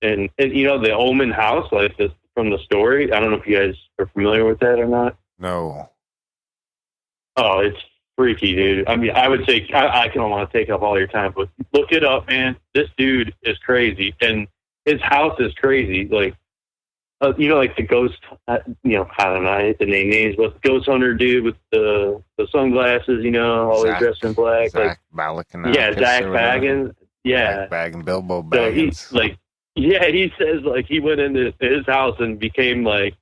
And you know, the Omen house, like this from the story, I don't know if you guys are familiar with that or not. No. Oh, it's freaky, dude. I mean, I would say I don't want to take up all your time, but look it up, man. This dude is crazy, and his house is crazy. Like, you know, like the ghost. You know, I don't know. I hate the names, but the ghost hunter dude with the sunglasses. You know, always dressed in black. Zach like Baggins. Yeah, Zach Baggins. Yeah, Baggins, Bilbo Baggins. So he says like he went into his house and became like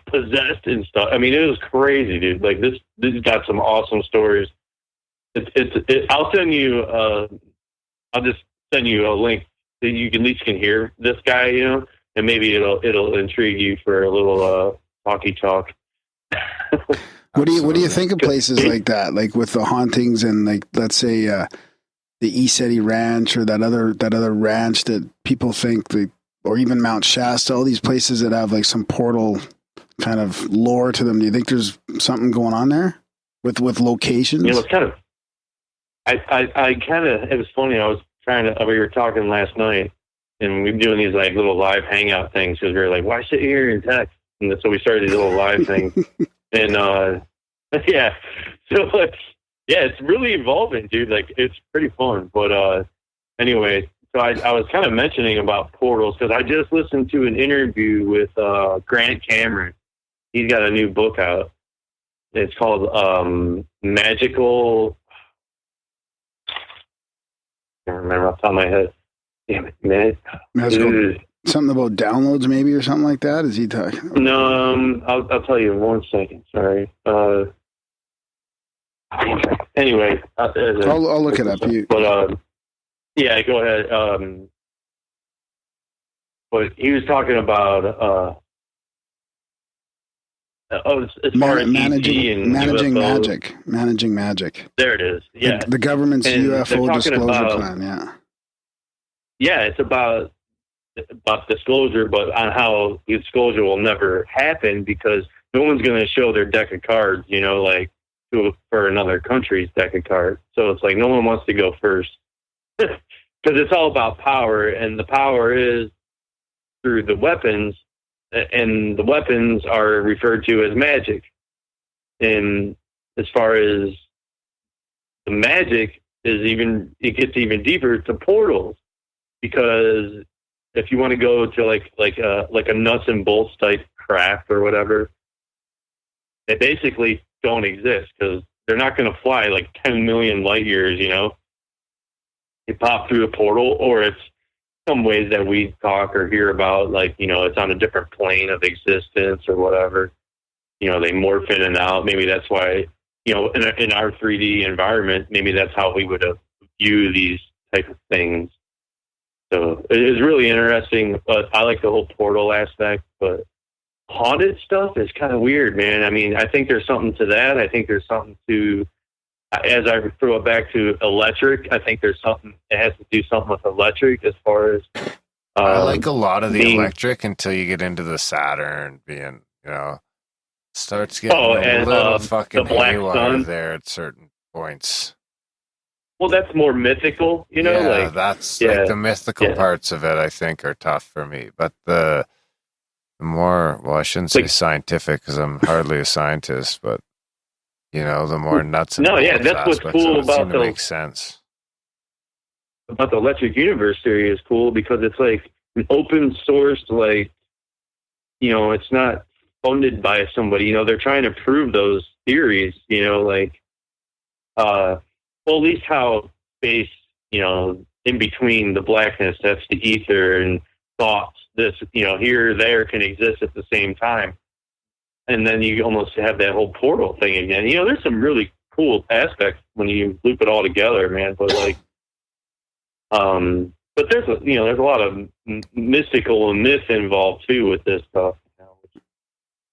possessed and stuff. I mean, it was crazy, dude. Like this got some awesome stories. I'll send you. I'll just send you a link so you at least can hear this guy, you know, and maybe it'll intrigue you for a little talky talk. What do you think of places like that, like with the hauntings and like let's say the ECETI Ranch or that other ranch that people think or even Mount Shasta, all these places that have like some portal kind of lore to them. Do you think there's something going on there with locations? You know, it's kind of. I kind of. It was funny. We were talking last night, and we've been doing these like little live hangout things because we were like, why sit here and text? And so we started these little live things, and yeah, so like, yeah, it's really evolving, dude. Like, it's pretty fun. But anyway, so I was kind of mentioning about portals because I just listened to an interview with Grant Cameron. He's got a new book out. It's called Magical. I can't remember off the top of my head. Damn it, man. Magical. Something about downloads, maybe, or something like that. Is he talking? No, I'll tell you in 1 second. Sorry. Anyway, I'll look it up. But yeah, go ahead. But he was talking about as far as managing magic. There it is. Yeah, the government's and UFO disclosure plan. Yeah. Yeah, it's about disclosure, but on how disclosure will never happen because no one's going to show their deck of cards, you know, like for another country's deck of cards. So it's like no one wants to go first because it's all about power, and the power is through the weapons, and the weapons are referred to as magic. And as far as the magic it gets even deeper to portals, because if you want to go to like a nuts and bolts type craft or whatever, they basically don't exist because they're not going to fly like 10 million light years, you know. You pop through a portal, or it's some ways that we talk or hear about, like, you know, it's on a different plane of existence or whatever. You know, they morph in and out. Maybe that's why, you know, in our 3D environment, maybe that's how we would view these type of things. So it is really interesting, but I like the whole portal aspect. But haunted stuff is kind of weird, man. I mean, I think there's something to that. I think there's something to, as I throw it back to electric, I think there's something, it has to do something with electric as far as. I like a lot of the electric until you get into the Saturn being, you know, starts getting a little fucking haywire there at certain points. Well, that's more mythical, you know. Yeah, like that's like the mythical parts of it. I think are tough for me, but the more, well, I shouldn't say scientific because I'm hardly a scientist, but you know, the more nuts and bolts that's what's cool about the makes sense. About the electric universe theory is cool because it's like an open source, like, you know, it's not funded by somebody. You know, they're trying to prove those theories. You know, like well, at least how space, you know, in between the blackness, that's the ether, and thoughts, this, you know, here or there can exist at the same time. And then you almost have that whole portal thing again. You know, there's some really cool aspects when you loop it all together, man. But like, but there's a lot of mystical and myth involved too with this stuff.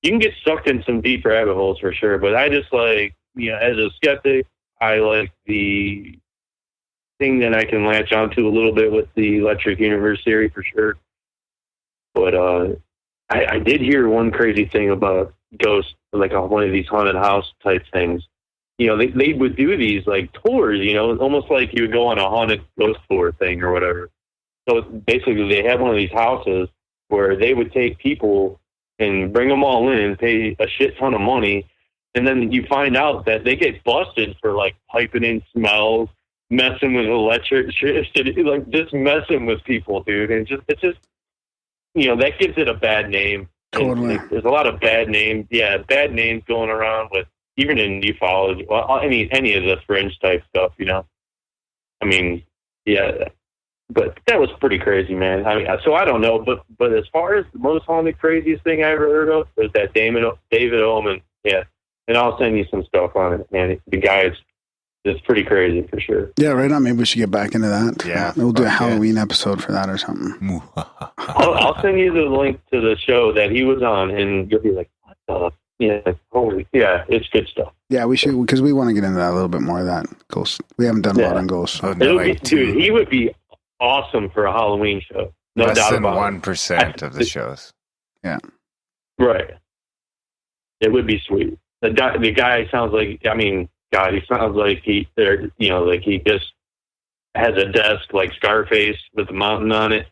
You can get sucked in some deep rabbit holes for sure, but I just like, you know, as a skeptic, I like the thing that I can latch onto a little bit with the electric universe theory for sure. But I did hear one crazy thing about ghosts, like one of these haunted house type things. You know, they would do these like tours, you know, almost like you would go on a haunted ghost tour thing or whatever. So basically they had one of these houses where they would take people and bring them all in, pay a shit ton of money. And then you find out that they get busted for like piping in smells, messing with electricity, like just messing with people, dude. And it's just, you know, that gives it a bad name. Totally. There's a lot of bad names. Yeah, bad names going around with, even in ufology. Well, any of the fringe type stuff, you know. I mean, yeah, but that was pretty crazy, man. I mean, so I don't know, but as far as the most haunted, craziest thing I ever heard of was that David Ullman. Yeah. And I'll send you some stuff on it, man. The guy is pretty crazy for sure. Yeah, right on. Maybe we should get back into that. Yeah. We'll do a Halloween episode for that or something. I'll send you the link to the show that he was on, and you'll be like, what the? Yeah, holy, yeah, it's good stuff. Yeah, we should, because we want to get into that a little bit more of that ghost. We haven't done a lot on ghosts. So. Dude, he would be awesome for a Halloween show. No Less doubt than about 1% of the shows. Yeah. Right. It would be sweet. The guy sounds like, I mean, God, he sounds like he just has a desk like Scarface with a mountain on it.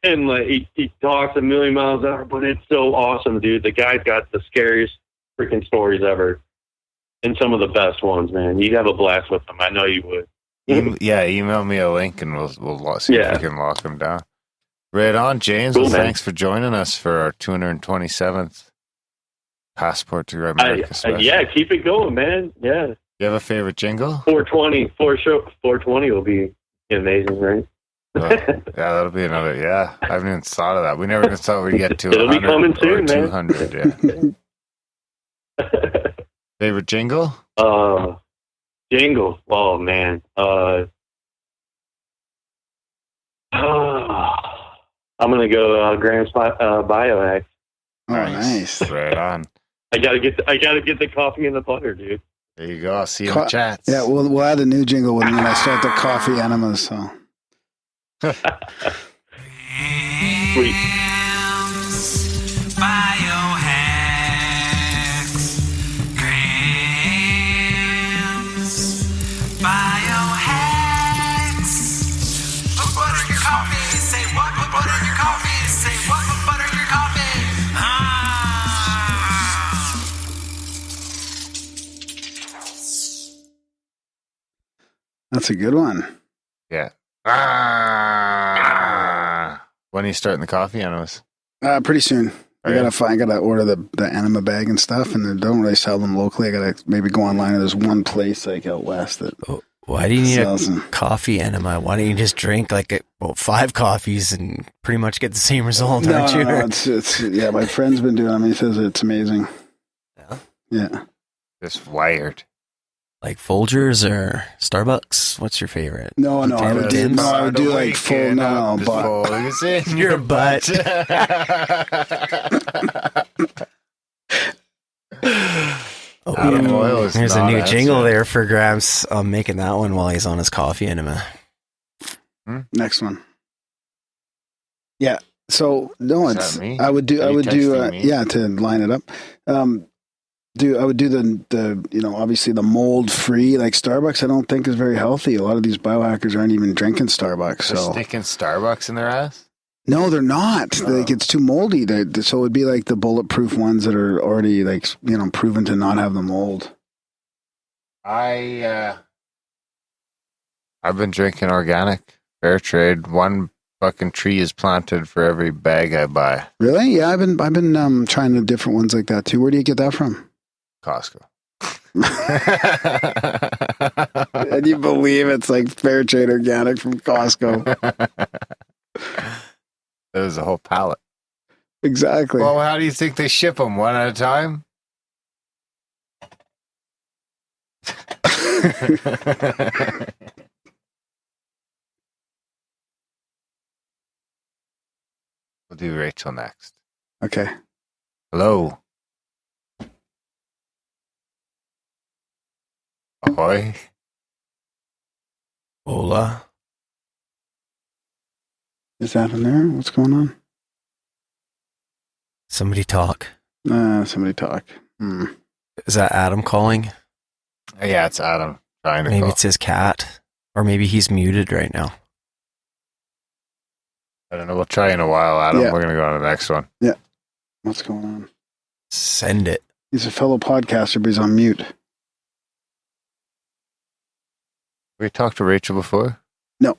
and like he talks a million miles an hour, but it's so awesome, dude. The guy's got the scariest freaking stories ever, and some of the best ones, man. You'd have a blast with them. I know you would. Email me a link and we'll see if we can lock them down. Right on, James. Cool, well, man. Thanks for joining us for our 227th Passport to Grimerica special. Yeah, keep it going, man. Yeah. You have a favorite jingle? 420 will be amazing, right? Yeah, that'll be another. Yeah, I haven't even thought of that. We never even thought we'd get to It'll be 100 coming or soon, man. 200. Yeah. Favorite jingle? Jingle. Oh man. I'm gonna go Graham's biohack. Oh, nice. Right on. I gotta get the coffee and the butter, dude. There you go. I'll see you in the chats. Yeah, we'll add a new jingle when I start the coffee enemas. So. Sweet. Biohacks. Grams. Biohacks. Put butter in your coffee. Say what? Put butter in your coffee. Say what? Put butter in your coffee. That's a good one. Yeah. When are you starting the coffee enemas? Pretty soon. I gotta order the enema bag and stuff, and they don't really sell them locally. I gotta maybe go online. There's one place like out west that. Why do you need sells a them. coffee enema? Why don't you just drink like 5 coffees and pretty much get the same result? No, aren't you? no, it's yeah. My friend's been doing them. He says it's amazing. Yeah. Just wired. Like Folgers or Starbucks? What's your favorite? No, I would do like full no, but It's in your butt. Olive oil is There's a not new answer. jingle there for Grams. I'm making that one while he's on his coffee enema. Next one. Yeah. So no, Is it's that me? I would do Are you texting me? yeah, to line it up. I would do the obviously the mold free, like Starbucks I don't think is very healthy. A lot of these biohackers aren't even drinking Starbucks. They're So sticking Starbucks in their ass? no, they're not. Like it's too moldy. So it'd be like the bulletproof ones that are already like proven to not have the mold. I've been drinking organic, fair trade. One fucking tree is planted for every bag I buy. Really? Yeah, I've been trying the different ones like that too. Where do you get that from? Costco. And you believe it's like fair trade organic from Costco? There's a whole pallet. Exactly. Well, how do you think they ship them? One at a time? We'll do Rachel next. Okay. Hello. Ahoy. Hola. Is that in there? What's going on? Somebody talk. Somebody talk. Is that Adam calling? Yeah, it's Adam trying to Maybe call. it's his cat. Or maybe he's muted right now. I don't know. We'll try in a while, Adam. Yeah. We're going to go on to the next one. Yeah. What's going on? Send it. He's a fellow podcaster, but he's on mute. We talked to Rachel before? No.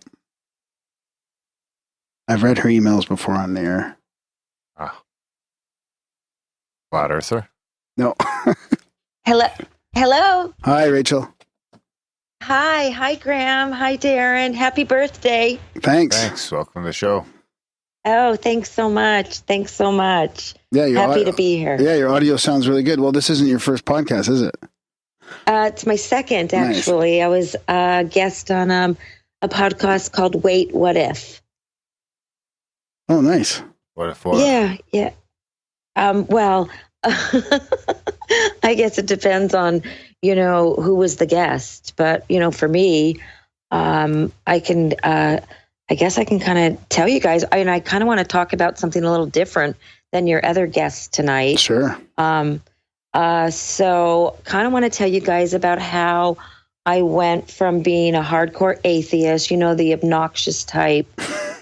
I've read her emails before on the air. Flat Earther? No. Hello. Hi, Rachel. Hi, Graham. Hi, Darren. Happy birthday. Thanks. Welcome to the show. Oh, thanks so much. Yeah, Happy to be here. Yeah, your audio sounds really good. Well, this isn't your first podcast, is it? It's my second, Nice. actually. I was a guest on a podcast called Wait, What If? Oh, nice. What if what? Yeah. Well, I guess it depends on, who was the guest. But, for me, I guess I can kind of tell you guys, I kind of want to talk about something a little different than your other guests tonight. Sure. So kind of want to tell you guys about how I went from being a hardcore atheist, the obnoxious type,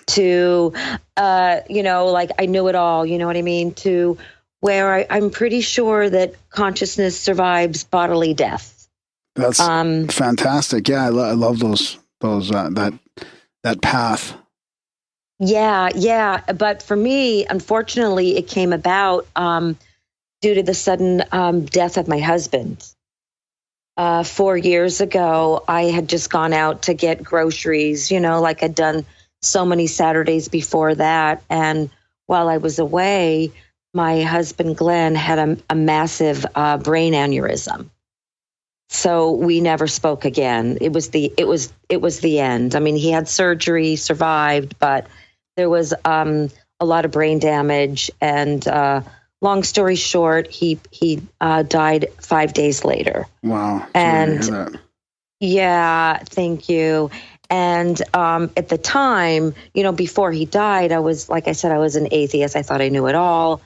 to, like I knew it all, you know what I mean? To where I'm pretty sure that consciousness survives bodily death. That's fantastic. Yeah, I love those that path. Yeah. But for me, unfortunately, it came about due to the sudden death of my husband. 4 years ago, I had just gone out to get groceries, like I'd done so many Saturdays before that. And while I was away, my husband, Glenn, had a massive brain aneurysm. So we never spoke again. It was the end. I mean, he had surgery, survived, but there was a lot of brain damage. And long story short, he died 5 days later. Wow. And yeah, thank you. And at the time, before he died, I was, like I said, I was an atheist. I thought I knew it all.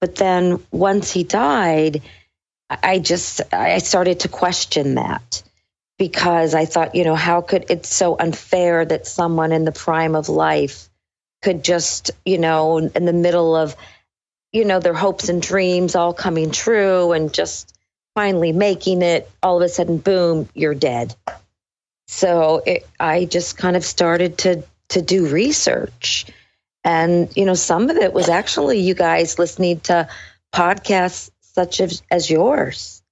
But then once he died, I started to question that, because I thought, how could it's so unfair that someone in the prime of life could just, in the middle of, their hopes and dreams all coming true and just finally making it, all of a sudden, boom, you're dead. So I just kind of started to do research. And, some of it was actually you guys listening to podcasts such as yours.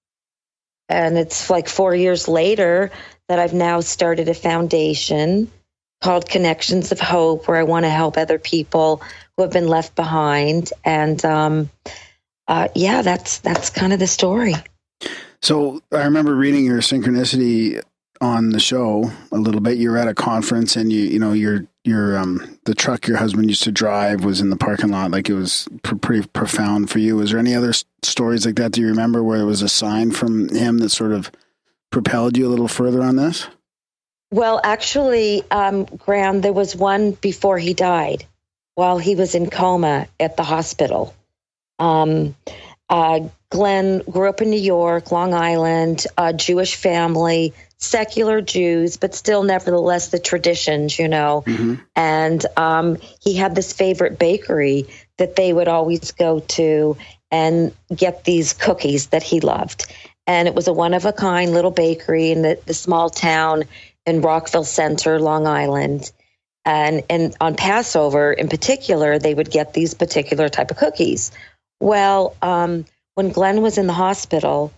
And it's like 4 years later that I've now started a foundation called Connections of Hope, where I want to help other people who have been left behind. And that's kind of the story. So I remember reading your synchronicity on the show a little bit. You were at a conference, and your the truck your husband used to drive was in the parking lot. Like, it was pretty profound for you. Was there any other stories like that? Do you remember where there was a sign from him that sort of propelled you a little further on this? Well, actually, Graham, there was one before he died, while he was in coma at the hospital. Glenn grew up in New York, Long Island, a Jewish family, secular Jews, but still nevertheless the traditions, Mm-hmm. And he had this favorite bakery that they would always go to and get these cookies that he loved. And it was a one-of-a-kind little bakery in the small town in Rockville Center, Long Island. And on Passover in particular, they would get these particular type of cookies. Well, when Glenn was in the hospital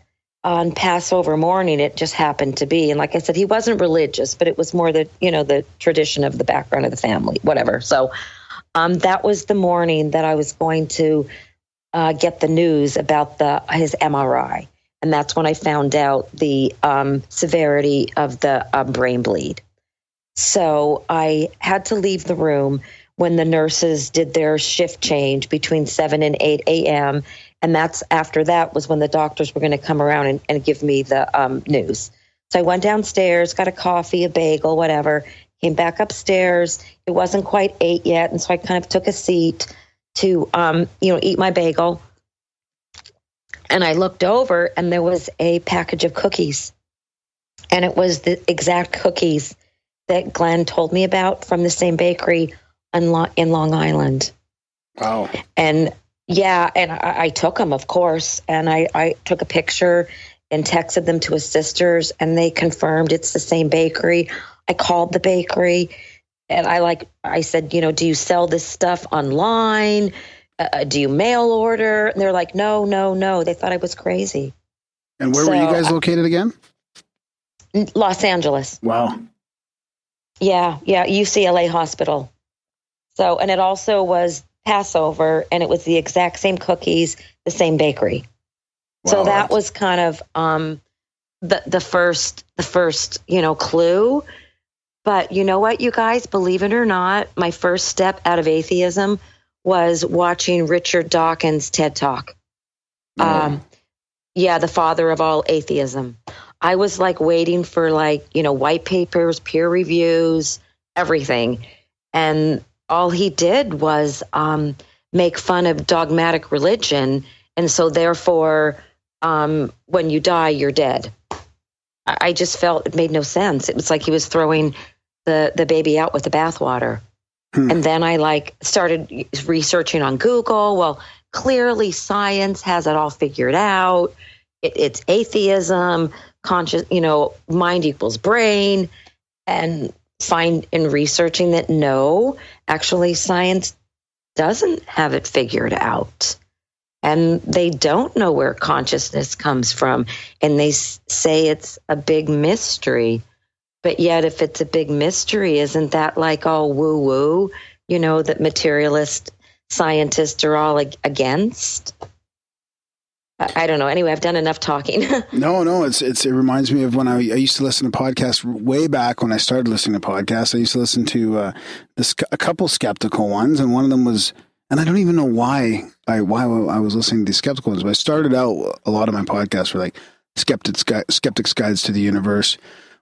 on Passover morning, it just happened to be. And like I said, he wasn't religious, but it was more the tradition of the background of the family, whatever. So that was the morning that I was going to get the news about his MRI. And that's when I found out the severity of the brain bleed. So I had to leave the room when the nurses did their shift change between 7 and 8 a.m. And that's after that was when the doctors were going to come around and give me the news. So I went downstairs, got a coffee, a bagel, whatever, came back upstairs. It wasn't quite 8 yet. And so I kind of took a seat to, eat my bagel. And I looked over and there was a package of cookies. And it was the exact cookies that Glenn told me about from the same bakery in Long Island. Wow. And yeah, and I took them, of course, and I took a picture and texted them to his sisters, and they confirmed it's the same bakery. I called the bakery, and I said, do you sell this stuff online? Do you mail order? And they're like, no. They thought I was crazy. And where were you guys located again? Los Angeles. Wow. Yeah, UCLA Hospital. So, and it also was Passover, and it was the exact same cookies, the same bakery. Wow, so that was kind of the first clue. But you know what, you guys, believe it or not, my first step out of atheism was watching Richard Dawkins' TED Talk. The father of all atheism. I was waiting for white papers, peer reviews, everything. And all he did was make fun of dogmatic religion. And so therefore, when you die, you're dead. I just felt it made no sense. It was like he was throwing the baby out with the bathwater. And then I started researching on Google. Well, clearly science has it all figured out. It's atheism, conscious, mind equals brain, and find in researching that no, actually science doesn't have it figured out. And they don't know where consciousness comes from. And they say it's a big mystery. But yet, if it's a big mystery, isn't that like all woo-woo, that materialist scientists are all against? I don't know. Anyway, I've done enough talking. No, it reminds me of when I used to listen to podcasts way back when I started listening to podcasts. I used to listen to a couple skeptical ones, and one of them was, and I don't even know why I was listening to these skeptical ones, but I started out, a lot of my podcasts were like Skeptic's Guides to the Universe,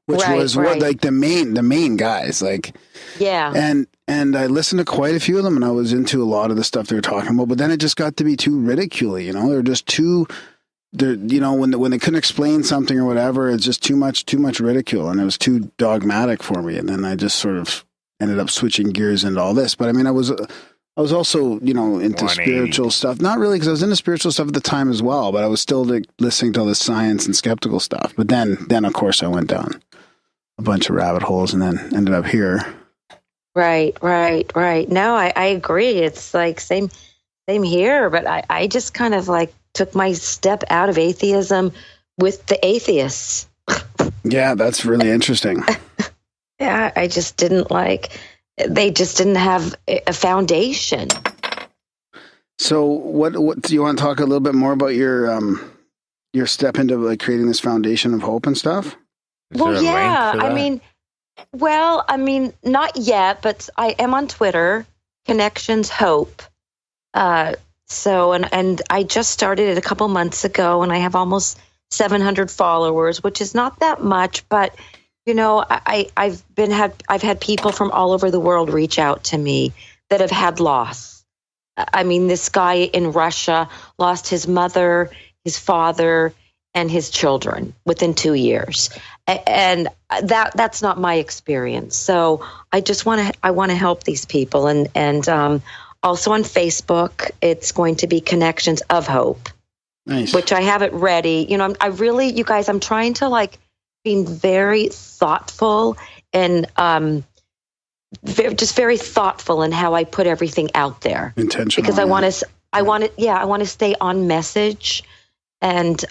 which was what, like the main guys, like, yeah. And I listened to quite a few of them, and I was into a lot of the stuff they were talking about, but then it just got to be too ridiculous, they were just too, when they couldn't explain something or whatever, it's just too much ridicule, and it was too dogmatic for me, and then I just sort of ended up switching gears into all this. But I mean, I was also, into spiritual stuff. Not really, because I was into spiritual stuff at the time as well, but I was still listening to all this science and skeptical stuff. But then of course, I went down a bunch of rabbit holes and then ended up here. Right. No, I agree. It's like same here, but I just kind of took my step out of atheism with the atheists. Yeah, that's really interesting. Yeah, I just didn't they just didn't have a foundation. So what do you want to talk a little bit more about your step into creating this foundation of hope and stuff? Well, yeah, I mean, not yet, but I am on Twitter, Connections Hope. So I just started it a couple months ago, and I have almost 700 followers, which is not that much, but I've had people from all over the world reach out to me that have had loss. I mean, this guy in Russia lost his mother, his father, and his children within 2 years. And that's not my experience. So I just want to help these people. And also on Facebook, it's going to be Connections of Hope, nice. Which I have it ready. You guys, I'm trying to being very thoughtful and very thoughtful in how I put everything out there. Intentional. Because I want to stay on message and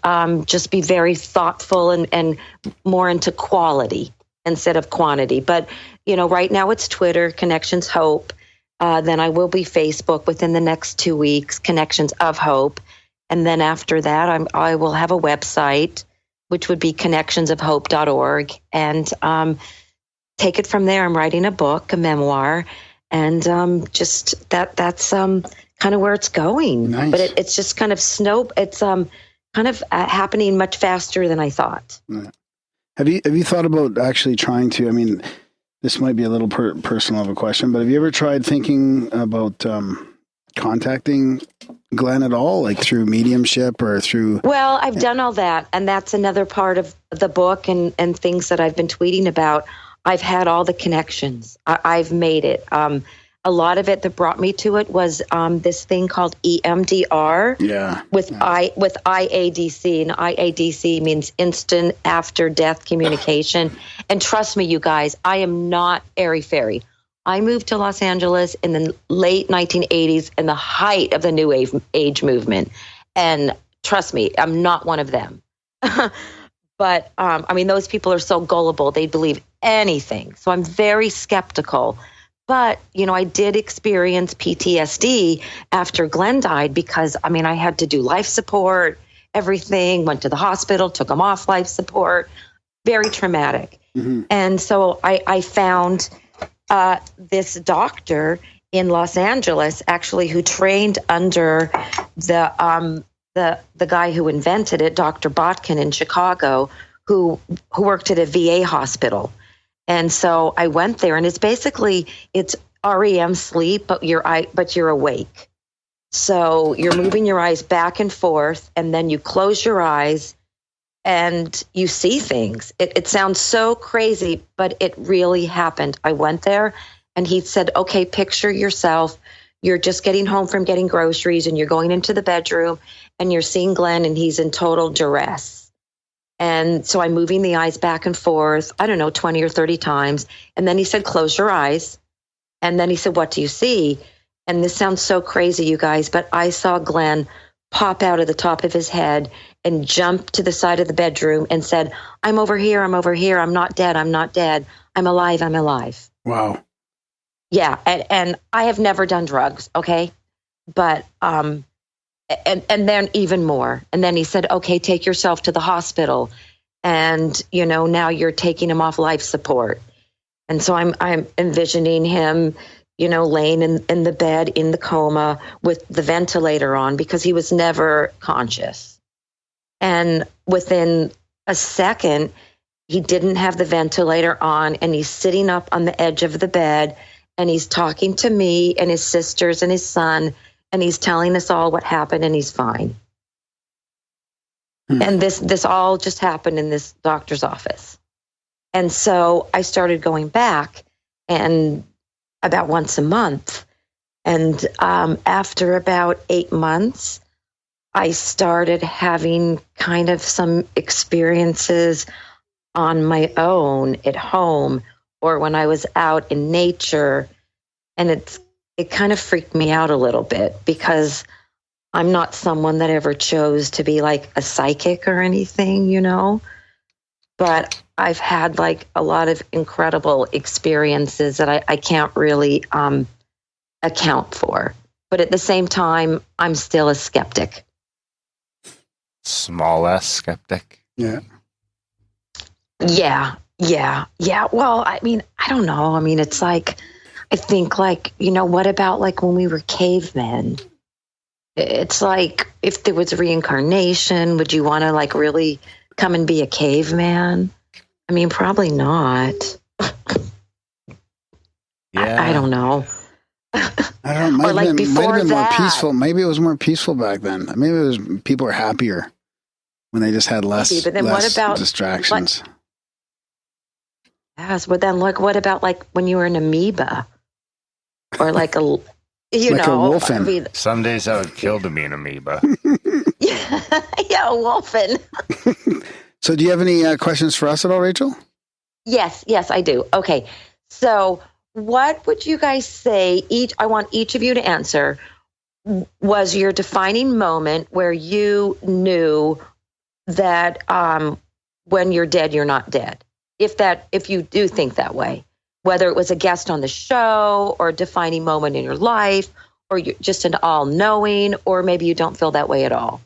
just be very thoughtful and more into quality instead of quantity. But, right now it's Twitter, Connections Hope. Then I will be Facebook within the next 2 weeks, Connections of Hope. And then after that, I will have a website, which would be connectionsofhope.org, and take it from there. I'm writing a book, a memoir, and just that's kind of where it's going. Nice. But it's just kind of it's kind of happening much faster than I thought. Have you thought about actually trying to? I mean, this might be a little personal of a question, but have you ever tried thinking about contacting Glenn at all, through mediumship or through? Well, I've done all that, and that's another part of the book and things that I've been tweeting about. I've had all the connections. I've made it. A lot of it that brought me to it was this thing called EMDR. Yeah. With IADC, and IADC means instant after death communication. And trust me, you guys, I am not airy-fairy. I moved to Los Angeles in the late 1980s in the height of the New Age movement. And trust me, I'm not one of them. But, those people are so gullible. They believe anything. So I'm very skeptical. But, I did experience PTSD after Glenn died because, I had to do life support, everything, went to the hospital, took him off life support. Very traumatic. Mm-hmm. And so I found this doctor in Los Angeles, actually, who trained under the guy who invented it, Dr. Botkin in Chicago, who worked at a VA hospital. And so I went there, and it's REM sleep, but you're awake. So you're moving your eyes back and forth, and then you close your eyes, and you see things. It sounds so crazy, but it really happened. I went there and he said, okay, picture yourself. You're just getting home from getting groceries and you're going into the bedroom and you're seeing Glenn and he's in total duress. And so I'm moving the eyes back and forth, I don't know, 20 or 30 times. And then he said, close your eyes. And then he said, what do you see? And this sounds so crazy, you guys, but I saw Glenn pop out of the top of his head and jump to the side of the bedroom and said, I'm over here. I'm over here. I'm not dead. I'm not dead. I'm alive. I'm alive. Wow. Yeah. And I have never done drugs. Okay. But, and then even more. And then he said, okay, take yourself to the hospital. And, you know, now you're taking him off life support. And so I'm envisioning him, you know, laying in the bed in the coma with the ventilator on because he was never conscious. And within a second, he didn't have the ventilator on and he's sitting up on the edge of the bed and he's talking to me and his sisters and his son and he's telling us all what happened and he's fine. And this all just happened in this doctor's office. And so I started going back and about once a month. And after about 8 months, I started having kind of some experiences on my own at home or when I was out in nature. And it kind of freaked me out a little bit because I'm not someone that ever chose to be like a psychic or anything, you know, but I've had like a lot of incredible experiences that I can't really account for. But at the same time, I'm still a skeptic. Small S skeptic. Yeah. Yeah. Well, I mean, I don't know. I mean, it's like, I think like, you know, what about like when we were cavemen? It's like, if there was reincarnation, would you want to like really come and be a caveman? I mean, probably not. Yeah. I don't know. I don't know. Might have been more peaceful. Maybe it was more peaceful back then. Maybe it was people were happier when they just had less, but then less what about distractions. Yes, but then like, what about like when you were an amoeba or like a, you like know, a wolfen. I mean, Some days I would kill to be an amoeba. yeah, a wolfen. So do you have any questions for us at all, Rachel? Yes, I do. Okay. So what would you guys say, I want each of you to answer, was your defining moment where you knew that when you're dead, you're not dead? If you do think that way, whether it was a guest on the show or a defining moment in your life, or you're just an all-knowing, or maybe you don't feel that way at all.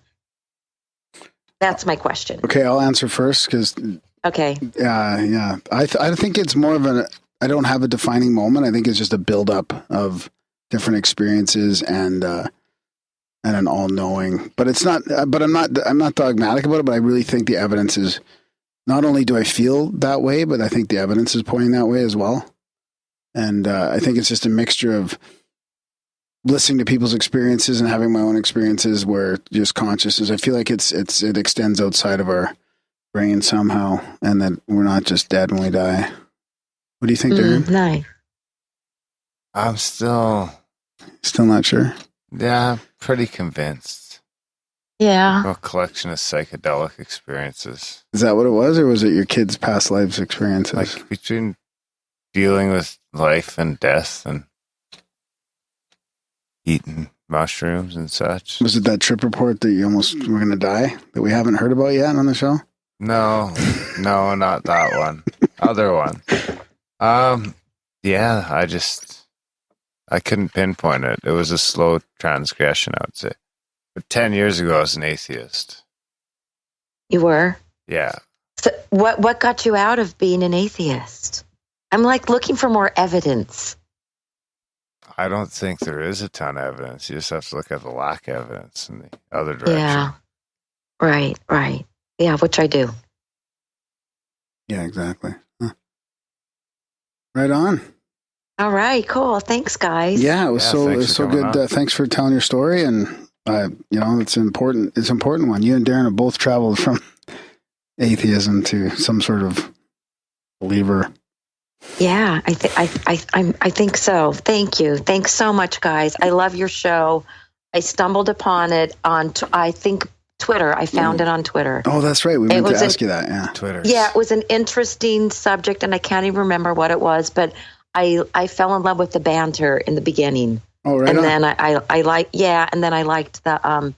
That's my question. Okay, I'll answer first because. Okay. Yeah. I think it's more of I don't have a defining moment. I think it's just a buildup of different experiences and an all-knowing. But it's not. But I'm not dogmatic about it. But I really think the evidence is. Not only do I feel that way, but I think the evidence is pointing that way as well. And I think it's just a mixture of listening to people's experiences and having my own experiences where just consciousness. I feel like it extends outside of our brain somehow, and that we're not just dead when we die. What do you think, Darren? Nice. I'm still not sure. Yeah, pretty convinced. Yeah. A collection of psychedelic experiences. Is that what it was, or was it your kids' past lives experiences? Like between dealing with life and death and eating mushrooms and such. Was it that trip report that you almost were going to die that we haven't heard about yet on the show? No, not that one. Other one. Yeah, I couldn't pinpoint it. It was a slow transgression, I would say. But 10 years ago, I was an atheist. You were? Yeah. So what got you out of being an atheist? I'm like looking for more evidence. I don't think there is a ton of evidence. You just have to look at the lack of evidence in the other direction. Yeah. Right. Yeah, which I do. Yeah, exactly. Huh. Right on. All right, cool. Thanks, guys. Yeah, it was so good. Thanks for telling your story, and it's an important one. You and Darren have both traveled from atheism to some sort of believer. Yeah, I think so. Thank you. Thanks so much, guys. I love your show. I stumbled upon it on, I think, Twitter. I found it on Twitter. Oh, that's right. We meant to ask you that. Yeah, Twitter. Yeah, it was an interesting subject, and I can't even remember what it was, but I fell in love with the banter in the beginning. Oh, right. And then I like, and then I liked the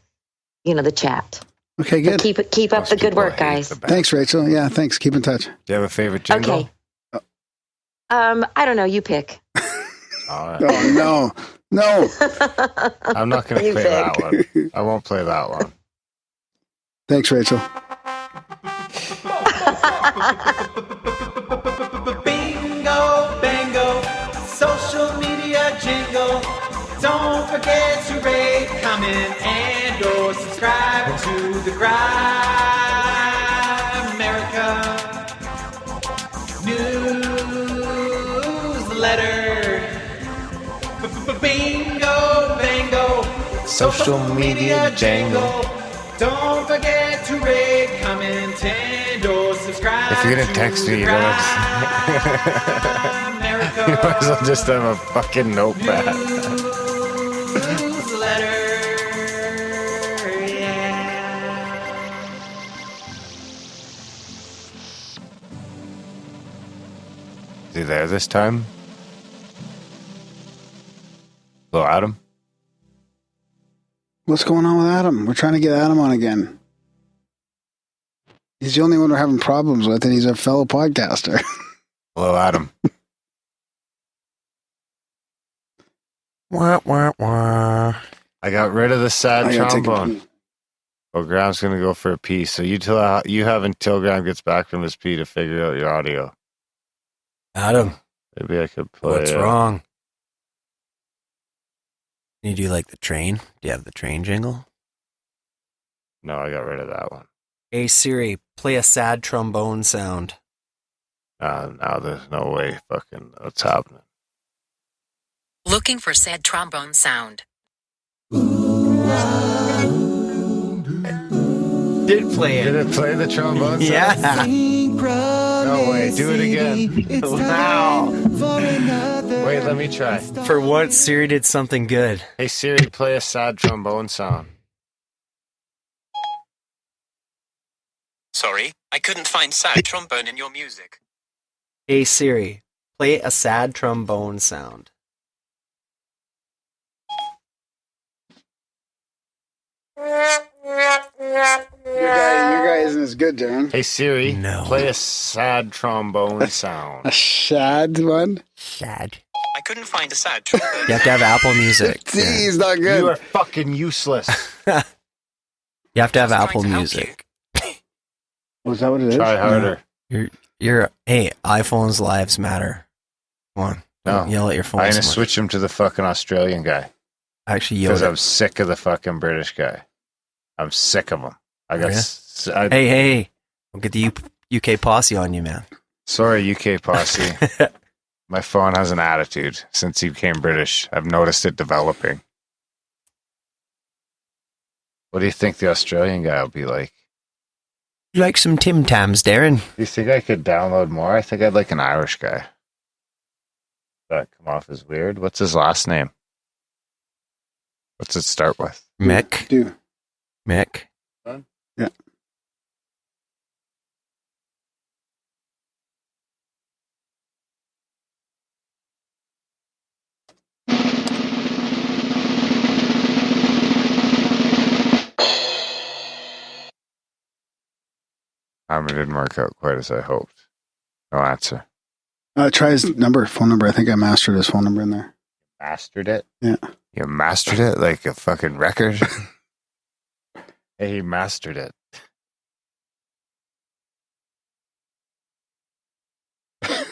the chat. Okay, good. So keep up the good work, guys. Thanks, Rachel. Yeah, thanks. Keep in touch. Do you have a favorite jingle? Okay. I don't know. You pick. All right. Oh, no. I'm not going to play that one. I won't play that one. Thanks, Rachel. Bingo, bango, social media jingle. Don't forget to rate, comment, and or subscribe to the Grimerica newsletter. Bingo, bango, Social media jingle. Don't forget to rate, comment, and or subscribe. If you're going to text me, you don't have to. You might as well just have a fucking notepad. Is he there this time? Hello, Adam? What's going on with Adam? We're trying to get Adam on again. He's the only one we're having problems with, and he's a fellow podcaster. Hello, Adam. Wah, wah, wah. I got rid of the sad trombone. Oh, Graham's going to go for a pee. So you have until Graham gets back from his pee to figure out your audio. Adam. Maybe I could play. What's wrong? You do like the train? Do you have the train jingle? No, I got rid of that one. Hey Siri, play a sad trombone sound. Now there's no way fucking what's happening. Looking for sad trombone sound. Did play it. Did it play the trombone sound? Yeah. No way, do it again. Wow. Wait, let me try. For once, Siri did something good. Hey Siri, play a sad trombone sound. Sorry, I couldn't find sad trombone in your music. Hey Siri, play a sad trombone sound. Your guy isn't as good, Darren. Hey Siri, play a sad trombone sound. A sad one? Sad. I couldn't find a sad trombone. You have to have Apple Music. He's not good. You are fucking useless. You have to have Apple Music. Was that what it is? Try harder. Hey, iPhones' lives matter. Come on. No. Don't yell at your phone. I'm so going to much. switch him to the fucking Australian guy. Actually, yell Because at I'm sick of the fucking British guy. I'm sick of him. I got. Hey, don't get the UK posse on you, man. Sorry, UK posse. My phone has an attitude since he became British. I've noticed it developing. What do you think the Australian guy will be like? You like some Tim Tams, Darren? Do you think I could download more? I think I'd like an Irish guy. That come off as weird. What's his last name? What's it start with? Mick. Do. Mick. Yeah. It didn't work out quite as I hoped. No answer. Try his phone number. I think I mastered his phone number in there. Mastered it? Yeah. You mastered it like a fucking record? Hey, he mastered it.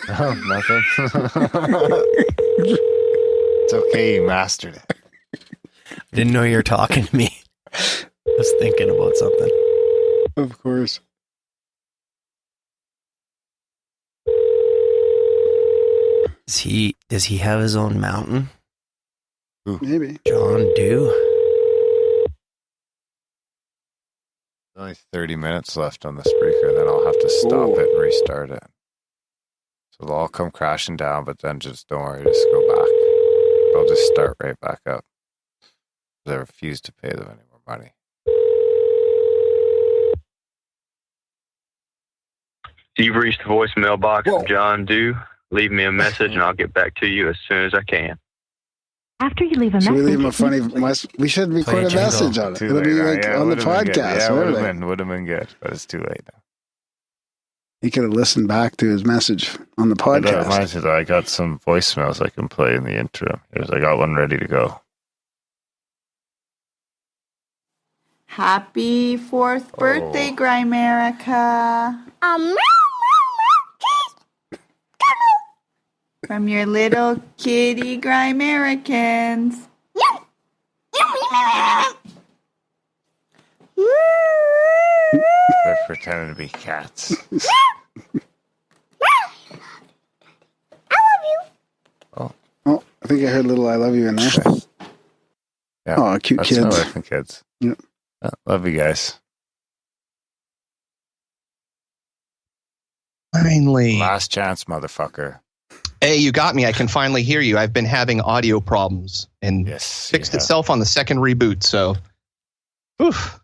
Oh, nothing. It's okay, you mastered it. I didn't know you were talking to me. I was thinking about something. Of course. Does he have his own mountain? Maybe. John Dew? Only 30 minutes left on the speaker, then I'll have to stop it and restart it. So they'll all come crashing down, but then just don't worry, just go back. They'll just start right back up. I refuse to pay them any more money. You've reached the voicemail box of John Doe. Leave me a message and I'll get back to you as soon as I can. After you leave a Should we message, leave him a funny? We should record a message on it. It'll be like on the podcast. Yeah, would have been good, but it's too late now. He could have listened back to his message on the podcast. I got some voicemails I can play in the intro. I got one ready to go. Happy 4th birthday, Grimerica. From your little kitty Grimericans. They're pretending to be cats. Oh, I think I heard a little "I love you" in there. Yeah, oh, cute that's kids. my wife and kids. Yep. Love you guys. Finally. Last chance, motherfucker. Hey, you got me. I can finally hear you. I've been having audio problems and fixed itself on the second reboot. So, oof.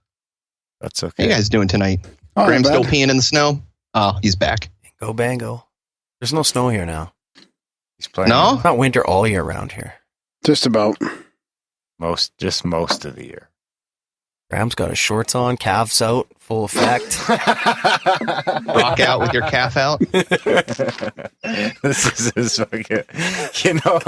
That's okay. How you guys doing tonight? Oh, Graham's still peeing in the snow? Oh, he's back. Go Bango. There's no snow here now. He's playing. No? It's not winter all year round here. Just about. Most of the year. Graham's got his shorts on, calves out, full effect. Rock out with your calf out. This is his fucking, you know.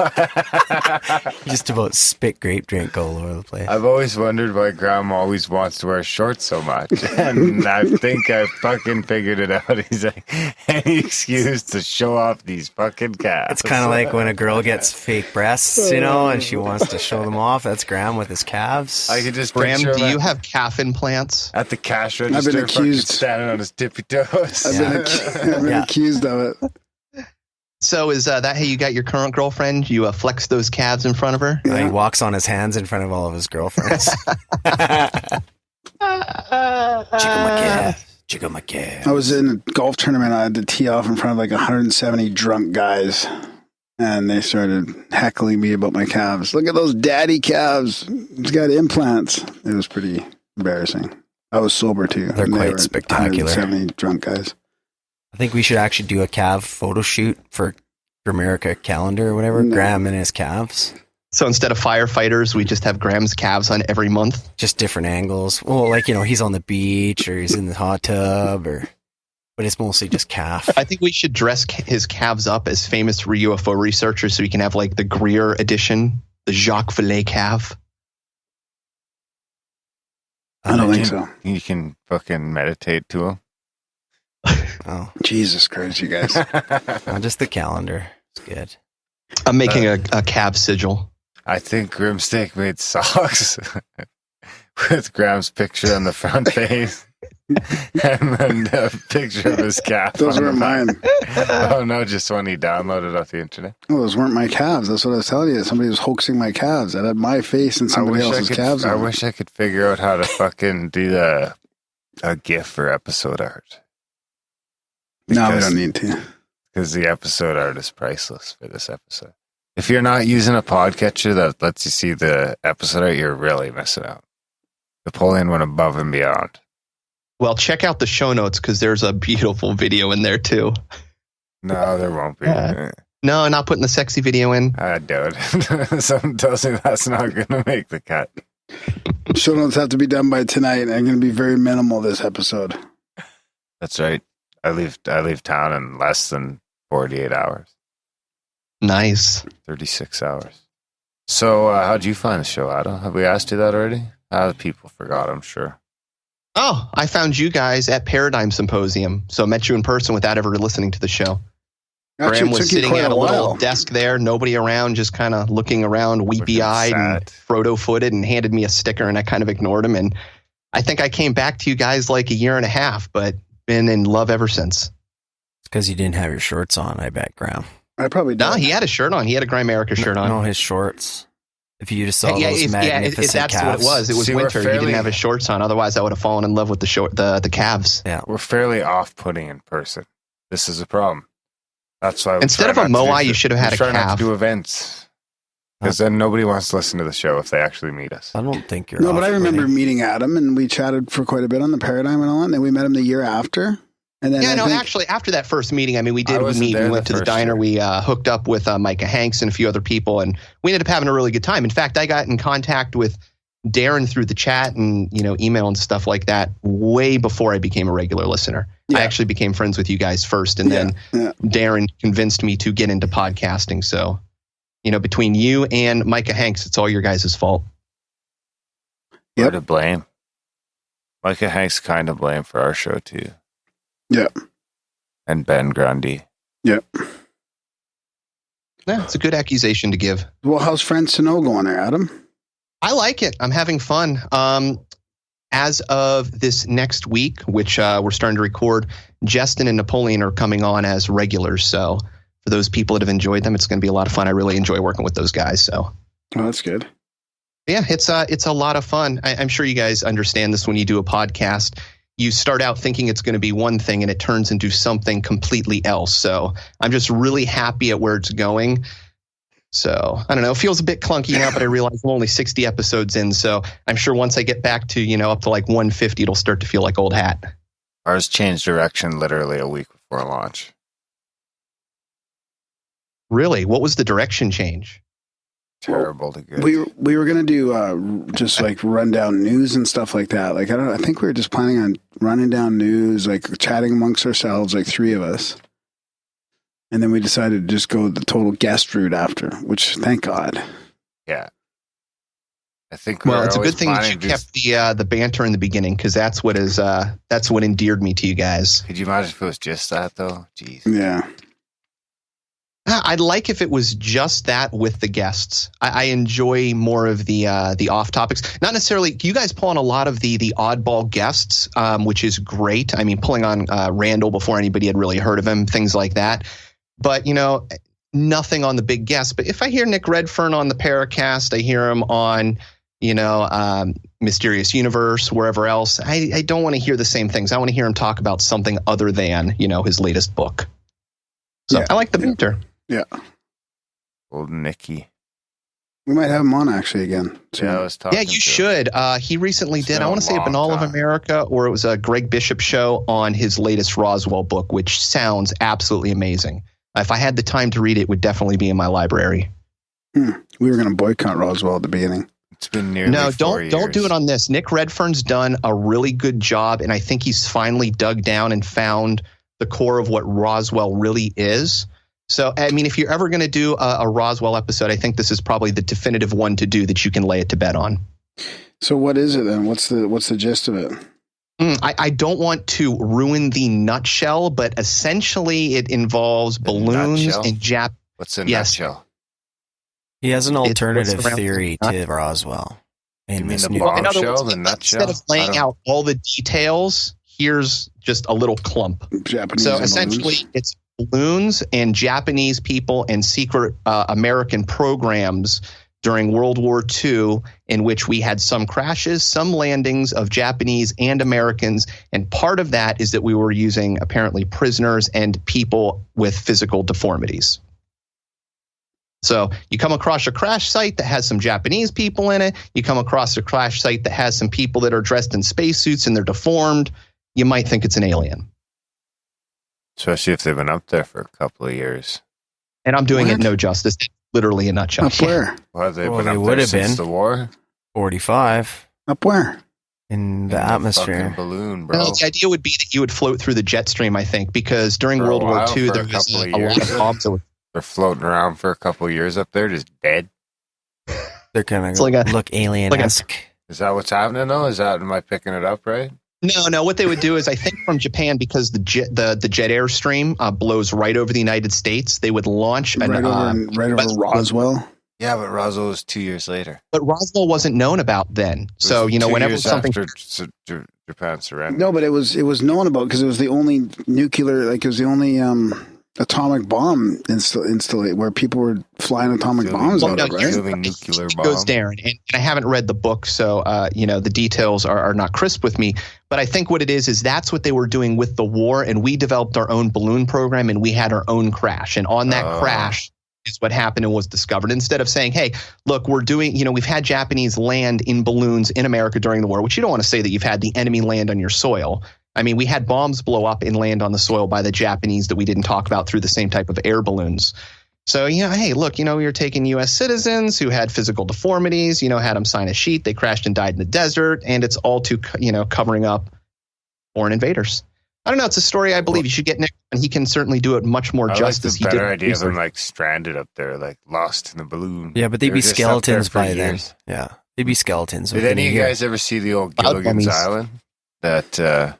Just about spit grape drink all over the place. I've always wondered why Graham always wants to wear shorts so much. And I think I fucking figured it out. He's like, any excuse to show off these fucking calves. It's kind of like when a girl gets fake breasts, you know, and she wants to show them off. That's Graham with his calves. I could just Graham, picture him do you have calf implants? at the cash register? I've been accused. Standing on his tippy toes. I've been accused of it. So is that how you got your current girlfriend? You flex those calves in front of her? He walks on his hands in front of all of his girlfriends. Chica my calf. I was in a golf tournament. I had to tee off in front of like 170 drunk guys. And they started heckling me about my calves. Look at those daddy calves. He's got implants. It was pretty embarrassing. I was sober too. They're quite spectacular. 170 drunk guys. I think we should actually do a calf photo shoot for Grimerica calendar or whatever. Graham and his calves. So instead of firefighters, we just have Graham's calves on every month? Just different angles. Well, like, you know, he's on the beach or he's in the hot tub but it's mostly just calf. I think we should dress his calves up as famous UFO researchers so we can have like the Greer edition, the Jacques Vallée calf. I don't think so. You can fucking meditate to him. Oh, Jesus Christ, you guys. No, just the calendar. It's good. I'm making a calf sigil. I think Grimesteak made socks with Graham's picture on the front page. And then a picture of his calf. Those weren't mine. Oh no, just one he downloaded off the internet. Oh, those weren't my calves. That's what I was telling you. Somebody was hoaxing my calves. I had my face and somebody else's calves. I wish I could figure out how to fucking do a GIF for episode art. No, we don't need to. Because the episode art is priceless for this episode. If you're not using a podcatcher that lets you see the episode art, you're really missing out. Napoleon went above and beyond. Well, check out the show notes because there's a beautiful video in there too. No, there won't be. No, not putting the sexy video in. I doubt it. Something tells me that's not going to make the cut. Show notes have to be done by tonight. I'm going to be very minimal this episode. That's right. I leave town in less than 48 hours. Nice. 36 hours. So, how'd you find the show, Adam? Have we asked you that already? People forgot, I'm sure. Oh, I found you guys at Paradigm Symposium. So I met you in person without ever listening to the show. Actually, Graham was sitting at a little desk there, nobody around, just kind of looking around, weepy-eyed and Frodo-footed, and handed me a sticker, and I kind of ignored him. And I think I came back to you guys like a year and a half, but been in love ever since. It's because you didn't have your shorts on, I bet, Graham. I probably did. No, he had a shirt on. He had a Grimerica shirt on. No, his shorts. If you just saw those magnificent if that's calves. what it was. It was winter. You didn't have his shorts on. Otherwise, I would have fallen in love with the calves. Yeah, we're fairly off-putting in person. This is a problem. That's why instead of a moai, you should have had a calf. Not to do events because then nobody wants to listen to the show if they actually meet us. I don't think you're. No, but I remember meeting Adam, and we chatted for quite a bit on the Paradigm and all that. And then we met him the year after. And then actually, after that first meeting, I mean, we meet. We went to the diner. We hooked up with Micah Hanks and a few other people, and we ended up having a really good time. In fact, I got in contact with Darren through the chat and email and stuff like that way before I became a regular listener. Yeah. I actually became friends with you guys first, and then Darren convinced me to get into podcasting. So, between you and Micah Hanks, it's all your guys' fault. We're to blame. Micah Hanks kind of blame for our show too. Yeah. And Ben Grundy. Yeah. Yeah, it's a good accusation to give. Well, how's Friends to Know going there, Adam? I like it. I'm having fun. As of this next week, which we're starting to record, Justin and Napoleon are coming on as regulars. So for those people that have enjoyed them, it's going to be a lot of fun. I really enjoy working with those guys. So, that's good. Yeah, it's a lot of fun. I'm sure you guys understand this when you do a podcast. You start out thinking it's going to be one thing and it turns into something completely else. So I'm just really happy at where it's going. So I don't know. It feels a bit clunky now, but I realize I'm only 60 episodes in. So I'm sure once I get back to, up to like 150, it'll start to feel like old hat. Ours changed direction literally a week before launch. Really? What was the direction change? Terrible to good. We were gonna do just like rundown news and stuff like that. Like I think we were just planning on running down news, like chatting amongst ourselves, like three of us. And then we decided to just go the total guest route after, which thank God. Yeah. I think it's a good thing that you kept the banter in the beginning, because that's what endeared me to you guys. Could you imagine if it was just that though? Jeez. Yeah. I'd like if it was just that with the guests. I enjoy more of the off topics. Not necessarily. You guys pull on a lot of the oddball guests, which is great. I mean, pulling on Randall before anybody had really heard of him, things like that. But nothing on the big guests. But if I hear Nick Redfern on the Paracast, I hear him on Mysterious Universe, wherever else. I don't want to hear the same things. I want to hear him talk about something other than his latest book. So I like the banter. Yeah. Old Nicky. We might have him on actually again. So. Yeah, I was talking. Yeah, you should. He recently did. I want to say a Banal of America, or it was a Greg Bishop show on his latest Roswell book, which sounds absolutely amazing. If I had the time to read it, would definitely be in my library. We were going to boycott Roswell at the beginning. It's been nearly 4 years. Don't do it on this. Nick Redfern's done a really good job, and I think he's finally dug down and found the core of what Roswell really is. So, I mean, if you're ever going to do a Roswell episode, I think this is probably the definitive one to do that you can lay it to bed on. So what is it then? What's the gist of it? I don't want to ruin the nutshell, but essentially it involves balloons and What's a nutshell? He has an alternative theory to Roswell. In this new bombshell, the nutshell? Instead of laying out all the details, here's just a little clump. So essentially it's balloons and Japanese people and secret American programs during World War II, in which we had some crashes, some landings of Japanese and Americans. And part of that is that we were using apparently prisoners and people with physical deformities. So you come across a crash site that has some Japanese people in it. You come across a crash site that has some people that are dressed in spacesuits and they're deformed. You might think it's an alien. Especially if they've been up there for a couple of years. And I'm doing it no justice. Literally a nutshell. Up where? Well, they've been up there since the war. 45. Up where? In the atmosphere. Balloon, bro. No, the idea would be that you would float through the jet stream, I think, because during World War II, there was a lot of bombs. They're floating around for a couple of years up there, just dead. They're kind of look alien-esque. Is that what's happening, though? Am I picking it up right? No. What they would do is, I think from Japan, because the jet airstream blows right over the United States, they would launch right over Roswell. Yeah, but Roswell was 2 years later. But Roswell wasn't known about then. So whenever something after Japan surrendered. No, but it was known about because it was the only nuclear, like it was the only atomic bomb installation where people were flying atomic bombs out of, right? Nuclear bomb. Goes Darren, and I haven't read the book, so the details are not crisp with me. But I think what it is that's what they were doing with the war, and we developed our own balloon program, and we had our own crash, and on that crash is what happened and was discovered. Instead of saying, hey, look, we're doing, we've had Japanese land in balloons in America during the war, which you don't want to say that you've had the enemy land on your soil. I mean, we had bombs blow up and land on the soil by the Japanese that we didn't talk about through the same type of air balloons. So, hey, look, we were taking U.S. citizens who had physical deformities, had them sign a sheet. They crashed and died in the desert, and it's all to, covering up foreign invaders. I don't know. It's a story I believe you should get Nick, and he can certainly do it much more justice. I like the better idea of him stranded up there, lost in the balloon. Yeah, but they'd be skeletons by then. Yeah, they'd be skeletons. Did any of you guys ever see the old Gilligan's Island? That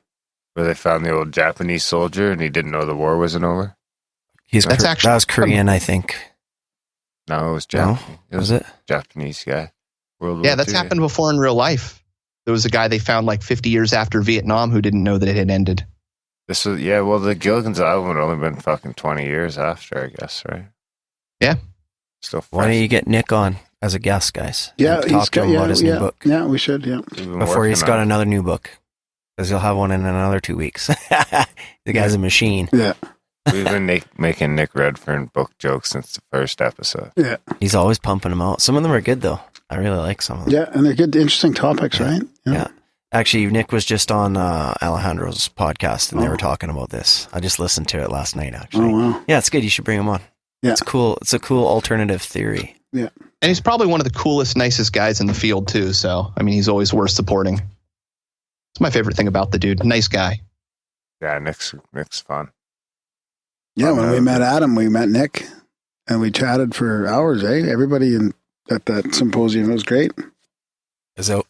where they found the old Japanese soldier and he didn't know the war wasn't over? That was Korean, I think. No, it was Japanese. No? Was it? Japanese guy. Yeah, that's happened before in real life. There was a guy they found 50 years after Vietnam who didn't know that it had ended. This was the Gilligan's Island would only been fucking 20 years after, I guess, right? Yeah. Still fresh. Why don't you get Nick on as a guest, guys? Yeah, talk to him about his new book. Yeah, we should. Yeah, before he's got another new book, because he'll have one in another 2 weeks. The guy's a machine. Yeah. We've been making Nick Redfern book jokes since the first episode. Yeah. He's always pumping them out. Some of them are good, though. I really like some of them. Yeah, and they're good, interesting topics, right? Yeah. Actually, Nick was just on Alejandro's podcast, and they were talking about this. I just listened to it last night, actually. Oh, wow. Yeah, it's good. You should bring him on. Yeah. It's cool. It's a cool alternative theory. Yeah. And he's probably one of the coolest, nicest guys in the field, too. So, he's always worth supporting. It's my favorite thing about the dude. Nice guy. Yeah, Nick's fun. Yeah, when we met Adam, we met Nick, and we chatted for hours, eh? Everybody at that symposium, it was great.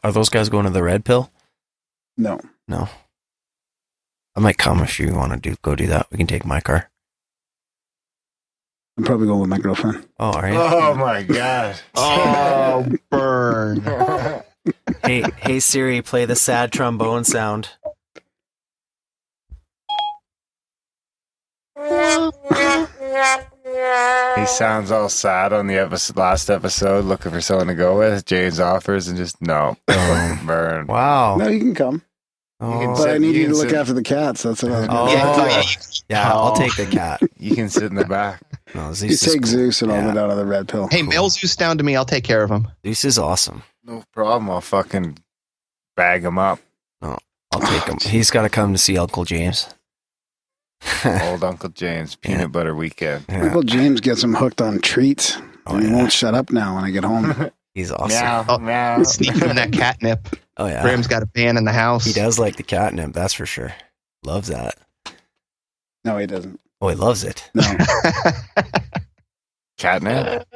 Are those guys going to the Red Pill? No. I might come if you want to go do that. We can take my car. I'm probably going with my girlfriend. Oh, are you? Oh, my God. Oh, burn. Hey Siri, play the sad trombone sound. He sounds all sad on the last episode, looking for someone to go with. James offers and just burn. Wow. No, you can come. But I need you to look after the cats. That's what I Yeah, I'll take the cat. You can sit in the back. No, you take Zeus and I'll go down to the Red Pill. Hey, mail Zeus down to me. I'll take care of him. Zeus is awesome. No problem. I'll fucking bag him up. No, I'll take him. He's got to come to see Uncle James. Old Uncle James, peanut butter weekend. Yeah. Uncle James gets him hooked on treats. He won't shut up now when I get home. He's awesome. Meow. Sneaking from that catnip. Oh, yeah. Graham's got a fan in the house. He does like the catnip, that's for sure. Loves that. No, he doesn't. Oh, he loves it. No. Catnip?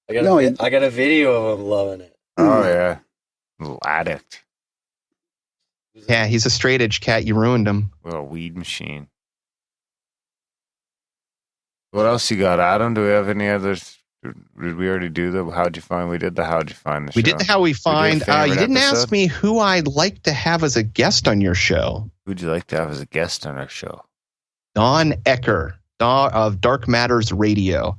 I got a video of him loving it. Oh, yeah. Little addict. Yeah, he's a straight edge cat. You ruined him. Little weed machine. What else you got, Adam? Do we have any others? Did we already do the How'd You Find? We did the How'd You Find the show. We did the How We Find. You didn't episode? ask me who I'd like to have as a guest on your show. Who'd you like to have as a guest on our show? Don Ecker of Dark Matters Radio.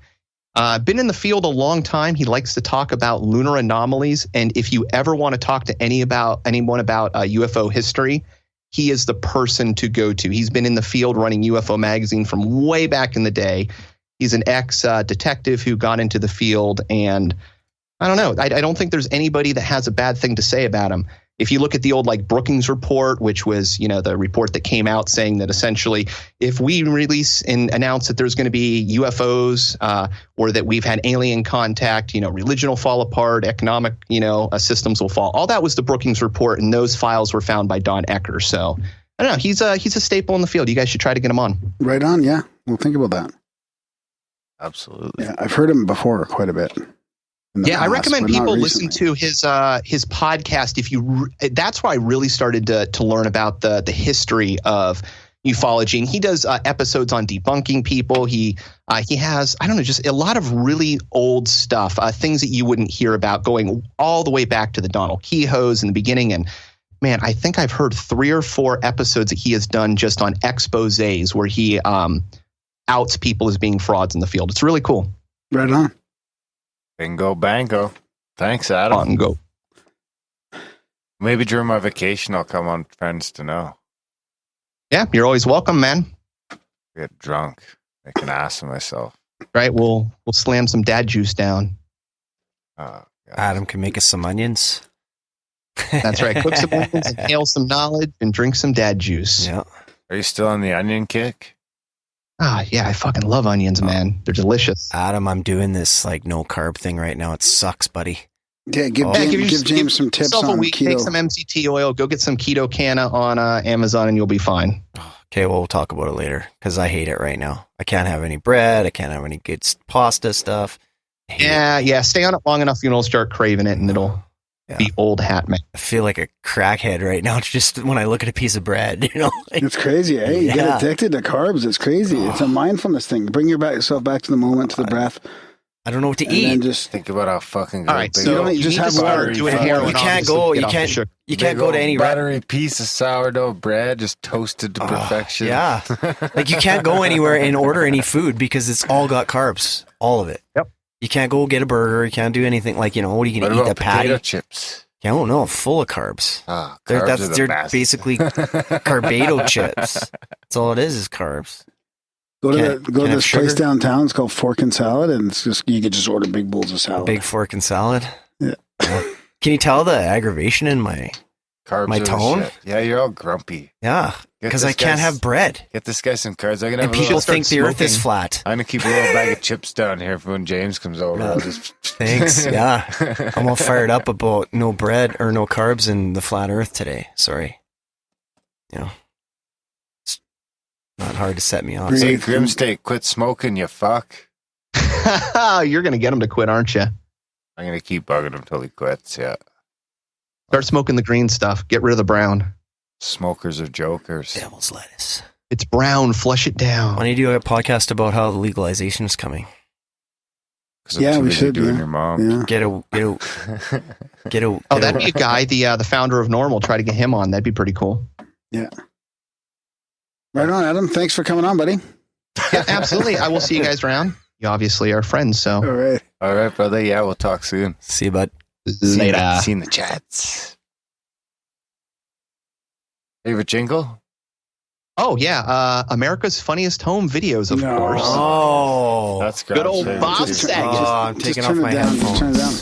Been in the field a long time. He likes to talk about lunar anomalies. And if you ever want to talk to anyone about UFO history, he is the person to go to. He's been in the field running UFO magazine from way back in the day. He's an ex-detective who got into the field. And I don't know. I don't think there's anybody that has a bad thing to say about him. If you look at the old Brookings report, which was, the report that came out saying that essentially if we release and announce that there's going to be UFOs or that we've had alien contact, religion will fall apart, economic, systems will fall. All that was the Brookings report, and those files were found by Don Ecker. So I don't know. He's a staple in the field. You guys should try to get him on. Right on. Yeah. We'll think about that. Absolutely. Yeah. I've heard him before quite a bit. Yeah, I recommend people listen to his podcast. That's where I really started to learn about the history of ufology, and he does episodes on debunking people. He has just a lot of really old stuff, things that you wouldn't hear about, going all the way back to the Donald Keyhoes in the beginning. And man, I think I've heard 3 or 4 episodes that he has done just on exposés where he outs people as being frauds in the field. It's really cool. Right on. Bingo bango. Thanks, Adam. Bongo. Maybe during my vacation I'll come on Friends to Know. Yeah, you're always welcome, man. Get drunk. Make an ass of myself. Right, we'll slam some dad juice down. Adam can make us some onions. That's right. Cook some onions, inhale some knowledge, and drink some dad juice. Yeah. Are you still on the onion kick? Yeah, I fucking love onions, man. They're delicious. Adam, I'm doing this like no carb thing right now. It sucks, buddy. Yeah, give James some tips yourself on a week, keto. Take some MCT oil, go get some Keto Canna on Amazon, and you'll be fine. Okay, well, we'll talk about it later because I hate it right now. I can't have any bread. I can't have any good pasta stuff. Yeah. Stay on it long enough, you'll start craving it, and it'll be old hat, man. I feel like a crackhead right now just when I look at a piece of bread. Like, it's crazy, eh? You get addicted to carbs. It's crazy. It's a mindfulness thing. Bring yourself back to the moment, to the breath. I don't know what to eat. And just think about how fucking good. All right, so you just have water. You can't go. You can't go to any battery piece of sourdough bread just toasted to perfection. Yeah, like you can't go anywhere and order any food because it's all got carbs, all of it. Yep. You can't go get a burger. You can't do anything like what are you going to eat? That patty? Potato chips. I don't know. Full of carbs. They're basically Carbedo chips. That's all it is carbs. Go to this place downtown. It's called Fork and Salad, and it's just you could just order big bowls of salad. Big fork and salad. Yeah. Can you tell the aggravation in my tone? Yeah, you're all grumpy. Yeah, because I can't have bread. Get this guy some cards. I'm gonna and people think the earth is flat. I'm gonna keep a little bag of chips down here for when James comes over. I'll just... Thanks. Yeah, I'm all fired up about no bread or no carbs in the flat earth today. Sorry. It's not hard to set me off. Hey, Grimesteak, quit smoking, you fuck. You're gonna get him to quit, aren't you? I'm gonna keep bugging him till he quits. Yeah. Start smoking the green stuff. Get rid of the brown. Smokers are jokers. Devil's lettuce. It's brown. Flush it down. Why don't you do a podcast about how the legalization is coming? Yeah, we should. Doing your mom. Yeah. Get a. Oh, that'd be a guy. The founder of Normal. Try to get him on. That'd be pretty cool. Yeah. Right on, Adam. Thanks for coming on, buddy. Yeah, absolutely. I will see you guys around. You obviously are friends, so. All right, brother. Yeah, we'll talk soon. See you, bud. Later. See you in the chats. Favorite jingle? Oh, yeah. America's Funniest Home Videos, of course. Oh. That's great. Good old Bob Saget. I'm taking off my headphones. Turn it down.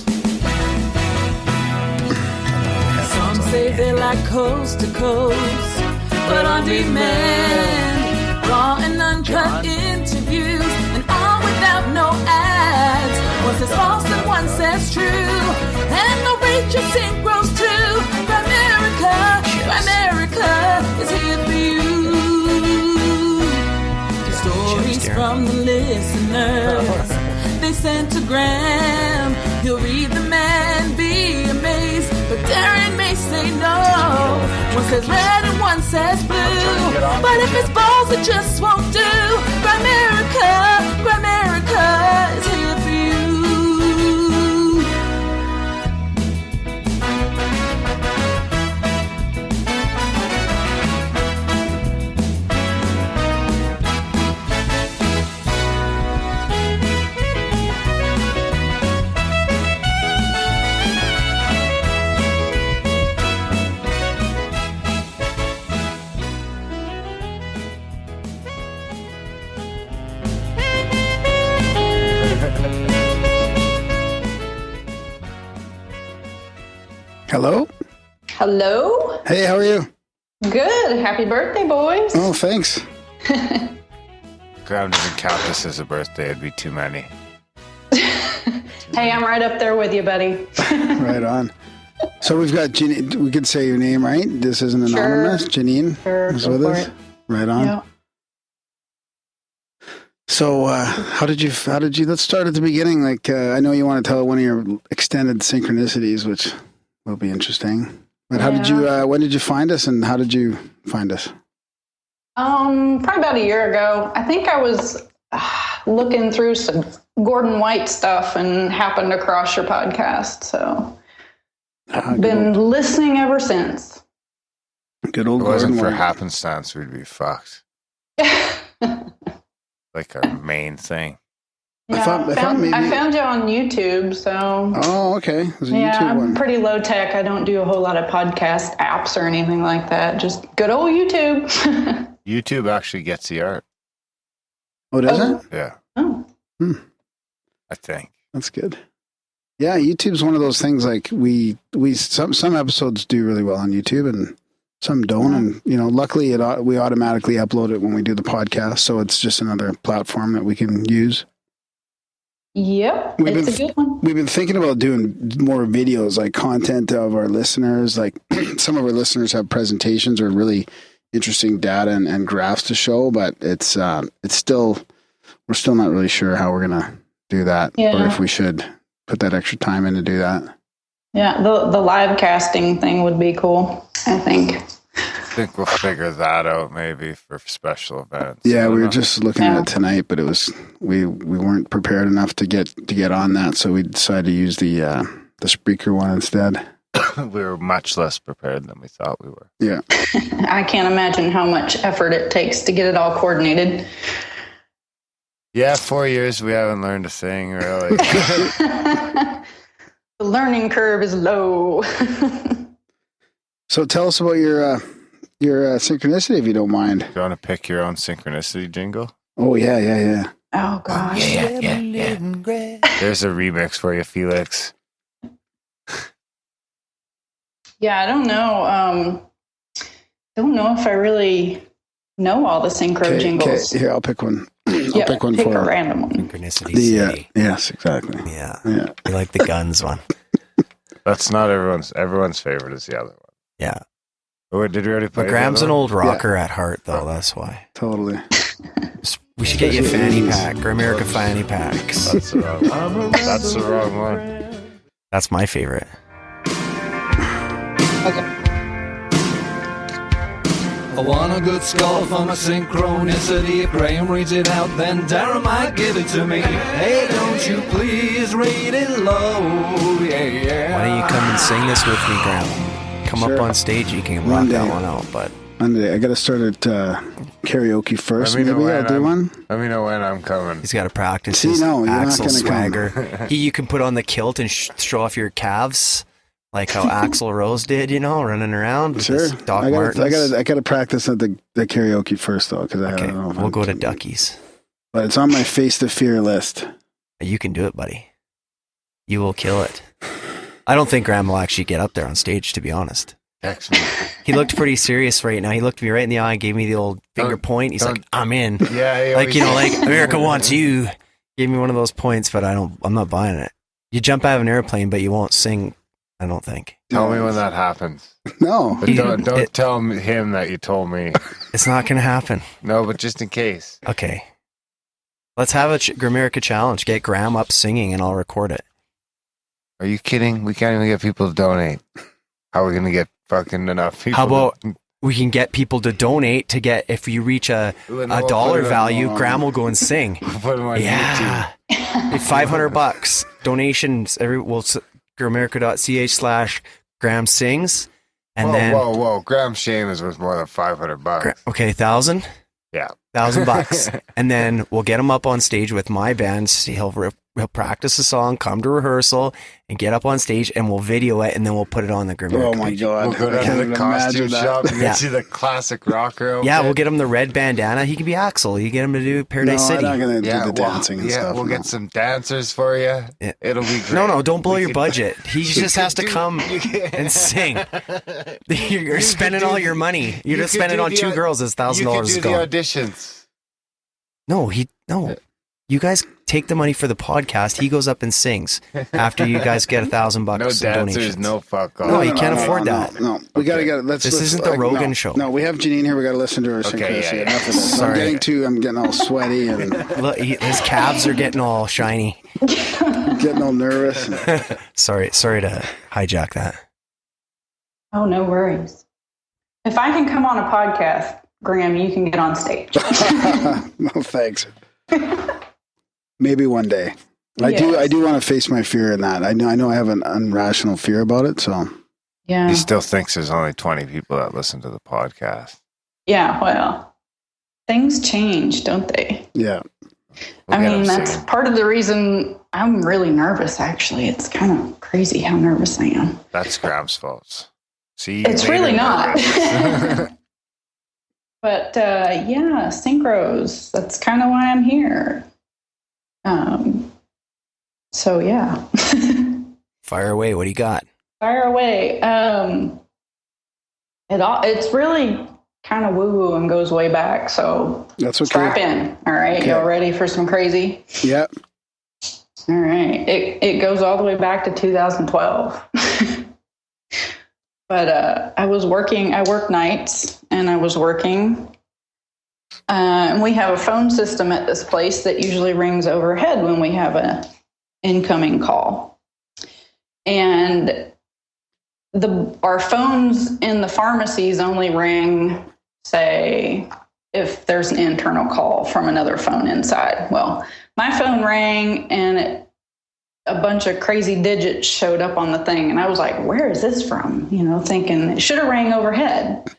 Some say they like coast to coast, but on demand, raw and uncut interviews, and all without no ads. One says false and one says true, and the rate you think grows too. Grimerica is here for you. The stories from the listeners, they sent to Graham. He'll read them and be amazed, but Darren may say no. One says red and one says blue, but if it's balls it just won't do. Grimerica is here for you. Hello? Hello? Hey, how are you? Good. Happy birthday, boys. Oh, thanks. Graham doesn't count this as a birthday. It'd be too many. Hey, I'm right up there with you, buddy. Right on. So we've got Janine. We could say your name, right? This isn't anonymous. Sure. Janine is with us. Right on. Yeah. So how did you, let's start at the beginning. Like, I know you want to tell one of your extended synchronicities, which will be interesting. But how did you, when did you find us and how did you find us? Probably about a year ago. I think I was looking through some Gordon White stuff and happened across your podcast. So I've been listening ever since. Good old If it wasn't Gordon for White. happenstance, we'd be fucked. like our main thing. Yeah, I found you on YouTube, so. Oh, okay. There's a Yeah, YouTube I'm one. pretty low tech. I don't do a whole lot of podcast apps or anything like that. Just good old YouTube. YouTube actually gets the art. Oh, does it? Yeah. Oh. I think. That's good. Yeah, YouTube's one of those things like we some episodes do really well on YouTube and some don't. And, luckily we automatically upload it when we do the podcast. So it's just another platform that we can use. Yep, it's a good one. We've been thinking about doing more videos, like content of our listeners. Like some of our listeners have presentations or really interesting data and graphs to show, but it's still, we're still not really sure how we're going to do that or if we should put that extra time in to do that. Yeah, the live casting thing would be cool, I think. I think we'll figure that out maybe for special events. Yeah, we were just looking at it tonight, but it was we weren't prepared enough to get on that, so we decided to use the Spreaker one instead. We were much less prepared than we thought we were. Yeah. I can't imagine how much effort it takes to get it all coordinated. Yeah, 4 years we haven't learned to sing, really. The learning curve is low. So tell us about your synchronicity, if you don't mind. Do you want to pick your own synchronicity jingle? Oh, yeah. Oh, gosh. Yeah. There's a remix for you, Felix. Yeah, I don't know. Don't know if I really know all the synchro jingles. Okay, here, I'll pick one. I'll pick one pick for a random one. Synchronicity. Yes, exactly. Yeah. Yeah. I like the guns one. That's not everyone's favorite is the other one. Yeah. Oh, did we already play? But Graham's an old rocker at heart, though. That's why. Totally. We should get you a fanny pack. Grimerica fanny packs. That's the wrong one. That's the wrong one. That's my favorite. I want a good score for my synchronicity. If Graham reads it out, then Darren might give it to me. Hey, don't you please read it low. Yeah. Why don't you come and sing this with me, Graham? Come up on stage, you can rock that one out. But Monday, I got to start at karaoke first. Maybe I'll do one. Let me know when I'm coming. He's got to practice his Axel swagger. You can put on the kilt and show off your calves. Like how Axl Rose did, running around with his Doc Martens. I got to practice at the karaoke first, though, because I don't know. We'll go to Ducky's. But it's on my Face to Fear list. You can do it, buddy. You will kill it. I don't think Graham will actually get up there on stage, to be honest. Text me. He looked pretty serious right now. He looked me right in the eye, gave me the old finger point. He's like, I'm in. Yeah. Like America wants you. Gave me one of those points, but I'm not buying it. You jump out of an airplane, but you won't sing. I don't think. Tell me when that happens. No. But don't tell him that you told me. It's not going to happen. No, but just in case. Okay. Let's have a Grimerica challenge. Get Graham up singing and I'll record it. Are you kidding? We can't even get people to donate. How are we going to get fucking enough people? How about we can get people to donate to get, if you reach a dollar value, Graham will go and sing. Put him on YouTube. $500 donations. Grimerica.ch/Graham sings. And whoa. Graham Shame is worth more than $500. Okay, 1,000? Yeah. $1,000. And then we'll get him up on stage with my band. He'll practice a song, come to rehearsal, and get up on stage, and we'll video it, and then we'll put it on the Grimerica. Oh, my God. We'll go down to the costume shop and see the classic rocker outfit. Yeah, we'll get him the red bandana. He can be Axel. You get him to do Paradise City. I'm not going to do the dancing and stuff. We'll get some dancers for you. Yeah. It'll be great. No, don't blow your budget. He just has to come and sing. You're spending all your money. You're just spending on two girls. It's $1,000 You can is do gone. the auditions. No. You guys take the money for the podcast. He goes up and sings after you guys get $1,000 No dancers, donations. no fuck off. No, you can't afford that. No, we got to get. This isn't the Rogan show. No, we have Janine here. We got to listen to her synchronicity. Enough of this. Sorry. I'm getting all sweaty and look, his calves are getting all shiny. Getting all nervous. Sorry to hijack that. Oh, no worries. If I can come on a podcast, Graham, you can get on stage. No, thanks. Maybe one day. I do want to face my fear in that. I know I have an irrational fear about it, so. Yeah. He still thinks there's only 20 people that listen to the podcast. Yeah, well, things change, don't they? Yeah. We'll I get mean, him that's soon. part of the reason I'm really nervous, actually. It's kind of crazy how nervous I am. That's Graham's fault. See, you It's made really her not. nervous. But yeah, synchros. That's kind of why I'm here. So yeah. Fire away. What do you got? Fire away. It's really kind of woo-woo and goes way back. So that's okay. Strap in. All right. Okay. Y'all ready for some crazy? Yep. All right. It goes all the way back to 2012. But I worked nights and I was working. And we have a phone system at this place that usually rings overhead when we have an incoming call. And our phones in the pharmacies only ring, say, if there's an internal call from another phone inside. Well, my phone rang and a bunch of crazy digits showed up on the thing. And I was like, where is this from? Thinking it should have rang overhead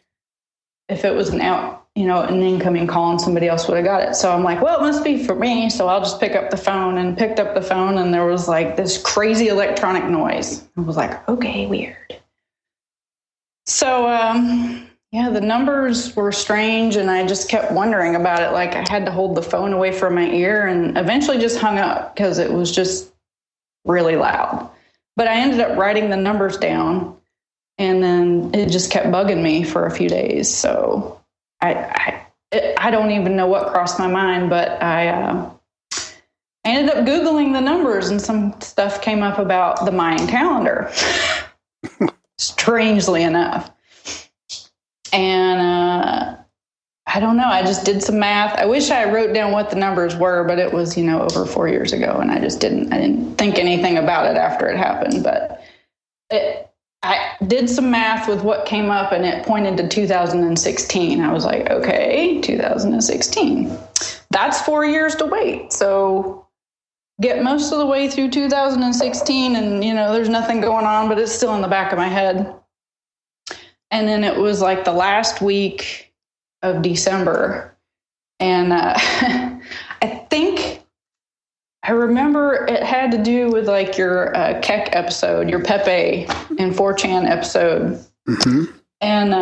if it was an incoming call and somebody else would have got it. So I'm like, well, it must be for me. So I'll just pick up the phone, and picked up the phone, and there was like this crazy electronic noise. I was like, okay, weird. So, the numbers were strange, and I just kept wondering about it. Like, I had to hold the phone away from my ear, and eventually just hung up because it was just really loud. But I ended up writing the numbers down, and then it just kept bugging me for a few days. So I don't even know what crossed my mind, but I ended up Googling the numbers, and some stuff came up about the Mayan calendar. Strangely enough. And I don't know. I just did some math. I wish I wrote down what the numbers were, but it was, over 4 years ago, and I didn't think anything about it after it happened. But I did some math with what came up, and it pointed to 2016. I was like, okay, 2016. That's 4 years to wait. So get most of the way through 2016, and there's nothing going on, but it's still in the back of my head. And then it was like the last week of December, and I think I remember it had to do with like your Keck episode, your Pepe and 4chan episode. Mm-hmm. And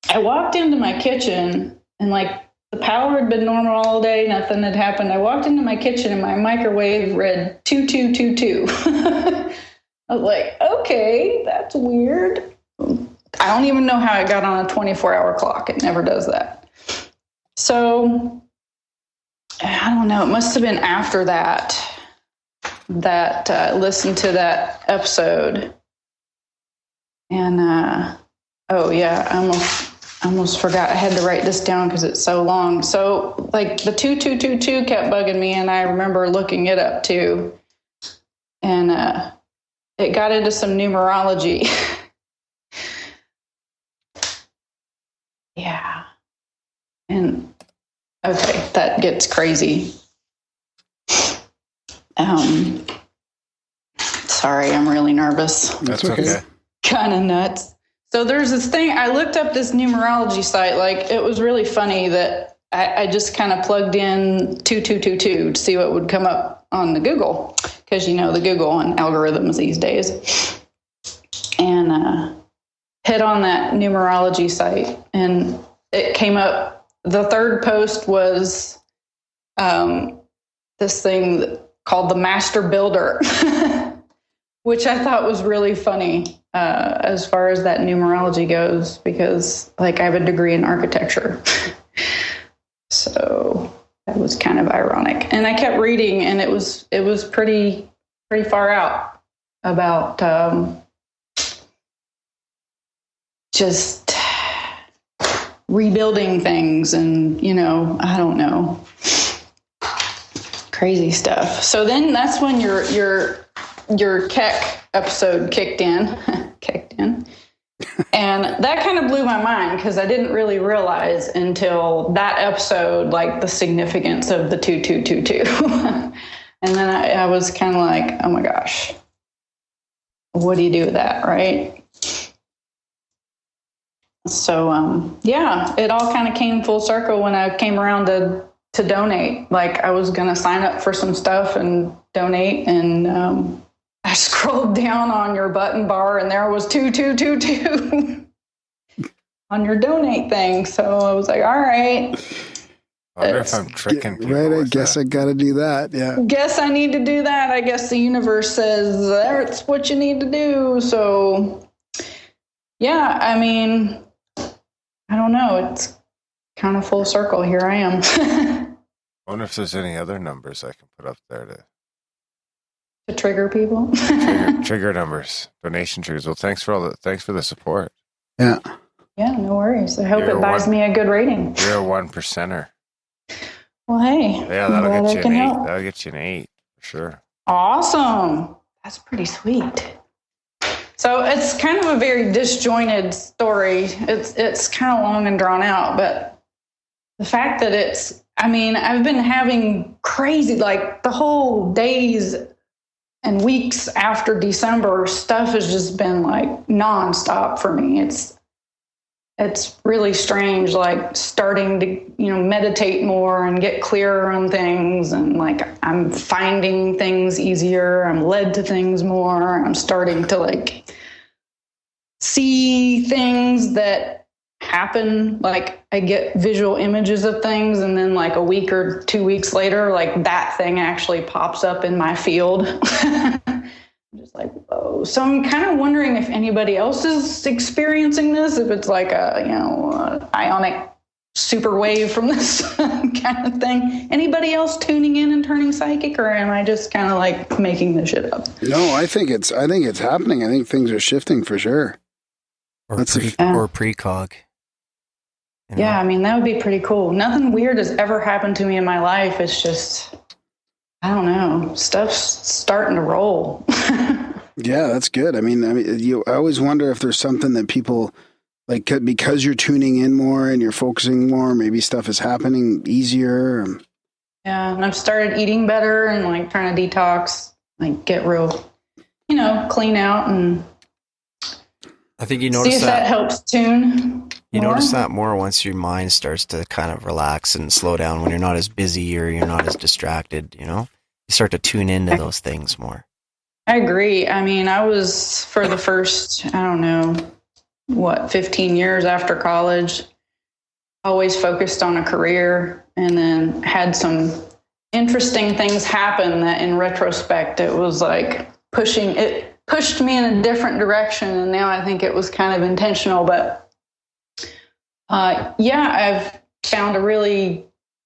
I walked into my kitchen, and like the power had been normal all day. Nothing had happened. I walked into my kitchen, and my microwave read 2222. I was like, okay, that's weird. I don't even know how it got on a 24-hour clock. It never does that. So I don't know. It must have been after that I listened to that episode. And, oh yeah, I almost forgot. I had to write this down because it's so long. So like the 2222 kept bugging me, and I remember looking it up too. And it got into some numerology. Yeah. And okay, that gets crazy. Sorry, I'm really nervous. That's okay. Kind of nuts. So there's this thing, I looked up this numerology site. Like, it was really funny that I just kind of plugged in 2222 to see what would come up on the Google, because the Google and algorithms these days. And hit on that numerology site, and it came up. The third post was this thing called the Master Builder, which I thought was really funny as far as that numerology goes, because like I have a degree in architecture. So that was kind of ironic. And I kept reading, and it was pretty far out about just rebuilding things, and I don't know, crazy stuff. So then that's when your Keck episode kicked in. And that kind of blew my mind, because I didn't really realize until that episode like the significance of the 2222. And then I was kind of like, oh my gosh, what do you do with that, right? So, it all kind of came full circle when I came around to donate. Like I was going to sign up for some stuff and donate. And I scrolled down on your button bar and there was 2222 on your donate thing. So I was like, all right. I wonder if I'm tricking people. Right, I guess I got to do that. Yeah. Guess I need to do that. I guess the universe says that's what you need to do. So, yeah, I mean, I don't know. It's kind of full circle. Here I am. I wonder if there's any other numbers I can put up there to trigger people. trigger numbers, donation triggers. Well, thanks for the support. Yeah. Yeah, no worries. I hope it buys me a good rating. You're a 1%er. Well, hey. Yeah, that'll get you an 8. That'll get you an 8 for sure. Awesome. That's pretty sweet. So it's kind of a very disjointed story. It's kind of long and drawn out, but the fact that I've been having crazy, like the whole days and weeks after December, stuff has just been like nonstop for me. It's really strange, like starting to, meditate more and get clearer on things. And like, I'm finding things easier. I'm led to things more. I'm starting to like see things that happen. Like I get visual images of things. And then like a week or 2 weeks later, like that thing actually pops up in my field. I'm just like, whoa. So I'm kind of wondering if anybody else is experiencing this, if it's like a ionic super wave from this kind of thing. Anybody else tuning in and turning psychic, or am I just kind of like making this shit up? No, I think it's happening. I think things are shifting for sure. Or precog. Yeah, I mean, that would be pretty cool. Nothing weird has ever happened to me in my life. It's just, I don't know, stuff's starting to roll. Yeah, that's good. I mean, I always wonder if there's something that people like, because you're tuning in more and you're focusing more, maybe stuff is happening easier. Yeah, and I've started eating better and like trying to detox, like get real, clean out, and I think you notice see if that helps tune. You notice that more once your mind starts to kind of relax and slow down when you're not as busy or you're not as distracted, You start to tune into those things more. I agree. I mean, I was for the first, 15 years after college, always focused on a career, and then had some interesting things happen that in retrospect, it was like pushed me in a different direction. And now I think it was kind of intentional, but I've found a really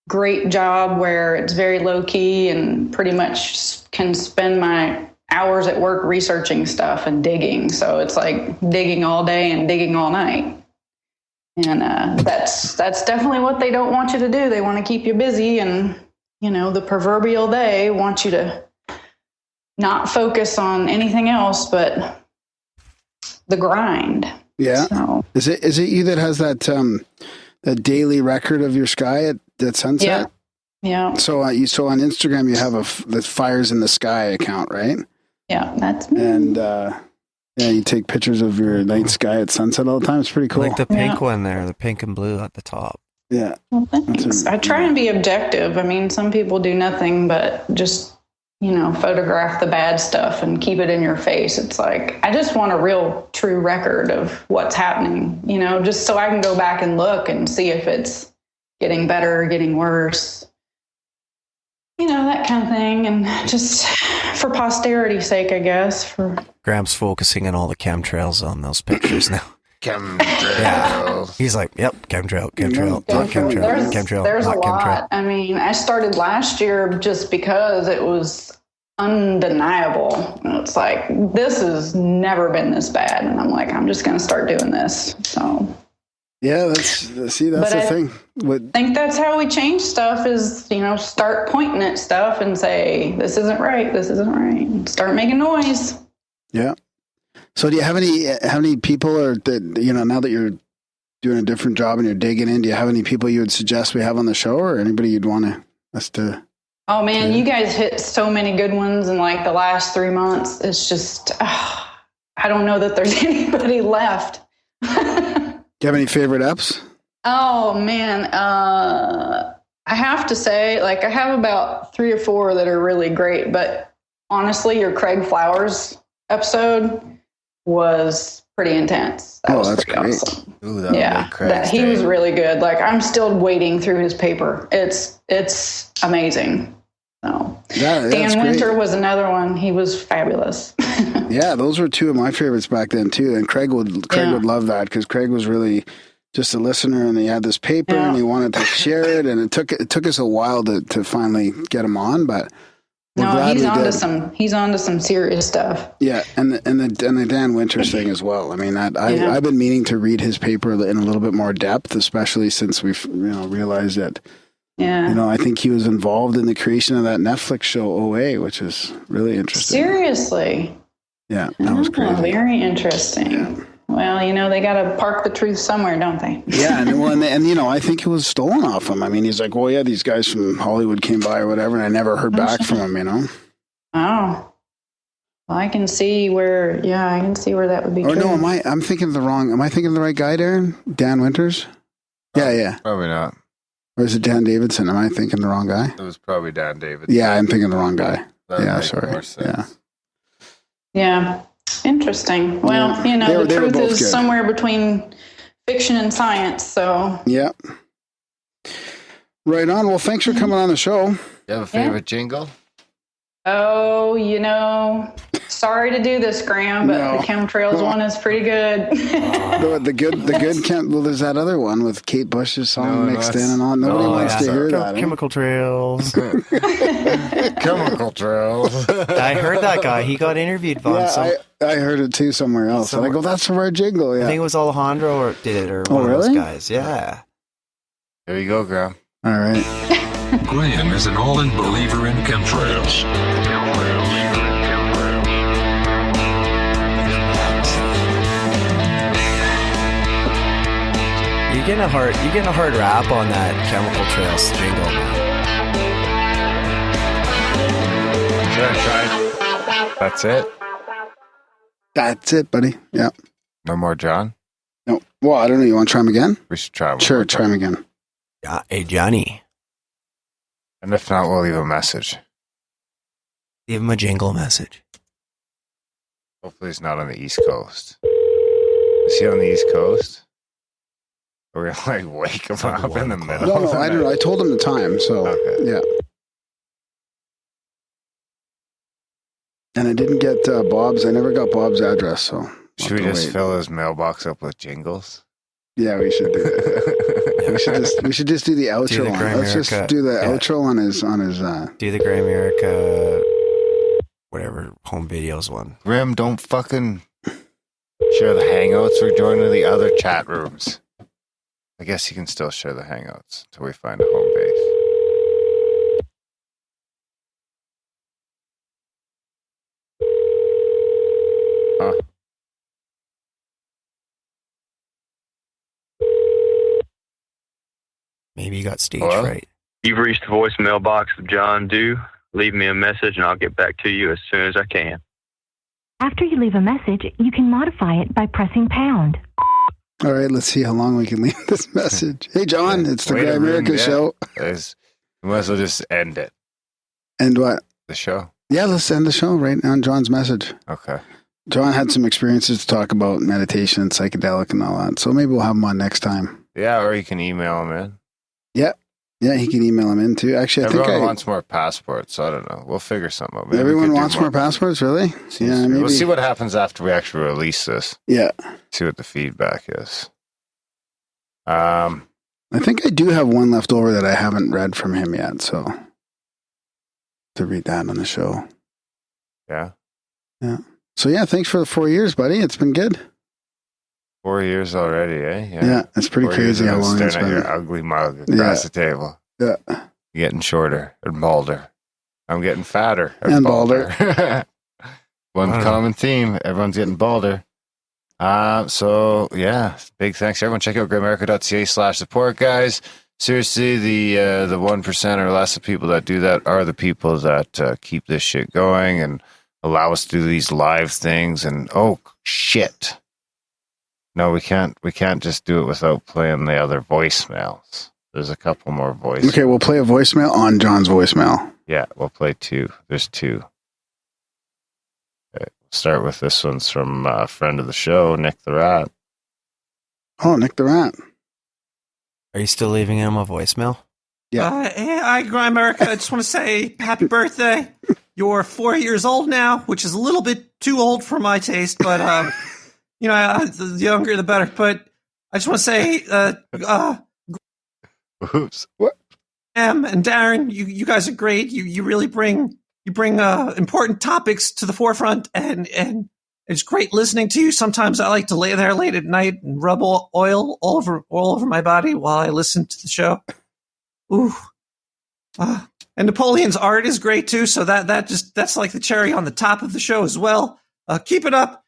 great job where it's very low key and pretty much can spend my hours at work researching stuff and digging. So it's like digging all day and digging all night. And that's definitely what they don't want you to do. They want to keep you busy, and, the proverbial they want you to not focus on anything else but the grind. Yeah. So. Is it you that has that daily record of your sky at sunset? Yeah. So on Instagram you have the Fires in the Sky account, right? Yeah, that's me. And you take pictures of your night sky at sunset all the time. It's pretty cool. Like the pink one there, the pink and blue at the top. Yeah. Well, thanks. I try and be objective. I mean, some people do nothing but just, photograph the bad stuff and keep it in your face. It's like, I just want a real true record of what's happening, just so I can go back and look and see if it's getting better or getting worse. That kind of thing. And just for posterity's sake, I guess. Graham's focusing on all the chemtrails on those pictures now. Chemtrail. Yeah. He's like, yep, chemtrail, not chemtrail, There's not a lot. I mean, I started last year just because it was undeniable. And it's like, this has never been this bad. And I'm like, I'm just going to start doing this. So. Yeah, that's the thing. I think that's how we change stuff is, start pointing at stuff and say, this isn't right. This isn't right. And start making noise. Yeah. So do you have any people now that you're doing a different job and you're digging in, do you have any people you would suggest we have on the show, or anybody you'd want us to? Oh man, you guys hit so many good ones in like the last 3 months. It's just, I don't know that there's anybody left. Do you have any favorite eps? Oh man, I I have to say, like, I have about 3 or 4 that are really great, but honestly, your Craig Flowers episode was pretty intense. That was that's pretty great. awesome. Ooh, that Yeah, he was really good. Like, I'm still wading through his paper. It's amazing. So Dan Winter was another one. He was fabulous. Yeah, those were 2 of my favorites back then too. And Craig would love that because Craig was really just a listener, and he had this paper and he wanted to share it. And it took us a while to finally get him on, but he's onto some serious stuff. Yeah, and the Dan Winters thing as well. I mean, I've been meaning to read his paper in a little bit more depth, especially since we've realized that. Yeah. I think he was involved in the creation of that Netflix show OA, which is really interesting. Seriously. Yeah, that was crazy. Very interesting. Yeah. Well, they got to park the truth somewhere, don't they? Yeah, and I think it was stolen off him. I mean, he's like, well, yeah, these guys from Hollywood came by or whatever, and I never heard back from him, Oh. Well, I can see where that would be true. No, am I thinking of the right guy, Darren? Dan Winters? Yeah. Probably not. Or is it Dan Davidson? Am I thinking the wrong guy? It was probably Dan Davidson. Yeah, I'm thinking the wrong guy. That sorry. Yeah. Interesting. Well, the truth is somewhere between fiction and science, so. Yeah. Right on. Well, thanks for coming on the show. You have a favorite jingle? Oh, sorry to do this, Graham, but the chemtrails one is pretty good. The good chem. Well, there's that other one with Kate Bush's song mixed in and all. Nobody wants to hear that. Chemical trails. Chemical trails. I heard that guy. He got interviewed by I heard it too somewhere else. And I go, that's from our jingle. Yeah. I think it was Alejandro or did it or one of those guys. Yeah. There you go, Graham. All right. Graham is an all-in believer in chemtrails. You're getting a hard rap on that chemical trails jingle, man. That's it? That's it, buddy. Yeah. No more John? No. Well, I don't know. You want to try him again? We should try him. Sure, try him again. Yeah. Hey, Johnny. And if not, we'll leave a message. Leave him a jingle message. Hopefully he's not on the East Coast. Is he on the East Coast? We're going to wake him up in the middle. No, I don't know. I told him the time, so yeah. And I didn't get Bob's. I never got Bob's address, so. Should we just fill his mailbox up with jingles? Yeah, we should do that. we should just do the outro. Let's just do the outro on his. Do the Grimerica, whatever home videos one. Grim, don't fucking share the Hangouts. We're joining the other chat rooms. I guess you can still share the Hangouts until we find a home base. Huh? Maybe you got stage Hello? fright. You've reached the voicemail box of John Doe. Leave me a message and I'll get back to you as soon as I can. After you leave a message, you can modify it by pressing pound. All right, let's see how long we can leave this message. Hey, John, it's the Grimerica show. We might as well just end it. End what? The show? Yeah, let's end the show right on John's message. Okay. John had some experiences to talk about meditation and psychedelic and all that, so maybe we'll have him on next time. Yeah, or you can email him in. Yeah, he can email him in too. Actually, everyone wants more passports, so I don't know. We'll figure something out. Maybe everyone wants more passports, really? Yeah, maybe. We'll see what happens after we actually release this. Yeah. See what the feedback is. I think I do have one left over that I haven't read from him yet, so to read that on the show. Yeah. Yeah. So yeah, thanks for the 4 years, buddy. It's been good. 4 years already, eh? Yeah, it's pretty crazy how long it's been. Staring at your ugly mug across the table. Yeah. You're getting shorter and balder. I'm getting fatter and balder. One common theme: everyone's getting balder. So yeah, big thanks to everyone. Check out grimerica.ca/support, guys. Seriously, the 1% or less of people that do that are the people that keep this shit going and allow us to do these live things. And oh shit. No, we can't just do it without playing the other voicemails. There's a couple more voices. Okay, we'll play a voicemail on John's voicemail. Yeah, we'll play 2. There's 2. Okay, we'll start with this one's from a friend of the show, Nick the Rat. Oh, Nick the Rat. Are you still leaving him a voicemail? Yeah. Hey, hi, Grimerica. I just want to say happy birthday. You're 4 years old now, which is a little bit too old for my taste, but, the younger the better. But I just want to say, Oops. What? Em and Darren, you guys are great. You really bring important topics to the forefront, and it's great listening to you. Sometimes I like to lay there late at night and rub oil all over my body while I listen to the show. Ooh. And Napoleon's art is great too, so that's like the cherry on the top of the show as well. Keep it up.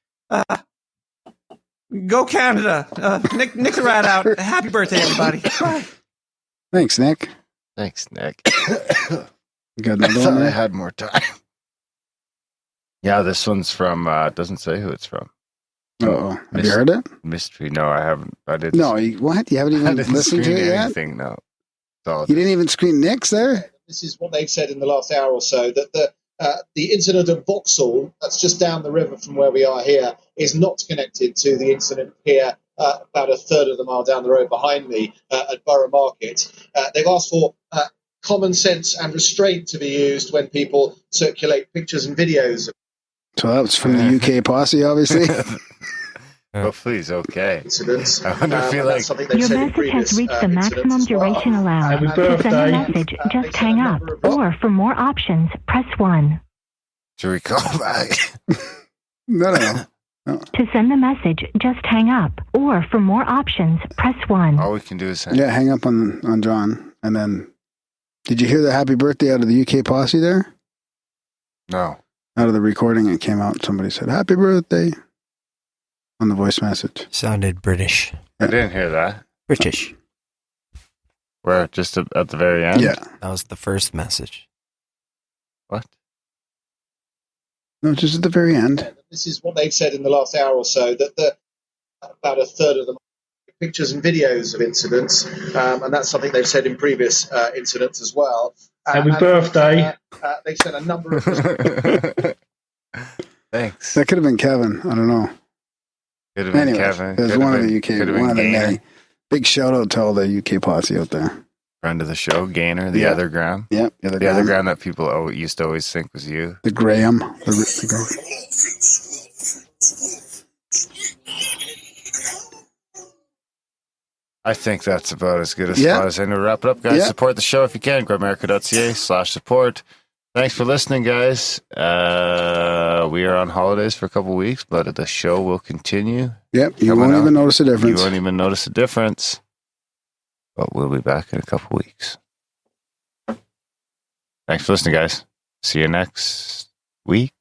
Go Canada. Nick the Rat out. Happy birthday, everybody. Bye. Thanks, Nick. Thanks, Nick. You got I another thought one? I had more time. Yeah, this one's from, doesn't say who it's from. Uh-oh. Have you heard it? Mystery. No, I haven't. I didn't. No, what? You haven't even listened to screen it yet? anything, no. You didn't even screen Nick's there? This is what they've said in the last hour or so, that the incident at Vauxhall, that's just down the river from where we are here, is not connected to the incident here about a third of the mile down the road behind me at Borough Market. They've asked for common sense and restraint to be used when people circulate pictures and videos. So that was from the UK posse, obviously. Hopefully he's okay. Incidents. I wonder if he like... Your message has reached the maximum duration allowed. To send a message, just hang up. Or for more options, press 1. Should we call back? No. To send the message, just hang up. Or for more options, press 1. All we can do is hang Yeah, hang up on John. And then, did you hear the happy birthday out of the UK posse there? No. Out of the recording, it came out. Somebody said, happy birthday on the voice message. Sounded British. I didn't hear that. British. Where? Just at the very end? Yeah. That was the first message. What? No, just at the very end. This is what they've said in the last hour or so, that about a third of them are pictures and videos of incidents, and that's something they've said in previous incidents as well. Happy birthday. They've said a number of... Thanks. That could have been Kevin. I don't know. Could have been Anyway, Kevin. there's one of the UK, one of the many. Big shout out to all the UK posse out there. Friend of the show, Gainer, the Yeah. other Graham. Yeah, the other Graham that people used to always think was you. The Graham. The Graham. I think that's about as good a Yeah. spot as any to wrap it up, guys. Yeah. Support the show if you can. Grimerica.ca/support. Thanks for listening, guys. We are on holidays for a couple weeks, but the show will continue. Yep, you won't even notice a difference. You won't even notice a difference. But we'll be back in a couple weeks. Thanks for listening, guys. See you next week.